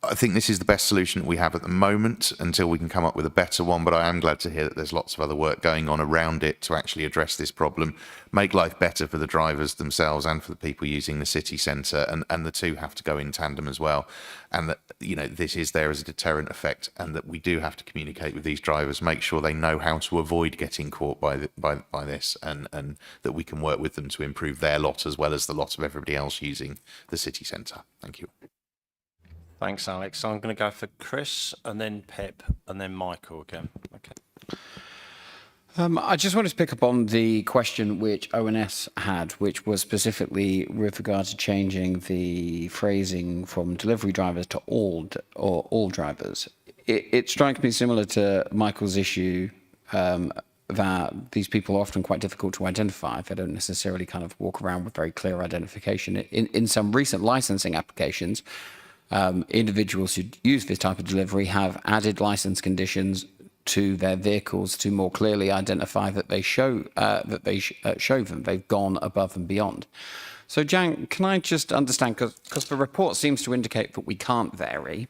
I think this is the best solution that we have at the moment until we can come up with a better one. But I am glad to hear that there's lots of other work going on around it to actually address this problem, make life better for the drivers themselves and for the people using the city centre, and the two have to go in tandem as well. And that, you know, this is there as a deterrent effect, and that we do have to communicate with these drivers, make sure they know how to avoid getting caught by this, and that we can work with them to improve their lot as well as the lot of everybody else using the city centre. Thank you. Thanks, Alex. I'm going to go for Chris, and then Pip, and then Michael again. Okay. I just wanted to pick up on the question which ONS had, which was specifically with regard to changing the phrasing from delivery drivers to all drivers. It strikes me similar to Michael's issue that these people are often quite difficult to identify. They don't necessarily kind of walk around with very clear identification. In some recent licensing applications, individuals who use this type of delivery have added license conditions to their vehicles to more clearly identify that they show show them they've gone above and beyond. So, Jan, can I just understand, because the report seems to indicate that we can't vary,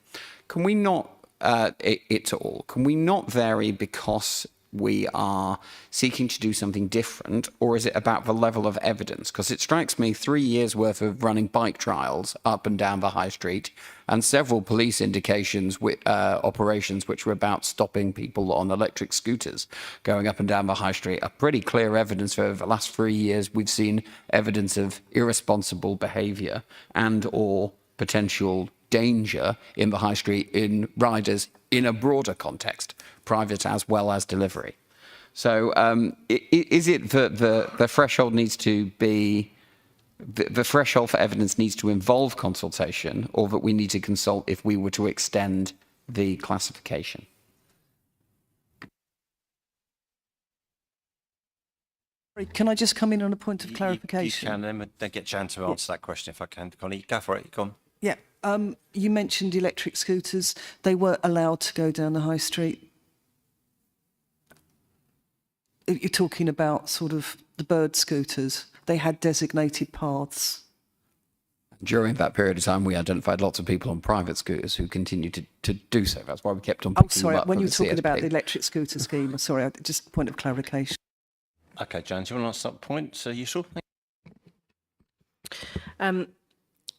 can we not, it all, can we not vary because we are seeking to do something different, or is it about the level of evidence? Because it strikes me 3 years worth of running bike trials up and down the high street and several police indications with operations which were about stopping people on electric scooters going up and down the high street are pretty clear evidence for the last 3 years we've seen evidence of irresponsible behaviour and or potential danger in the high street in riders in a broader context, private as well as delivery. So is it that the threshold needs to be, the threshold for evidence needs to involve consultation, or that we need to consult if we were to extend the classification? Can I just come in on a point of clarification? You can, then get Jan to answer that question if I can. Connie, go for it. Go on. Yeah. You mentioned electric scooters. They were allowed to go down the high street. You're talking about sort of the bird scooters. They had designated paths. During that period of time, we identified lots of people on private scooters who continued to do so. That's why we kept on picking them up. When you were from talking about the CSP. electric scooter scheme, sorry, just a point of clarification. Okay, Jan, do you want to answer that point, Yusuf?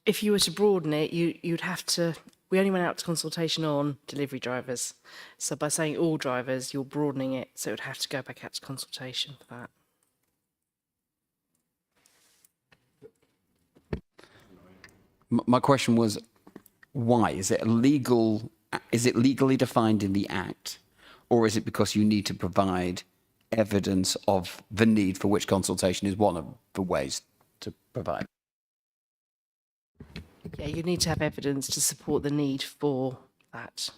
If you were to broaden it, you'd have to. We only went out to consultation on delivery drivers. So by saying all drivers, you're broadening it. So it would have to go back out to consultation for that. My question was, why? Is it illegal? Is it legally defined in the Act, or is it because you need to provide evidence of the need for which consultation is one of the ways to provide? Yeah, you need to have evidence to support the need for that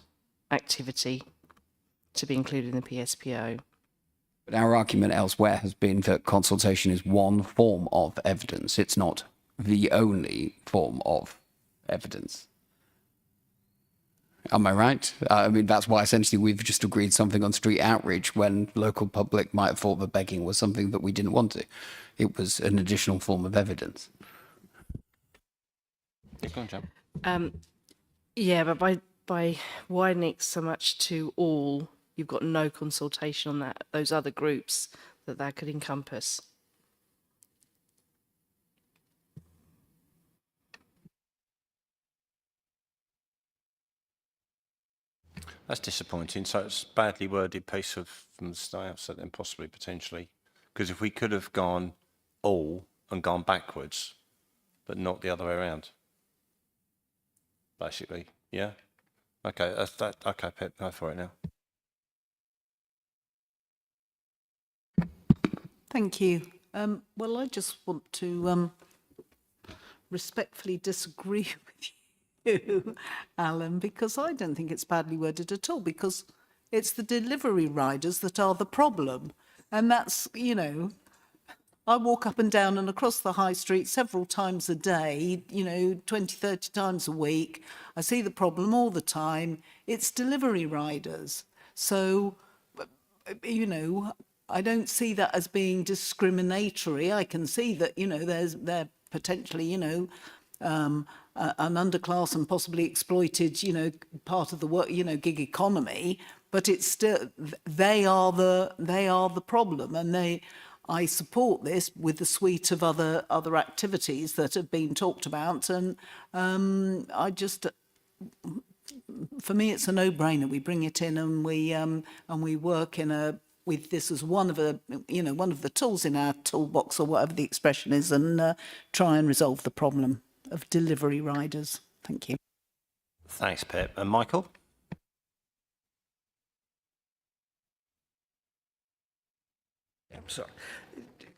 activity to be included in the PSPO. But our argument elsewhere has been that consultation is one form of evidence. It's not the only form of evidence. Am I right? I mean, that's why essentially we've just agreed something on street outreach when local public might have thought that begging was something that we didn't want to. It was an additional form of evidence. Go on, Jan. Yeah, but by widening it so much to all, you've got no consultation on those other groups that could encompass. That's disappointing. So it's a badly worded piece from the start, so then possibly, potentially. Because if we could have gone all and gone backwards, but not the other way around. Basically, yeah? Okay, that's that. Okay, Pip, go for it now. Thank you. Well, I just want to respectfully disagree with you, Alan, because I don't think it's badly worded at all, because it's the delivery riders that are the problem. And that's, you know, I walk up and down and across the high street several times a day, 20, 30 times a week. I see the problem all the time. It's delivery riders. So, I don't see that as being discriminatory. I can see that, they're potentially, an underclass and possibly exploited, part of the work, gig economy. But it's still, they are the problem, and I support this with the suite of other activities that have been talked about, and for me, it's a no-brainer. We bring it in, and we work with this as one of the tools in our toolbox, or whatever the expression is, and try and resolve the problem of delivery riders. Thank you. Thanks, Pip. And Michael? So,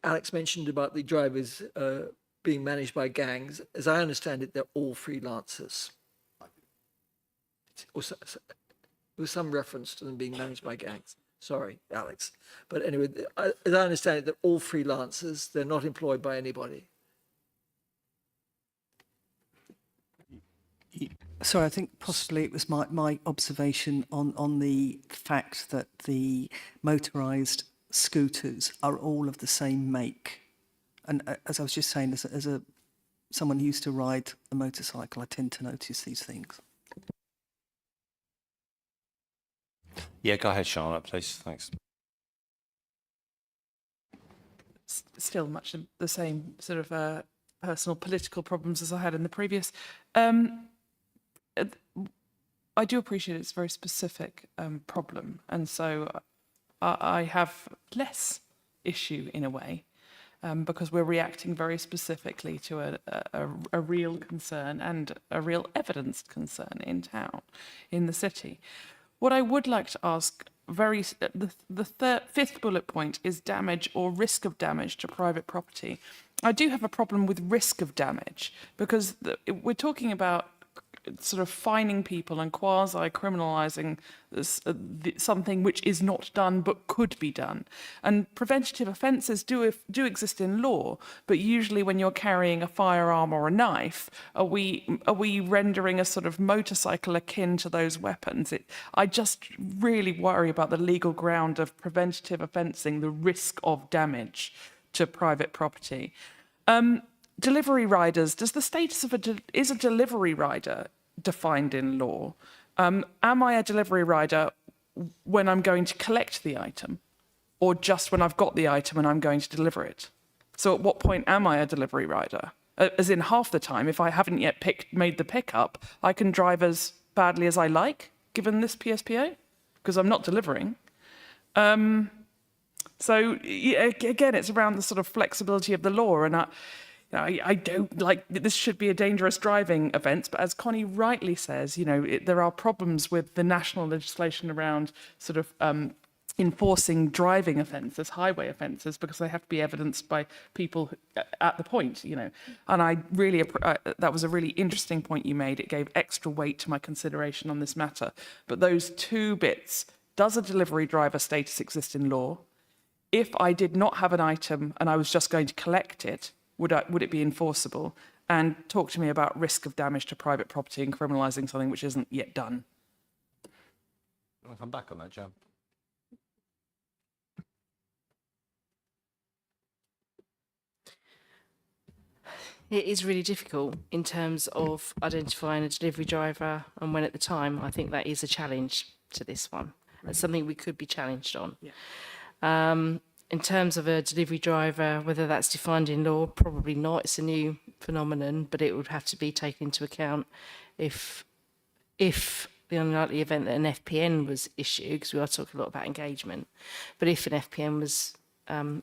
Alex mentioned about the drivers being managed by gangs. As I understand it, they're all freelancers. There was some reference to them being managed by gangs. Sorry, Alex. But anyway, as I understand it, they're all freelancers. They're not employed by anybody. Sorry, I think possibly it was my observation on the fact that the motorised scooters are all of the same make. And as I was just saying, as someone who used to ride a motorcycle, I tend to notice these things. Yeah, go ahead, Charlotte, please. Thanks. Still much the same sort of personal political problems as I had in the previous. I do appreciate it's a very specific problem, and so I have less issue in a way because we're reacting very specifically to a real concern and a real evidenced concern in town, in the city. What I would like to ask, the fifth bullet point is damage or risk of damage to private property. I do have a problem with risk of damage because we're talking about sort of fining people and quasi-criminalising something which is not done but could be done. And preventative offences do exist in law, but usually when you're carrying a firearm or a knife, are we rendering a sort of motorcycle akin to those weapons? I just really worry about the legal ground of preventative offencing, the risk of damage to private property. Delivery riders, does the status of is a delivery rider defined in law? Am I a delivery rider when I'm going to collect the item, or just when I've got the item and I'm going to deliver it? So at what point am I a delivery rider? As in half the time, if I haven't yet made the pickup, I can drive as badly as I like, given this PSPO, because I'm not delivering. So yeah, again, it's around the sort of flexibility of the law, and I don't like this should be a dangerous driving offence, but as Connie rightly says, there are problems with the national legislation around sort of enforcing driving offences, highway offences, because they have to be evidenced by people at the point, And I really, that was a really interesting point you made. It gave extra weight to my consideration on this matter. But those two bits, does a delivery driver status exist in law? If I did not have an item and I was just going to collect it, would it be enforceable? And talk to me about risk of damage to private property and criminalising something which isn't yet done. You want to come back on that, Jam? It is really difficult in terms of identifying a delivery driver and when at the time. I think that is a challenge to this one. That's something we could be challenged on. Yeah. In terms of a delivery driver, whether that's defined in law, probably not. It's a new phenomenon, but it would have to be taken into account if the unlikely event that an FPN was issued, because we are talking a lot about engagement, but if an FPN was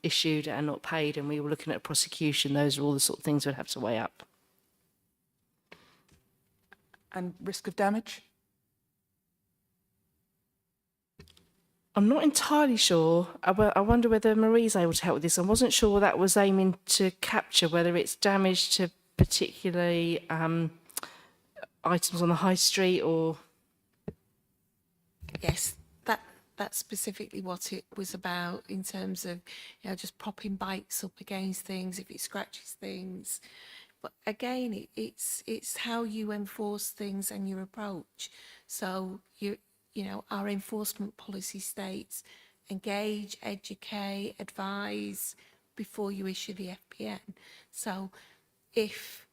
issued and not paid and we were looking at prosecution, those are all the sort of things we'd have to weigh up. And risk of damage? I'm not entirely sure. I wonder whether Marie's able to help with this. I wasn't sure that was aiming to capture whether it's damage to particularly items on the high street or... Yes, that's specifically what it was about in terms of, just propping bikes up against things if it scratches things. But again, it's how you enforce things and your approach. So our enforcement policy states engage, educate, advise before you issue the FPN. So if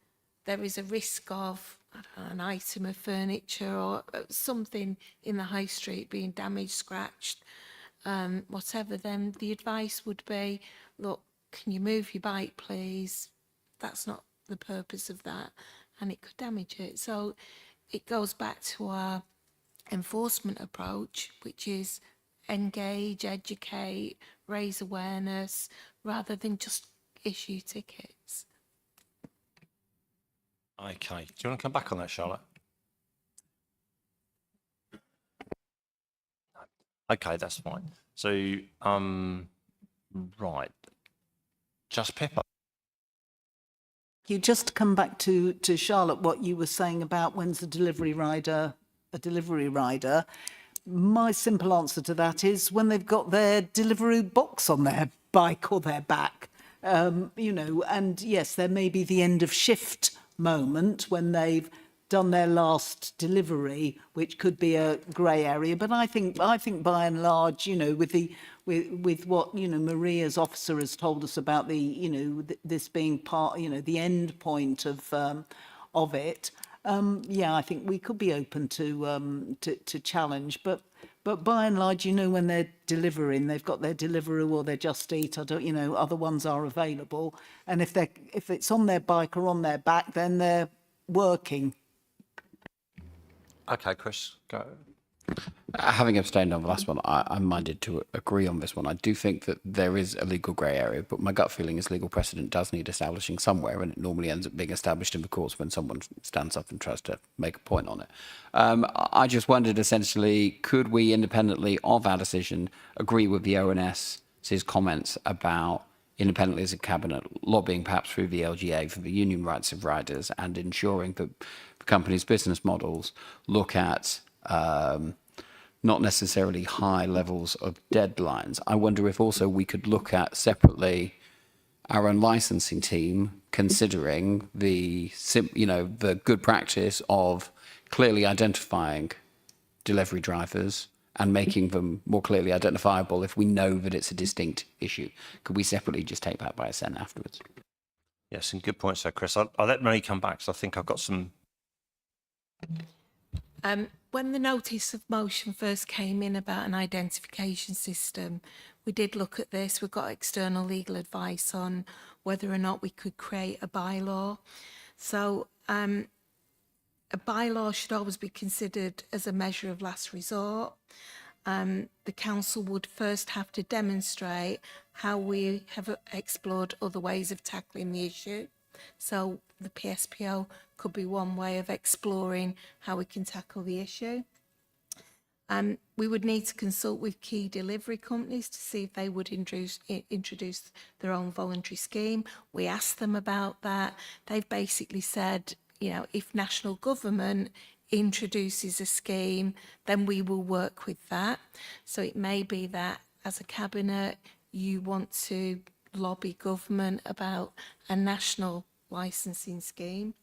there is a risk of an item of furniture or something in the high street being damaged, scratched, whatever, then the advice would be, look, can you move your bike, please? That's not the purpose of that, and it could damage it. So it goes back to our enforcement approach, which is engage, educate, raise awareness, rather than just issue tickets. Okay. Do you want to come back on that, Charlotte? Okay, that's fine. So, right. Just Pippa. You just come back to Charlotte, what you were saying about when's a delivery rider. My simple answer to that is when they've got their delivery box on their bike or their back, and yes, there may be the end of shift moment when they've done their last delivery, which could be a grey area. But I think by and large, you know, with what, you know, Maria's officer has told us about the, you know, this being part, you know, the end point of it. Yeah, I think we could be open to challenge, but by and large, you know, when they're delivering, they've got their Deliveroo or their Just Eat. I don't, you know, other ones are available, and if it's on their bike or on their back, then they're working. Okay, Chris, go. Having abstained on the last one, I'm minded to agree on this one. I do think that there is a legal grey area, but my gut feeling is legal precedent does need establishing somewhere, and it normally ends up being established in the courts when someone stands up and tries to make a point on it. I just wondered, essentially, could we, independently of our decision, agree with the ONS's comments about independently as a cabinet lobbying perhaps through the LGA for the union rights of riders and ensuring that the company's business models look at not necessarily high levels of deadlines. I wonder if also we could look at separately our own licensing team, considering the good practice of clearly identifying delivery drivers and making them more clearly identifiable if we know that it's a distinct issue. Could we separately just take that by assent afterwards? Yeah, some good points there, Chris. I'll let Marie come back, because I think I've got some. When the notice of motion first came in about an identification system, we did look at this. We got external legal advice on whether or not we could create a bylaw. So a bylaw should always be considered as a measure of last resort. The council would first have to demonstrate how we have explored other ways of tackling the issue. So the PSPO could be one way of exploring how we can tackle the issue. We would need to consult with key delivery companies to see if they would introduce their own voluntary scheme. We asked them about that. They've basically said, you know, if national government introduces a scheme, then we will work with that. So it may be that as a cabinet, you want to lobby government about a national licensing scheme.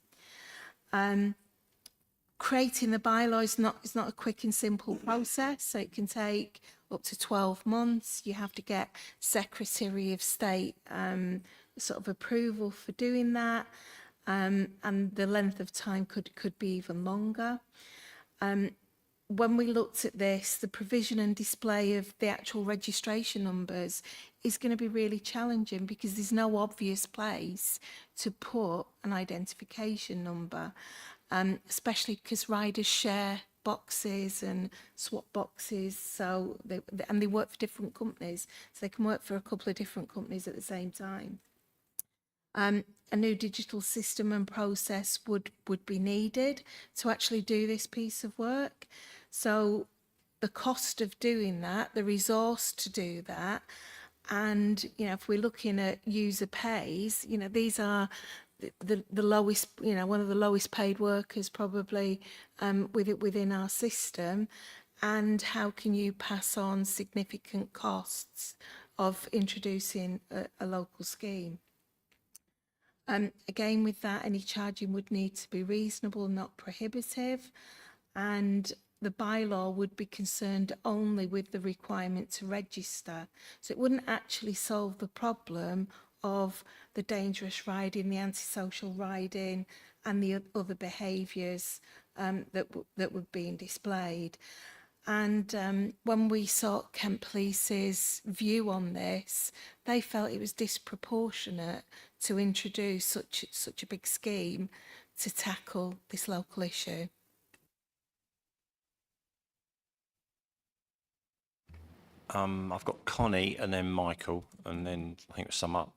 Creating the bylaw is not a quick and simple process, so it can take up to 12 months. You have to get Secretary of State sort of approval for doing that, and the length of time could be even longer. When we looked at this, the provision and display of the actual registration numbers is going to be really challenging because there's no obvious place to put an identification number, especially because riders share boxes and swap boxes, so they work for different companies, so they can work for a couple of different companies at the same time. A new digital system and process would be needed to actually do this piece of work. So the cost of doing that, the resource to do that, and, you know, if we're looking at user pays, you know, these are the lowest, you know, one of the lowest paid workers probably within our system. And how can you pass on significant costs of introducing a local scheme? Again, with that, any charging would need to be reasonable, not prohibitive, and the bylaw would be concerned only with the requirement to register. So it wouldn't actually solve the problem of the dangerous riding, the antisocial riding, and the other behaviours that were being displayed. And when we sought Kent Police's view on this, they felt it was disproportionate to introduce such a big scheme to tackle this local issue. I've got Connie and then Michael, and then I think we'll sum up.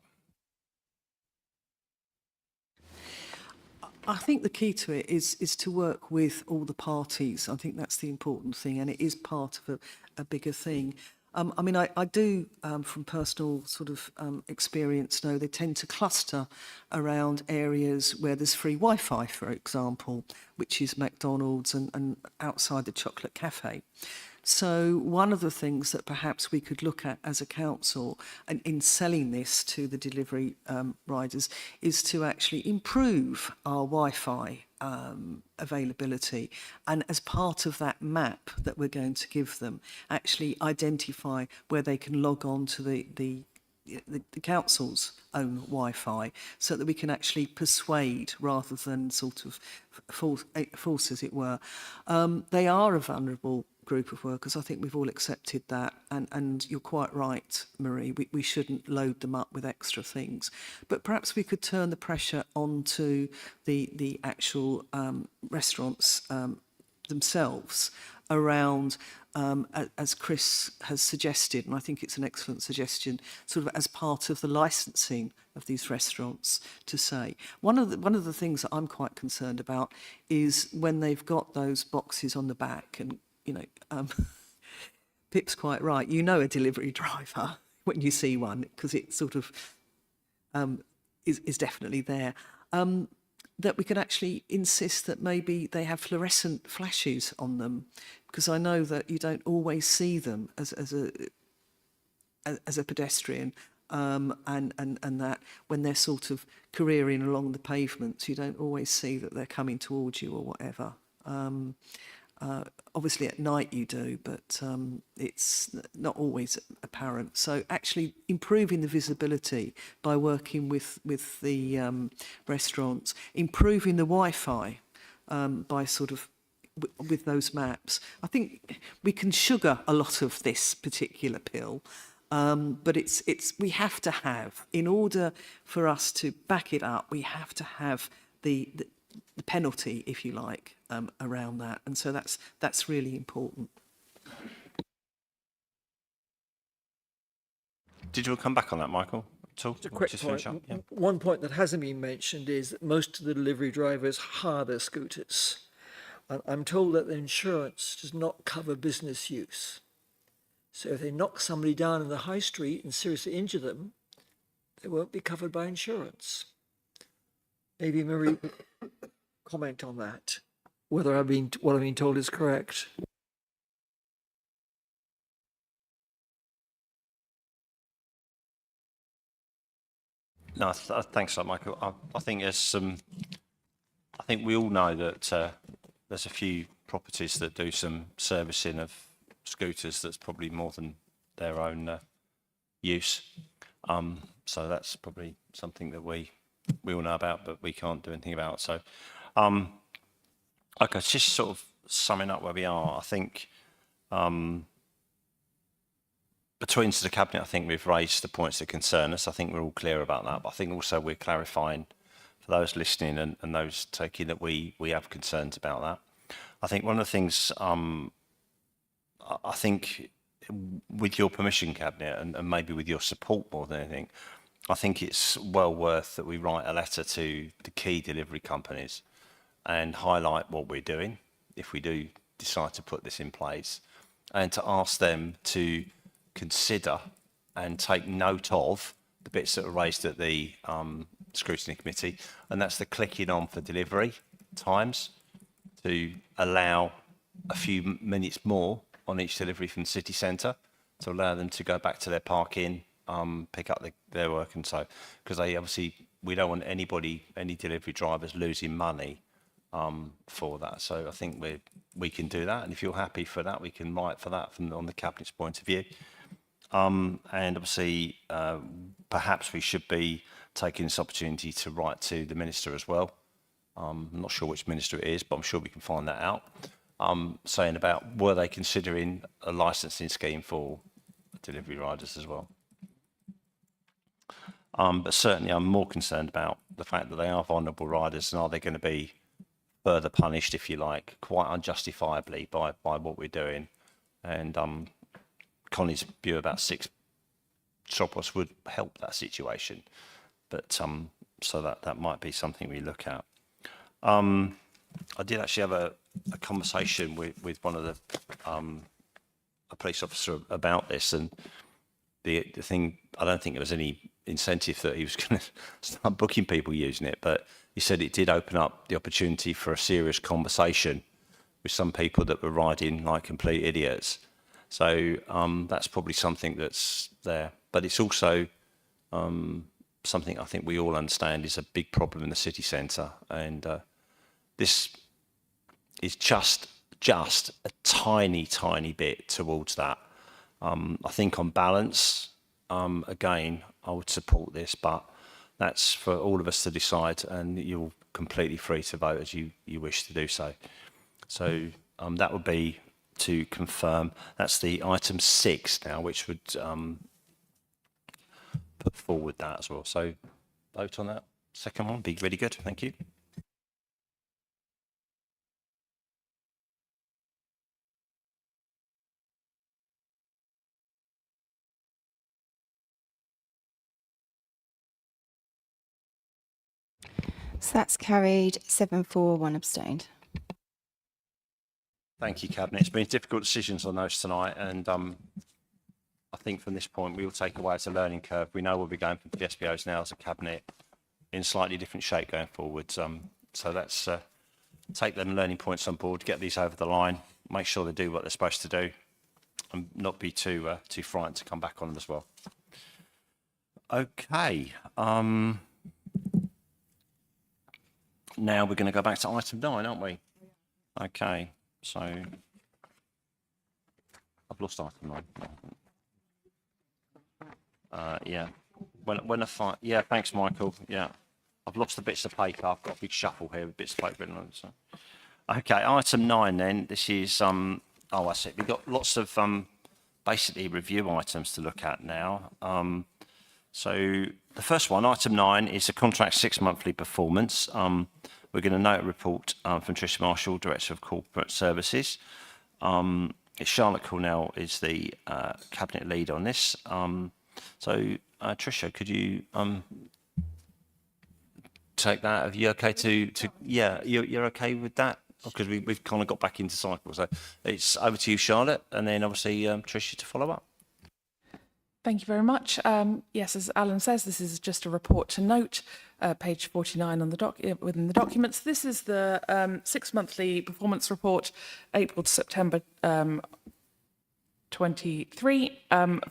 I think the key to it is to work with all the parties. I think that's the important thing, and it is part of a bigger thing. I mean, I do, from personal sort of experience, know they tend to cluster around areas where there's free Wi-Fi, for example, which is McDonald's and outside the Chocolate Cafe. So one of the things that perhaps we could look at as a council and in selling this to the delivery riders is to actually improve our Wi-Fi availability, and as part of that map that we're going to give them, actually identify where they can log on to the council's own Wi-Fi, so that we can actually persuade rather than sort of force, as it were. They are a vulnerable group of workers. I think we've all accepted that, and you're quite right, Marie. We shouldn't load them up with extra things, but perhaps we could turn the pressure onto the actual restaurants themselves around, as Chris has suggested, and I think it's an excellent suggestion, sort of as part of the licensing of these restaurants, to say one of the things that I'm quite concerned about is when they've got those boxes on the back, and Pip's quite right. You know a delivery driver when you see one, because it sort of is definitely there. That we could actually insist that maybe they have fluorescent flashes on them, because I know that you don't always see them as a pedestrian, and that when they're sort of careering along the pavements, you don't always see that they're coming towards you or whatever. Obviously at night you do, but it's not always apparent. So actually improving the visibility by working with the restaurants, improving the Wi-Fi by sort of with those maps. I think we can sugar a lot of this particular pill, but it's we have to have, in order for us to back it up, we have to have the penalty, if you like, around that, and so that's really important. Did you want to come back on that, Michael? Just a quick point. Yeah. One point that hasn't been mentioned is that most of the delivery drivers hire their scooters. And I'm told that the insurance does not cover business use. So if they knock somebody down in the high street and seriously injure them, they won't be covered by insurance. Maybe Marie comment on that, whether what I've been told is correct. No, thanks for that, Michael. I think there's some. I think we all know that there's a few properties that do some servicing of scooters that's probably more than their own use. So that's probably something that we all know about, but we can't do anything about. So, okay, just sort of summing up where we are. I think between the cabinet, I think we've raised the points that concern us. I think we're all clear about that. But I think also we're clarifying for those listening and those taking that we have concerns about that. I think one of the things, I think with your permission, Cabinet, and maybe with your support more than anything, I think it's well worth that we write a letter to the key delivery companies and highlight what we're doing if we do decide to put this in place, and to ask them to consider and take note of the bits that are raised at the scrutiny committee, and that's the clicking on for delivery times, to allow a few minutes more on each delivery from the city centre, to allow them to go back to their parking, pick up their work, and so, because they obviously, we don't want any delivery drivers losing money for that. So I think we can do that, and if you're happy for that, we can write for that on the Cabinet's point of view. And obviously, perhaps we should be taking this opportunity to write to the Minister as well. I'm not sure which Minister it is, but I'm sure we can find that out. Saying about, were they considering a licensing scheme for delivery riders as well? But certainly I'm more concerned about the fact that they are vulnerable riders, and are they going to be further punished, if you like, quite unjustifiably by what we're doing. And Connie's view about 6 stop-loss would help that situation. But so that might be something we look at. I did actually have a conversation with one of the a police officer about this, and the thing, I don't think there was any incentive that he was going to start booking people using it, but he said it did open up the opportunity for a serious conversation with some people that were riding like complete idiots. So that's probably something that's there, but it's also something I think we all understand is a big problem in the city centre, and this is just a tiny bit towards that. I think on balance, again, I would support this, but that's for all of us to decide, and you're completely free to vote as you wish to do so. So that would be to confirm. That's the item 6 now, which would put forward that as well. So vote on that second one, be really good. Thank you. So that's carried 7-4, 1 abstained. Thank you, Cabinet. It's been difficult decisions on those tonight, and I think from this point we will take away as a learning curve. We know we'll be going for the SPOs now as a Cabinet in slightly different shape going forward. So let's take them learning points on board, get these over the line, make sure they do what they're supposed to do, and not be too frightened to come back on them as well. Okay. Now we're going to go back to item 9, aren't we? Okay, so I've lost item 9. Yeah. When I find, yeah, thanks, Michael. Yeah, I've lost the bits of paper. I've got a big shuffle here with bits of paper written on it. So. Okay, item 9 then. This is oh, I see. We've got lots of basically review items to look at now. So the first one, item 9, is the contract 6 monthly performance. We're going to note a report from Tricia Marshall, Director of Corporate Services. Charlotte Cornell is the Cabinet lead on this. So Tricia, could you take that? Are you okay to yeah, you're okay with that? Because we've kind of got back into cycle. So it's over to you, Charlotte, and then obviously Tricia to follow up. Thank you very much. Yes, as Alan says, this is just a report to note, page 49 on the within the documents. This is the 6 monthly performance report, April to September 23,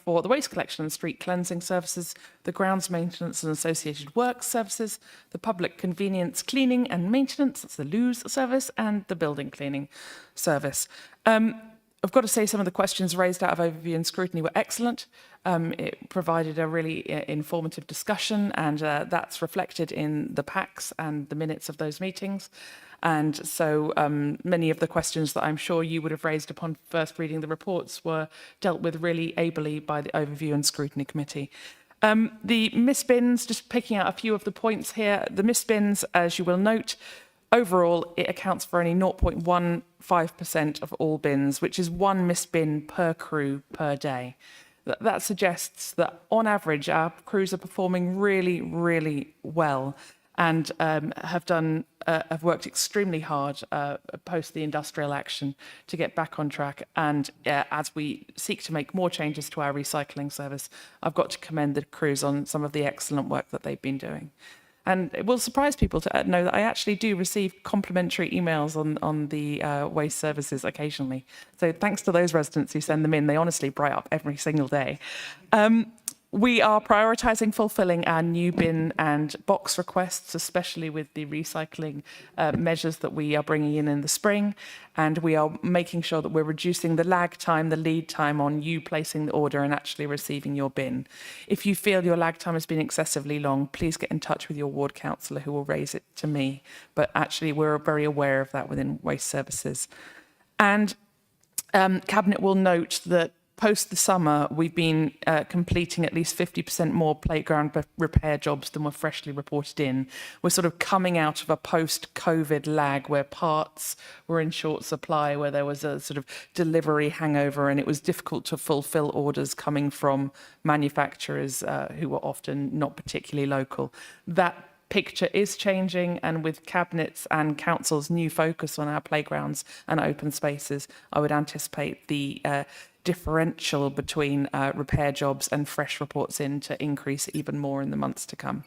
for the waste collection and street cleansing services, the grounds maintenance and associated works services, the public convenience cleaning and maintenance, that's the LOOS service, and the building cleaning service. I've got to say some of the questions raised out of overview and scrutiny were excellent. It provided a really informative discussion, and that's reflected in the packs and the minutes of those meetings. And so many of the questions that I'm sure you would have raised upon first reading the reports were dealt with really ably by the Overview and Scrutiny Committee. The missed bins, just picking out a few of the points here, the missed bins, as you will note, overall, it accounts for only 0.15% of all bins, which is 1 missed bin per crew per day. That suggests that, on average, our crews are performing really, really well and have worked extremely hard post the industrial action to get back on track. And as we seek to make more changes to our recycling service, I've got to commend the crews on some of the excellent work that they've been doing. And it will surprise people to know that I actually do receive complimentary emails on the waste services occasionally. So thanks to those residents who send them in. They honestly bright up every single day. We are prioritising fulfilling our new bin and box requests, especially with the recycling measures that we are bringing in the spring. And we are making sure that we're reducing the lag time, the lead time on you placing the order and actually receiving your bin. If you feel your lag time has been excessively long, please get in touch with your ward councillor who will raise it to me. But actually, we're very aware of that within Waste Services. And Cabinet will note that post the summer, we've been completing at least 50% more playground repair jobs than were freshly reported in. We're sort of coming out of a post-COVID lag where parts were in short supply, where there was a sort of delivery hangover, and it was difficult to fulfill orders coming from manufacturers who were often not particularly local. That picture is changing, and with Cabinet's and Council's new focus on our playgrounds and open spaces, I would anticipate the differential between repair jobs and fresh reports in to increase even more in the months to come.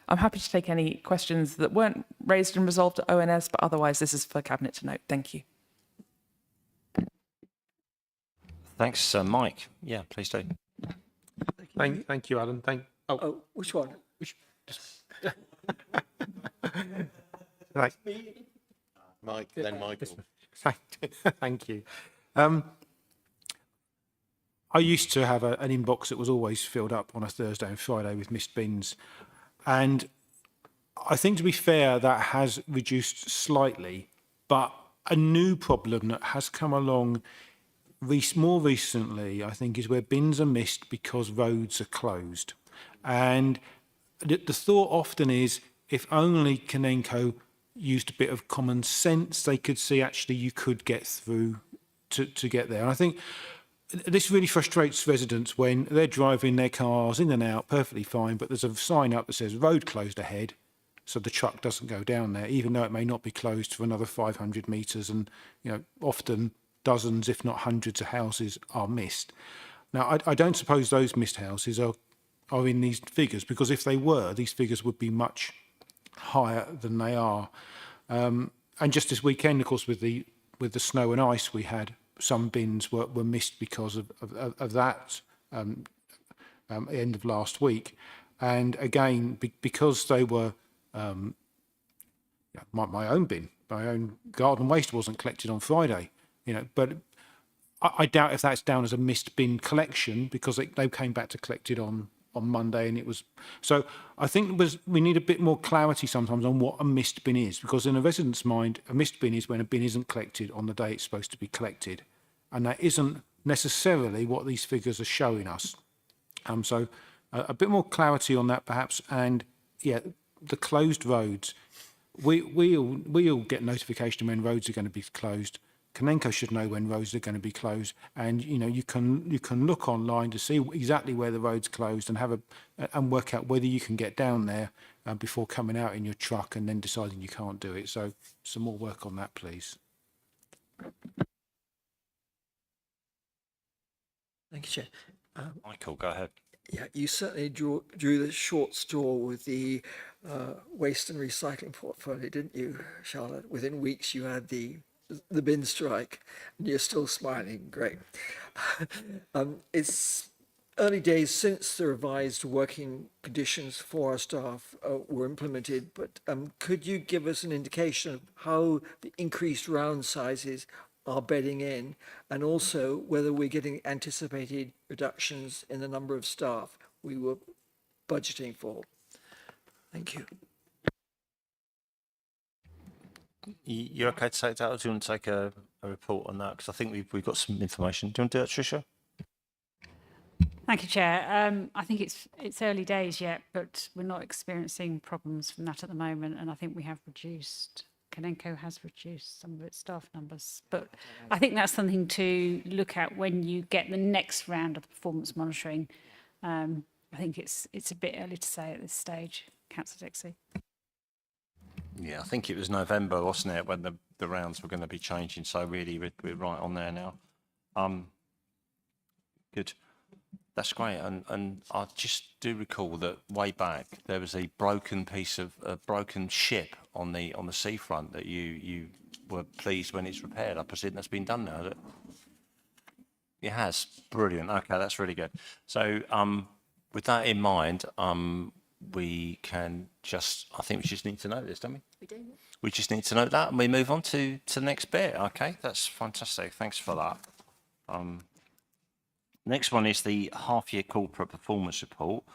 I'm happy to take any questions that weren't raised and resolved at ONS, but otherwise this is for Cabinet to note. Thank you. Thanks, Mike. Yeah, please do. Thank you, Alan. Oh, which one? Right. Mike, then Michael. Thank you. I used to have an inbox that was always filled up on a Thursday and Friday with missed bins. And I think, to be fair, that has reduced slightly. But a new problem that has come along more recently, I think, is where bins are missed because roads are closed. And the thought often is, if only Kanenko used a bit of common sense, they could see actually you could get through to get there. And I think this really frustrates residents when they're driving their cars in and out perfectly fine, but there's a sign up that says road closed ahead, so the truck doesn't go down there, even though it may not be closed for another 500 metres. And, you know, often dozens, if not hundreds of houses are missed. Now, I don't suppose those missed houses are in these figures, because if they were, these figures would be much higher than they are. And just this weekend, of course, with the snow and ice we had, some bins were missed because of that end of last week. And again, because they were my own bin, my own garden waste wasn't collected on Friday, you know, but I doubt if that's down as a missed bin collection, because they came back to collect it on Monday, and it was. So I think we need a bit more clarity sometimes on what a missed bin is, because in a resident's mind, a missed bin is when a bin isn't collected on the day it's supposed to be collected, and that isn't necessarily what these figures are showing us. So a bit more clarity on that perhaps. And yeah, the closed roads, we all get notification when roads are going to be closed. Kanenko should know when roads are going to be closed, and you know, you can look online to see exactly where the road's closed and and work out whether you can get down there before coming out in your truck and then deciding you can't do it. So some more work on that, please. Thank you, Chair. Michael, go ahead. Yeah, you certainly drew the short straw with the waste and recycling portfolio, didn't you, Charlotte? Within weeks, you had the bin strike, and you're still smiling. Great. It's early days since the revised working conditions for our staff were implemented, but could you give us an indication of how the increased round sizes are bedding in, and also whether we're getting anticipated reductions in the number of staff we were budgeting for? Thank you. You're okay to take that, or do you want to take a report on that? Because I think we've got some information. Do you want to do that, Tricia? Thank you, Chair. I think it's early days yet, but we're not experiencing problems from that at the moment, and I think we have reduced. Kanenko has reduced some of its staff numbers, but I think that's something to look at when you get the next round of performance monitoring. I think it's a bit early to say at this stage. Councillor Dixie. Yeah, I think it was November, wasn't it, when the rounds were going to be changing. So really, we're right on there now. Good. That's great. And I just do recall that way back there was a broken piece of a broken ship on the seafront that you were pleased when it's repaired. I presume that's been done now. It has. Brilliant. Okay, that's really good. So with that in mind, we can I think we just need to note this, don't we? We do. We just need to note that, and we move on to the next bit. Okay, that's fantastic. Thanks for that. Next one is the half-year corporate performance report.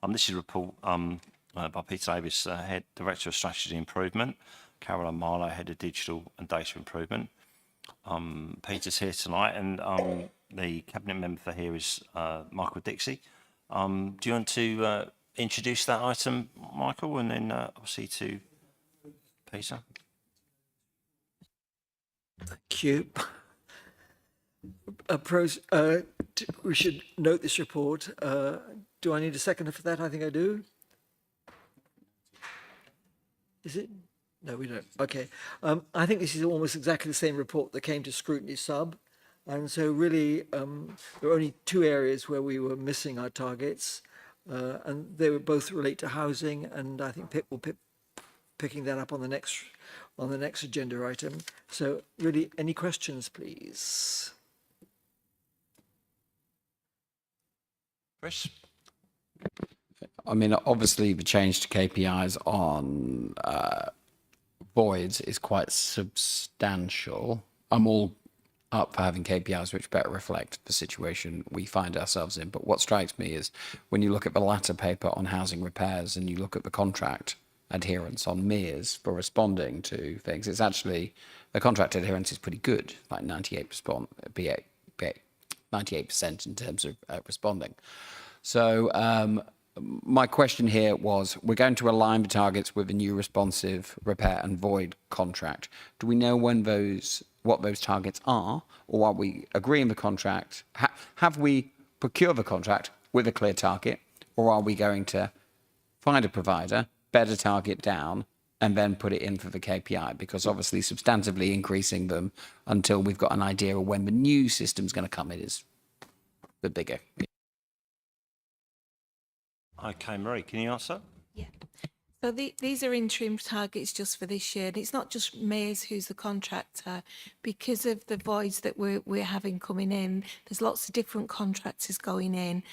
This is a report by Peter Davis, Head Director of Strategy Improvement, Caroline Marlow, Head of Digital and Data Improvement. Peter's here tonight, and the cabinet member for here is Michael Dixie. Do you want to introduce that item, Michael, and then obviously to Peter? Thank you. We should note this report. Do I need a seconder for that? I think I do. Is it? No, we don't. Okay. I think this is almost exactly the same report that came to Scrutiny Sub. And so really, there were only two areas where we were missing our targets. And they were both relate to housing, and I think Pip will picking that up on the next agenda item. So really, any questions, please? Chris? I mean, obviously the change to KPIs on voids is quite substantial. I'm all up for having KPIs which better reflect the situation we find ourselves in. But what strikes me is when you look at the latter paper on housing repairs and you look at the contract adherence on MERS for responding to things, it's actually, the contract adherence is pretty good, like 98% in terms of responding. So my question here was, we're going to align the targets with the new responsive repair and void contract. Do we know when what those targets are, or are we agreeing the contract? Have we procured the contract with a clear target, or are we going to find a provider, bed a target down, and then put it in for the KPI? Because obviously substantively increasing them until we've got an idea of when the new system's going to come in is the bigger. Okay, Marie, can you answer? Yeah. So these are interim targets just for this year. And it's not just Mayors who's the contractor. Because of the voids that we're having coming in, there's lots of different contractors going in.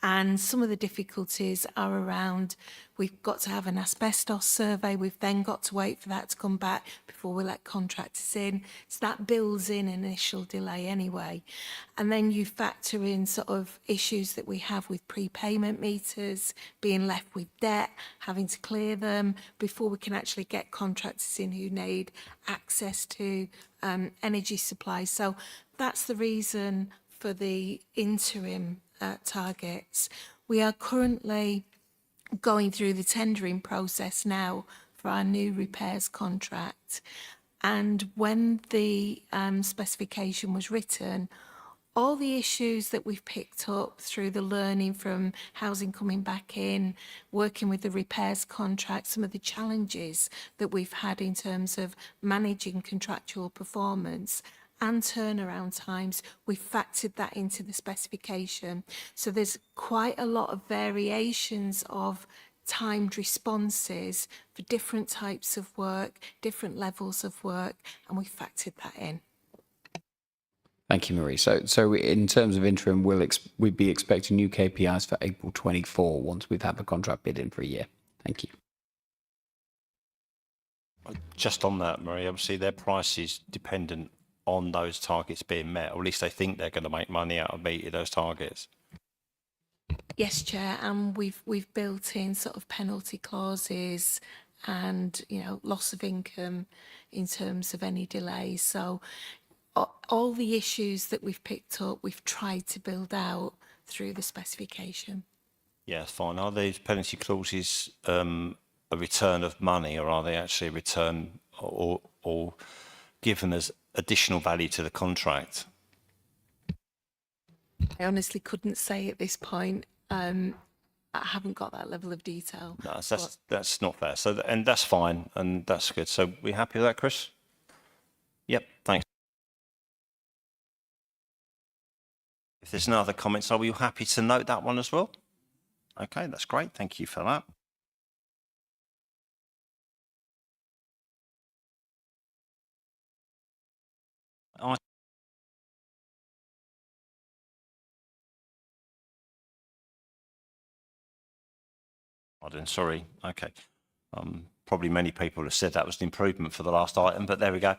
And some of the difficulties are around, we've got to have an asbestos survey. We've then got to wait for that to come back before we let contractors in. So that builds in an initial delay anyway. And then you factor in sort of issues that we have with prepayment meters, being left with debt, having to clear them before we can actually get contractors in who need access to energy supply. So that's the reason for the interim targets. We are currently going through the tendering process now for our new repairs contract. And when the specification was written, all the issues that we've picked up through the learning from housing coming back in, working with the repairs contract, some of the challenges that we've had in terms of managing contractual performance and turnaround times, we factored that into the specification. So there's quite a lot of variations of timed responses for different types of work, different levels of work, and we factored that in. Thank you, Marie. So in terms of interim, we'd be expecting new KPIs for April 24 once we've had the contract bid in for a year. Thank you. Just on that, Marie, obviously their price is dependent on those targets being met, or at least they think they're going to make money out of meeting those targets. Yes, Chair, and we've built in sort of penalty clauses and, you know, loss of income in terms of any delays. So all the issues that we've picked up, we've tried to build out through the specification. Yeah, fine. Are these penalty clauses a return of money, or are they actually a return or given as additional value to the contract? I honestly couldn't say at this point. I haven't got that level of detail. No, that's not fair. So, and that's fine, and that's good. So, we happy with that, Chris? Yep, thanks. If there's no other comments, are we happy to note that one as well? Okay, that's great. Thank you for that. Sorry. Okay. Probably many people have said that was an improvement for the last item, but there we go.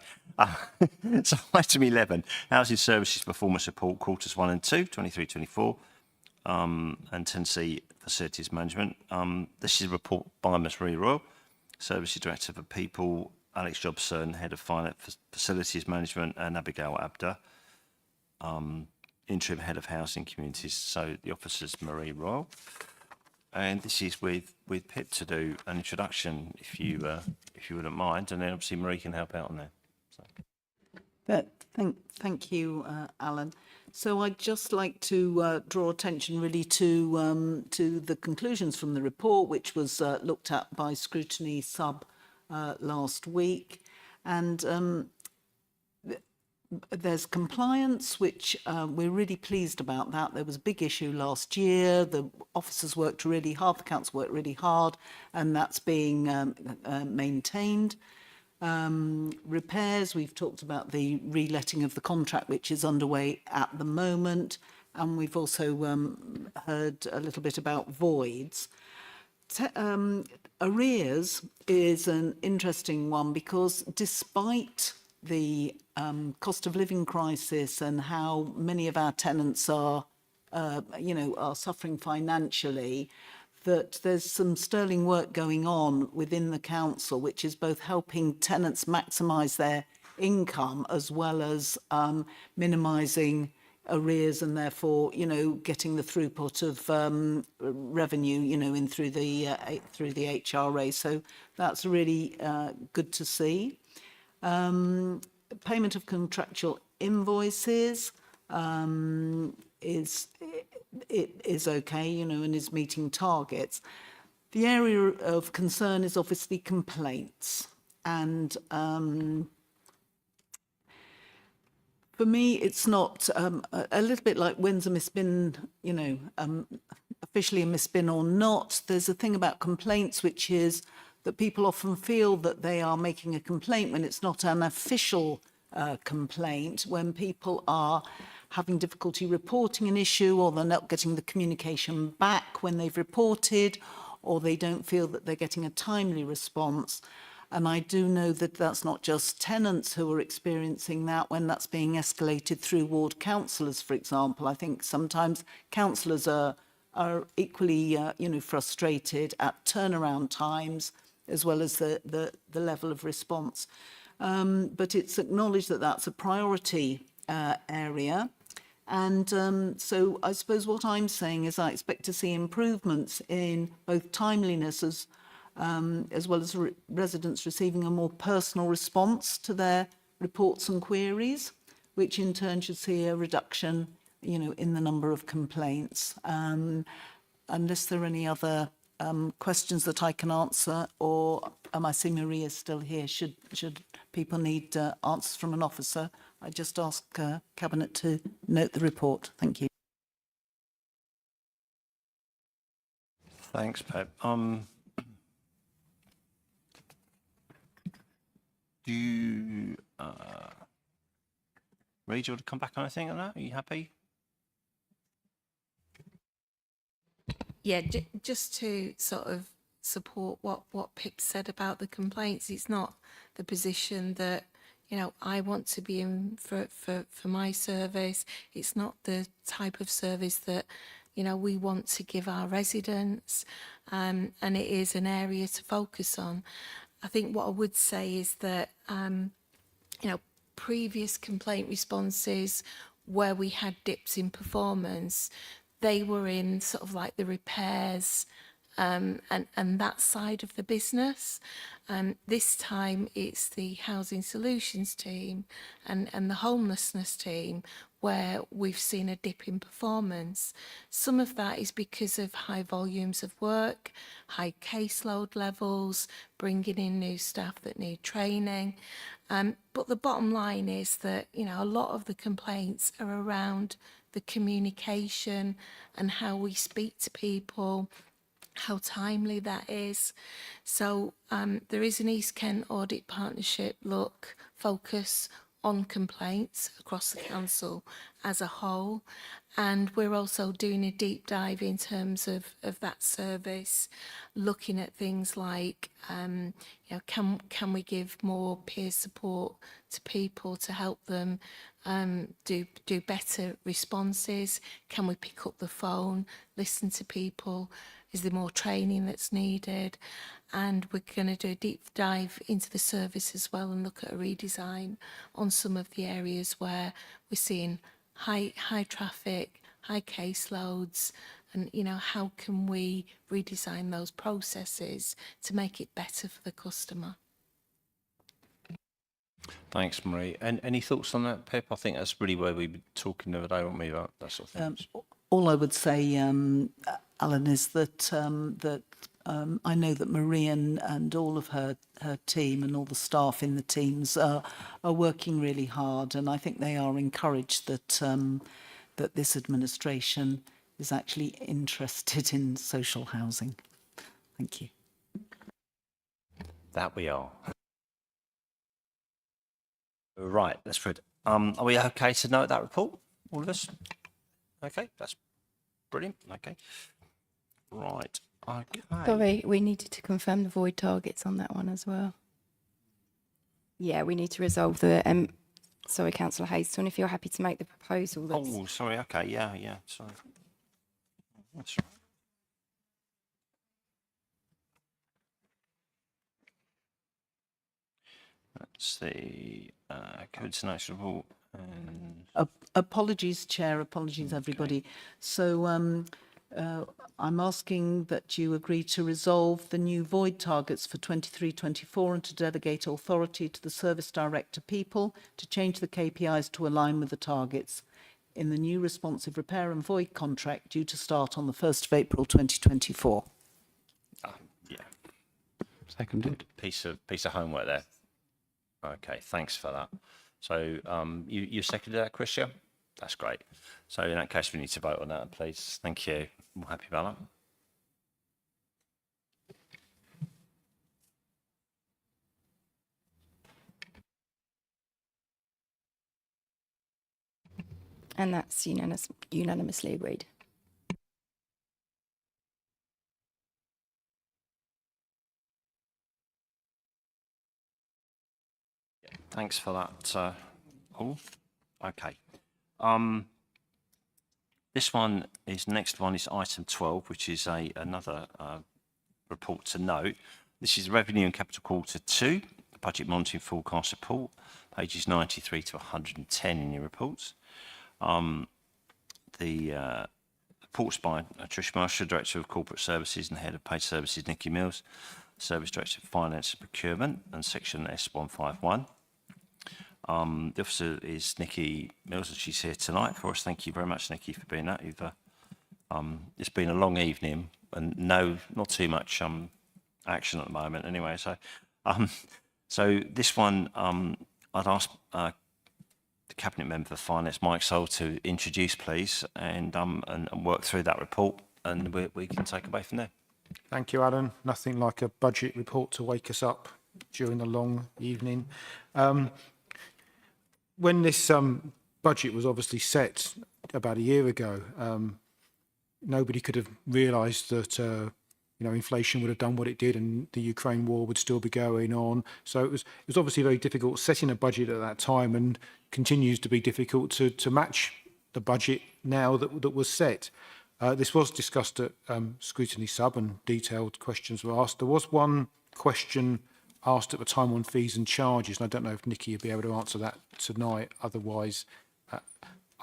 So item 11, Housing Services Performance Report, quarters 1 and 2, 23-24, and 10C Facilities Management. This is a report by Ms. Marie Royal, Services Director for People, Alex Jobson, Head of Finance Facilities Management, and Abigail Abda, Interim Head of Housing Communities. So the officer's Marie Royal. And this is with Pip to do an introduction, if you wouldn't mind, and then obviously Marie can help out on there. So. But thank you, Alan. So I'd just like to draw attention really to the conclusions from the report, which was looked at by Scrutiny Sub last week, and there's compliance, which we're really pleased about that. There was a big issue last year. The officers worked really hard, the council worked really hard, and that's being maintained. Repairs, we've talked about the reletting of the contract, which is underway at the moment. And we've also heard a little bit about voids. arrears is an interesting one because despite the cost of living crisis and how many of our tenants are, are suffering financially, that there's some sterling work going on within the council, which is both helping tenants maximise their income as well as minimising arrears and therefore, getting the throughput of revenue, in through the HRA. So that's really good to see. Payment of contractual invoices is okay, and is meeting targets. The area of concern is obviously complaints, and for me, it's not a little bit like when's a misbin, officially a misbin or not. There's a thing about complaints, which is that people often feel that they are making a complaint when it's not an official complaint, when people are having difficulty reporting an issue, or they're not getting the communication back when they've reported, or they don't feel that they're getting a timely response. And I do know that that's not just tenants who are experiencing that when that's being escalated through ward councillors, for example. I think sometimes councillors are equally, frustrated at turnaround times as well as the level of response. But it's acknowledged that that's a priority area. And so I suppose what I'm saying is I expect to see improvements in both timeliness as well as residents receiving a more personal response to their reports and queries, which in turn should see a reduction, in the number of complaints. Unless there are any other questions that I can answer, or I see Maria still here, should people need answers from an officer, I just ask Cabinet to note the report. Thank you. Thanks, Pep. Do you, Reid, do you want to come back on anything on that? Are you happy? Yeah, just to sort of support what Pip said about the complaints, it's not the position that, I want to be in for my service. It's not the type of service that, we want to give our residents, and it is an area to focus on. I think what I would say is that, previous complaint responses where we had dips in performance, they were in sort of like the repairs and that side of the business. This time it's the housing solutions team and the homelessness team where we've seen a dip in performance. Some of that is because of high volumes of work, high caseload levels, bringing in new staff that need training. But the bottom line is that, a lot of the complaints are around the communication and how we speak to people, how timely that is. So there is an East Kent Audit Partnership focus on complaints across the council as a whole, and we're also doing a deep dive in terms of that service, looking at things like can we give more peer support to people to help them do better responses? Can we pick up the phone, listen to people? Is there more training that's needed? And we're going to do a deep dive into the service as well and look at a redesign on some of the areas where we're seeing high traffic, high caseloads, and how can we redesign those processes to make it better for the customer. Thanks, Marie. And any thoughts on that, Pip? I think that's really where we've been talking the other day, weren't we, about that sort of thing? All I would say, Alan, is that I know that Marie and all of her team and all the staff in the teams are working really hard, and I think they are encouraged that this administration is actually interested in social housing. Thank you. That we are. Right, that's good. Are we okay to note that report, all of us? Okay, that's brilliant. Okay. Right. Okay. Sorry, we needed to confirm the void targets on that one as well. Yeah, we need to resolve the, sorry, Councillor Hazelton, if you're happy to make the proposal. Oh, sorry. Okay. Yeah. Yeah. Sorry. That's right. That's the Codes National Report. And Apologies, Chair. Apologies, everybody. So I'm asking that you agree to resolve the new void targets for 23-24 and to delegate authority to the Service Director People to change the KPIs to align with the targets in the new responsive repair and void contract due to start on the 1st of April 2024. yeah, Seconded. piece of homework there. Okay, thanks for that. So you seconded that, Chris? Yeah? That's great. So in that case, we need to vote on that, please. Thank you. I'm happy about that. And that's unanimously agreed. Thanks for that, Paul. Okay. This one is, next one is item 12, which is another report to note. This is Revenue and Capital Quarter 2, Budget Monitoring Forecast Report, pages 93 to 110 in your reports. The reports by Trish Marshall, Director of Corporate Services, and Head of Paid Services, Nikki Mills, Service Director of Finance and Procurement, and Section S151. The officer is Nikki Mills, and she's here tonight for us. Thank you very much, Nikki, for being that. It's been a long evening and not too much action at the moment. Anyway, so this one, I'd ask the Cabinet Member for Finance, Mike Soul, to introduce, please, and work through that report, and we can take away from there. Thank you, Alan. Nothing like a budget report to wake us up during the long evening. When this budget was obviously set about a year ago, nobody could have realised that inflation would have done what it did, and the Ukraine war would still be going on. So it was obviously very difficult setting a budget at that time, and continues to be difficult to match the budget now that was set. This was discussed at scrutiny sub, and detailed questions were asked. There was one question asked at the time on fees and charges, and I don't know if Nikki will be able to answer that tonight. Otherwise, I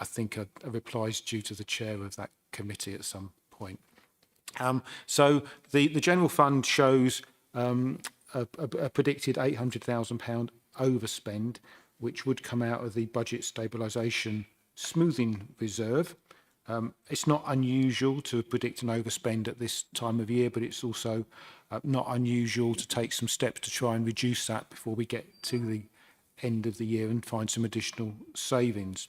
think a reply is due to the chair of that committee at some point. So the general fund shows a predicted £800,000 overspend, which would come out of the budget stabilisation smoothing reserve. It's not unusual to predict an overspend at this time of year, but it's also not unusual to take some steps to try and reduce that before we get to the end of the year and find some additional savings.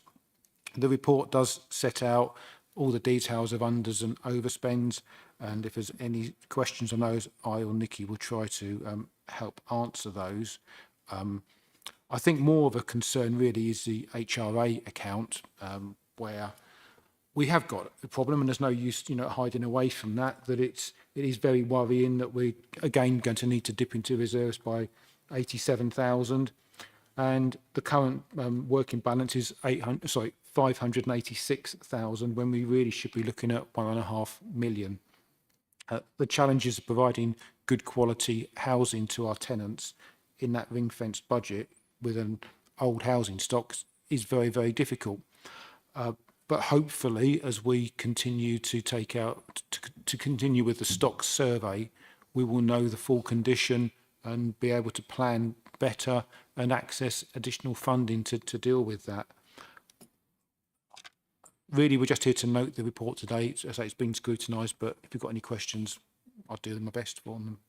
The report does set out all the details of unders and overspends, and if there's any questions on those, I or Nikki will try to help answer those. I think more of a concern really is the HRA account, where we have got a problem, and there's no use, hiding away from that. It is very worrying that we're again going to need to dip into reserves by 87,000, and the current working balance is 586,000, when we really should be looking at 1.5 million. The challenges of providing good quality housing to our tenants in that ring-fenced budget with an old housing stock is very, very difficult. But hopefully, as we continue to continue with the stock survey, we will know the full condition and be able to plan better and access additional funding to deal with that. Really, we're just here to note the report today. As I say, it's been scrutinised, but if you've got any questions, I'll do my best for them.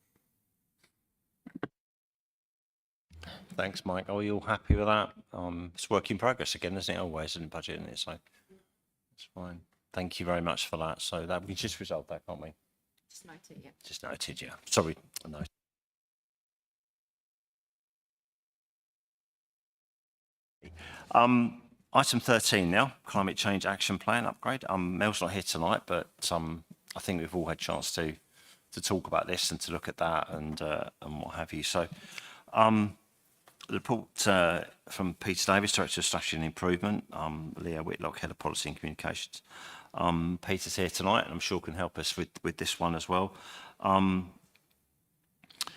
Thanks, Mike. Are you all happy with that? It's work in progress again, isn't it? Always in budget, isn't it? So it's fine. Thank you very much for that. So that we can just resolve that, can't we? Just noted, yeah. Just noted, yeah. Sorry, no. Item 13 now, Climate Change Action Plan upgrade. Mel's not here tonight, but I think we've all had a chance to talk about this and to look at that and what have you. So, the report from Peter Davis, Director of Strategy and Improvement, Leo Whitlock, Head of Policy and Communications. Peter's here tonight, and I'm sure can help us with this one as well.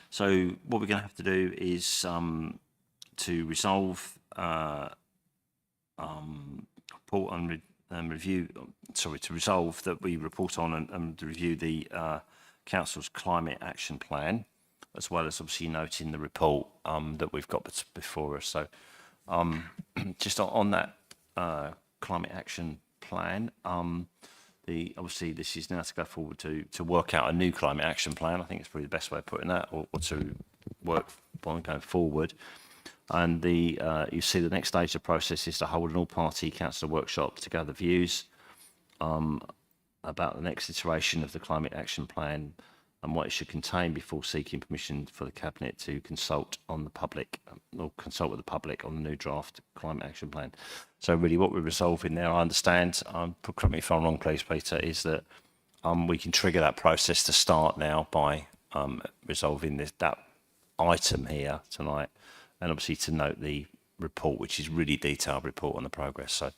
So what we're going to have to do is to resolve report on review. Sorry, to resolve that we report on and review the Council's climate action plan, as well as obviously noting the report that we've got before us. So just on that climate action plan, obviously this is now to go forward to work out a new climate action plan. I think it's probably the best way of putting that, or to work on going forward. And you see the next stage of the process is to hold an all-party council workshop to gather views about the next iteration of the climate action plan and what it should contain before seeking permission for the Cabinet to consult on the public or consult with the public on the new draft climate action plan. So really what we're resolving there, I understand, correct me if I'm wrong please Peter, is that we can trigger that process to start now by resolving that item here tonight, and obviously to note the report, which is really detailed report on the progress. So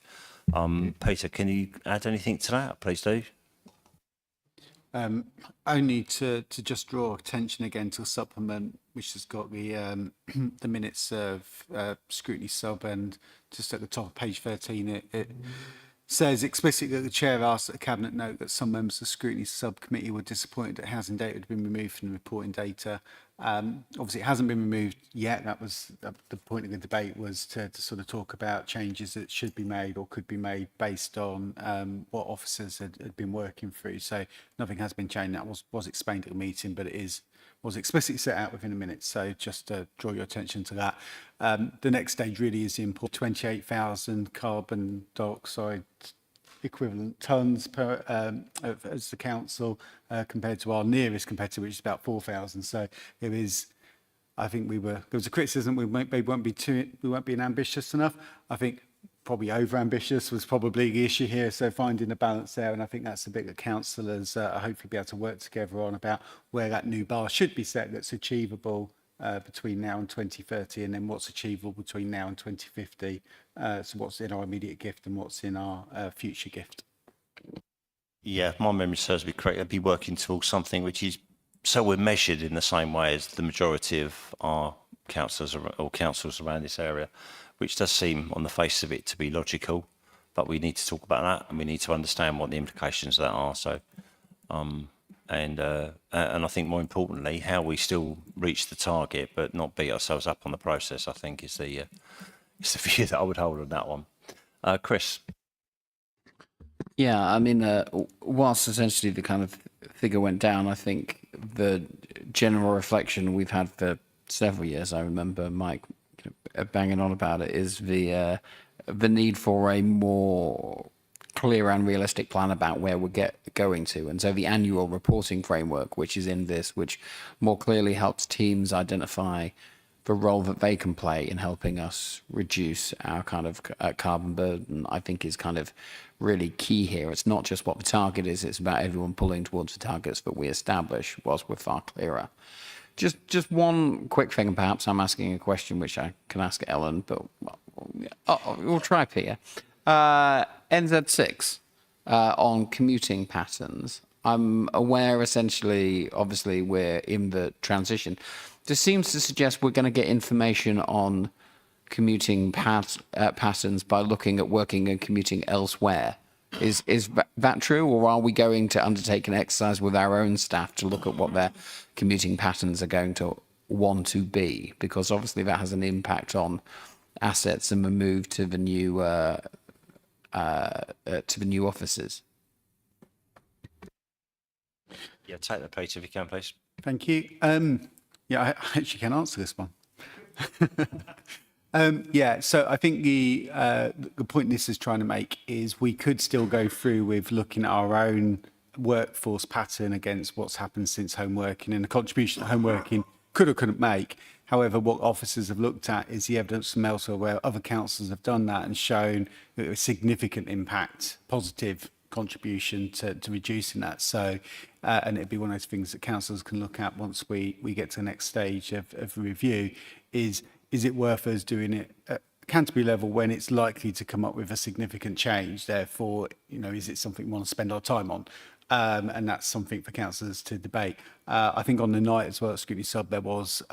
Peter, can you add anything to that? Please do. Only to just draw attention again to a supplement which has got the the minutes of scrutiny sub, and just at the top of page 13 it says explicitly that the chair asked that the Cabinet note that some members of the scrutiny subcommittee were disappointed that housing data had been removed from the reporting data. Obviously it hasn't been removed yet. That was the point of the debate, was to sort of talk about changes that should be made or could be made based on what officers had been working through. So nothing has been changed. That was explained at the meeting, but it was explicitly set out within a minute. So just to draw your attention to that. The next stage really is the import 28,000 carbon dioxide equivalent tonnes per as the council compared to our nearest competitor, which is about 4,000. So there is, I think there was a criticism we won't be ambitious enough. I think probably over ambitious was probably the issue here. So finding a balance there, and I think that's a bit that councillors hopefully be able to work together on about where that new bar should be set that's achievable between now and 2030, and then what's achievable between now and 2050. So what's in our immediate gift and what's in our future gift. Yeah, if my memory serves me correct, I'd be working towards something which is, so we're measured in the same way as the majority of our councillors or councils around this area, which does seem on the face of it to be logical, but we need to talk about that and we need to understand what the implications of that are. So, and I think more importantly, how we still reach the target but not beat ourselves up on the process, I think is the view that I would hold on that one. Chris. Yeah, I mean, whilst essentially the kind of figure went down, I think the general reflection we've had for several years, I remember Mike banging on about it, is the need for a more clear and realistic plan about where we're going to. And so the annual reporting framework, which is in this, which more clearly helps teams identify the role that they can play in helping us reduce our kind of carbon burden, I think is kind of really key here. It's not just what the target is, it's about everyone pulling towards the targets that we establish whilst we're far clearer. Just one quick thing, and perhaps I'm asking a question which I can ask Ellen, but we'll try Pia. NZ6 on commuting patterns. I'm aware essentially, obviously we're in the transition. This seems to suggest we're going to get information on commuting patterns by looking at working and commuting elsewhere. Is that true, or are we going to undertake an exercise with our own staff to look at what their commuting patterns are going to want to be? Because obviously that has an impact on assets and the move to the new offices. Yeah, take that, Peter, if you can, please. Thank you. Yeah, I actually can answer this one. Yeah, so I think the point this is trying to make is we could still go through with looking at our own workforce pattern against what's happened since home working and the contribution that home working could or couldn't make. However, what officers have looked at is the evidence from elsewhere where other councils have done that and shown that a significant impact, positive contribution to reducing that. So, and it'd be one of those things that councillors can look at once we get to the next stage of review. Is it worth us doing it at Canterbury level when it's likely to come up with a significant change? Therefore, is it something we want to spend our time on? And that's something for councillors to debate. I think on the night as well at Scrutiny Sub there was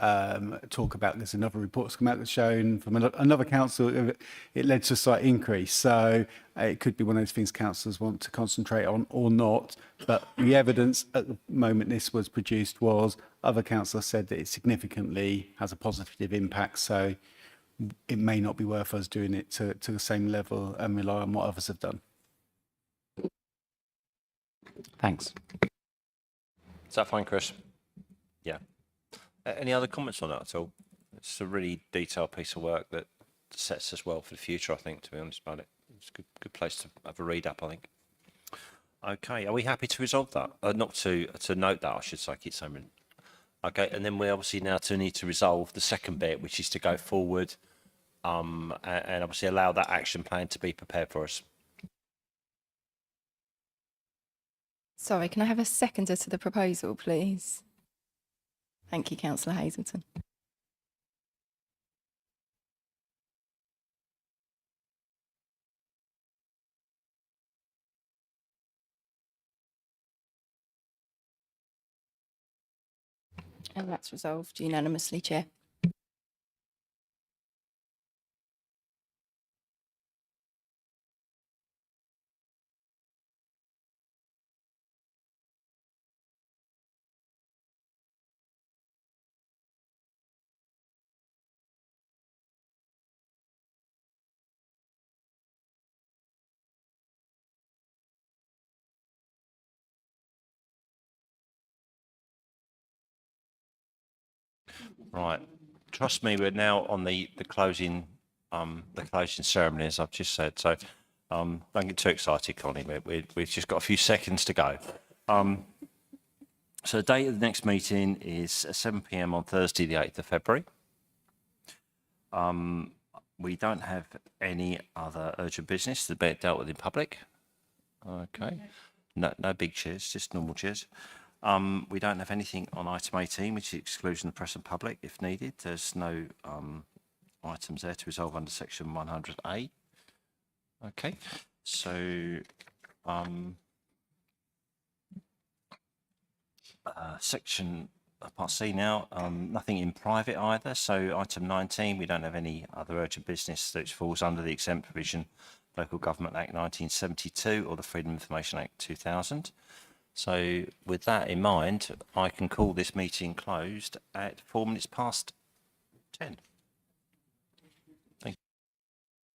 talk about, there's another report that's come out that's shown from another council, it led to a slight increase. So it could be one of those things councillors want to concentrate on or not. But the evidence at the moment this was produced was other councillors said that it significantly has a positive impact. So it may not be worth us doing it to the same level and rely on what others have done. Thanks. Is that fine, Chris? Yeah. Any other comments on that at all? It's a really detailed piece of work that sets us well for the future, I think, to be honest about it. It's a good place to have a read up, I think. Okay, are we happy to resolve that? Not to note that, I should say, keep saying. Okay, and then we obviously now need to resolve the second bit, which is to go forward and obviously allow that action plan to be prepared for us. Sorry, can I have a seconder to the proposal, please? Thank you, Councillor Hazelton. And that's resolved unanimously, Chair. Right. Trust me, we're now on the closing ceremony, as I've just said. So don't get too excited, Connie. We've just got a few seconds to go. So the date of the next meeting is 7 p.m. on Thursday, the 8th of February. We don't have any other urgent business to be dealt with in public. Okay. No big chairs, just normal chairs. We don't have anything on item 18, which is exclusion of press and public, if needed. There's no items there to resolve under section 100A. Okay, so section part C now, nothing in private either. So item 19, we don't have any other urgent business which falls under the exempt provision Local Government Act 1972 or the Freedom of Information Act 2000. So with that in mind, I can call this meeting closed at 4 minutes past 10.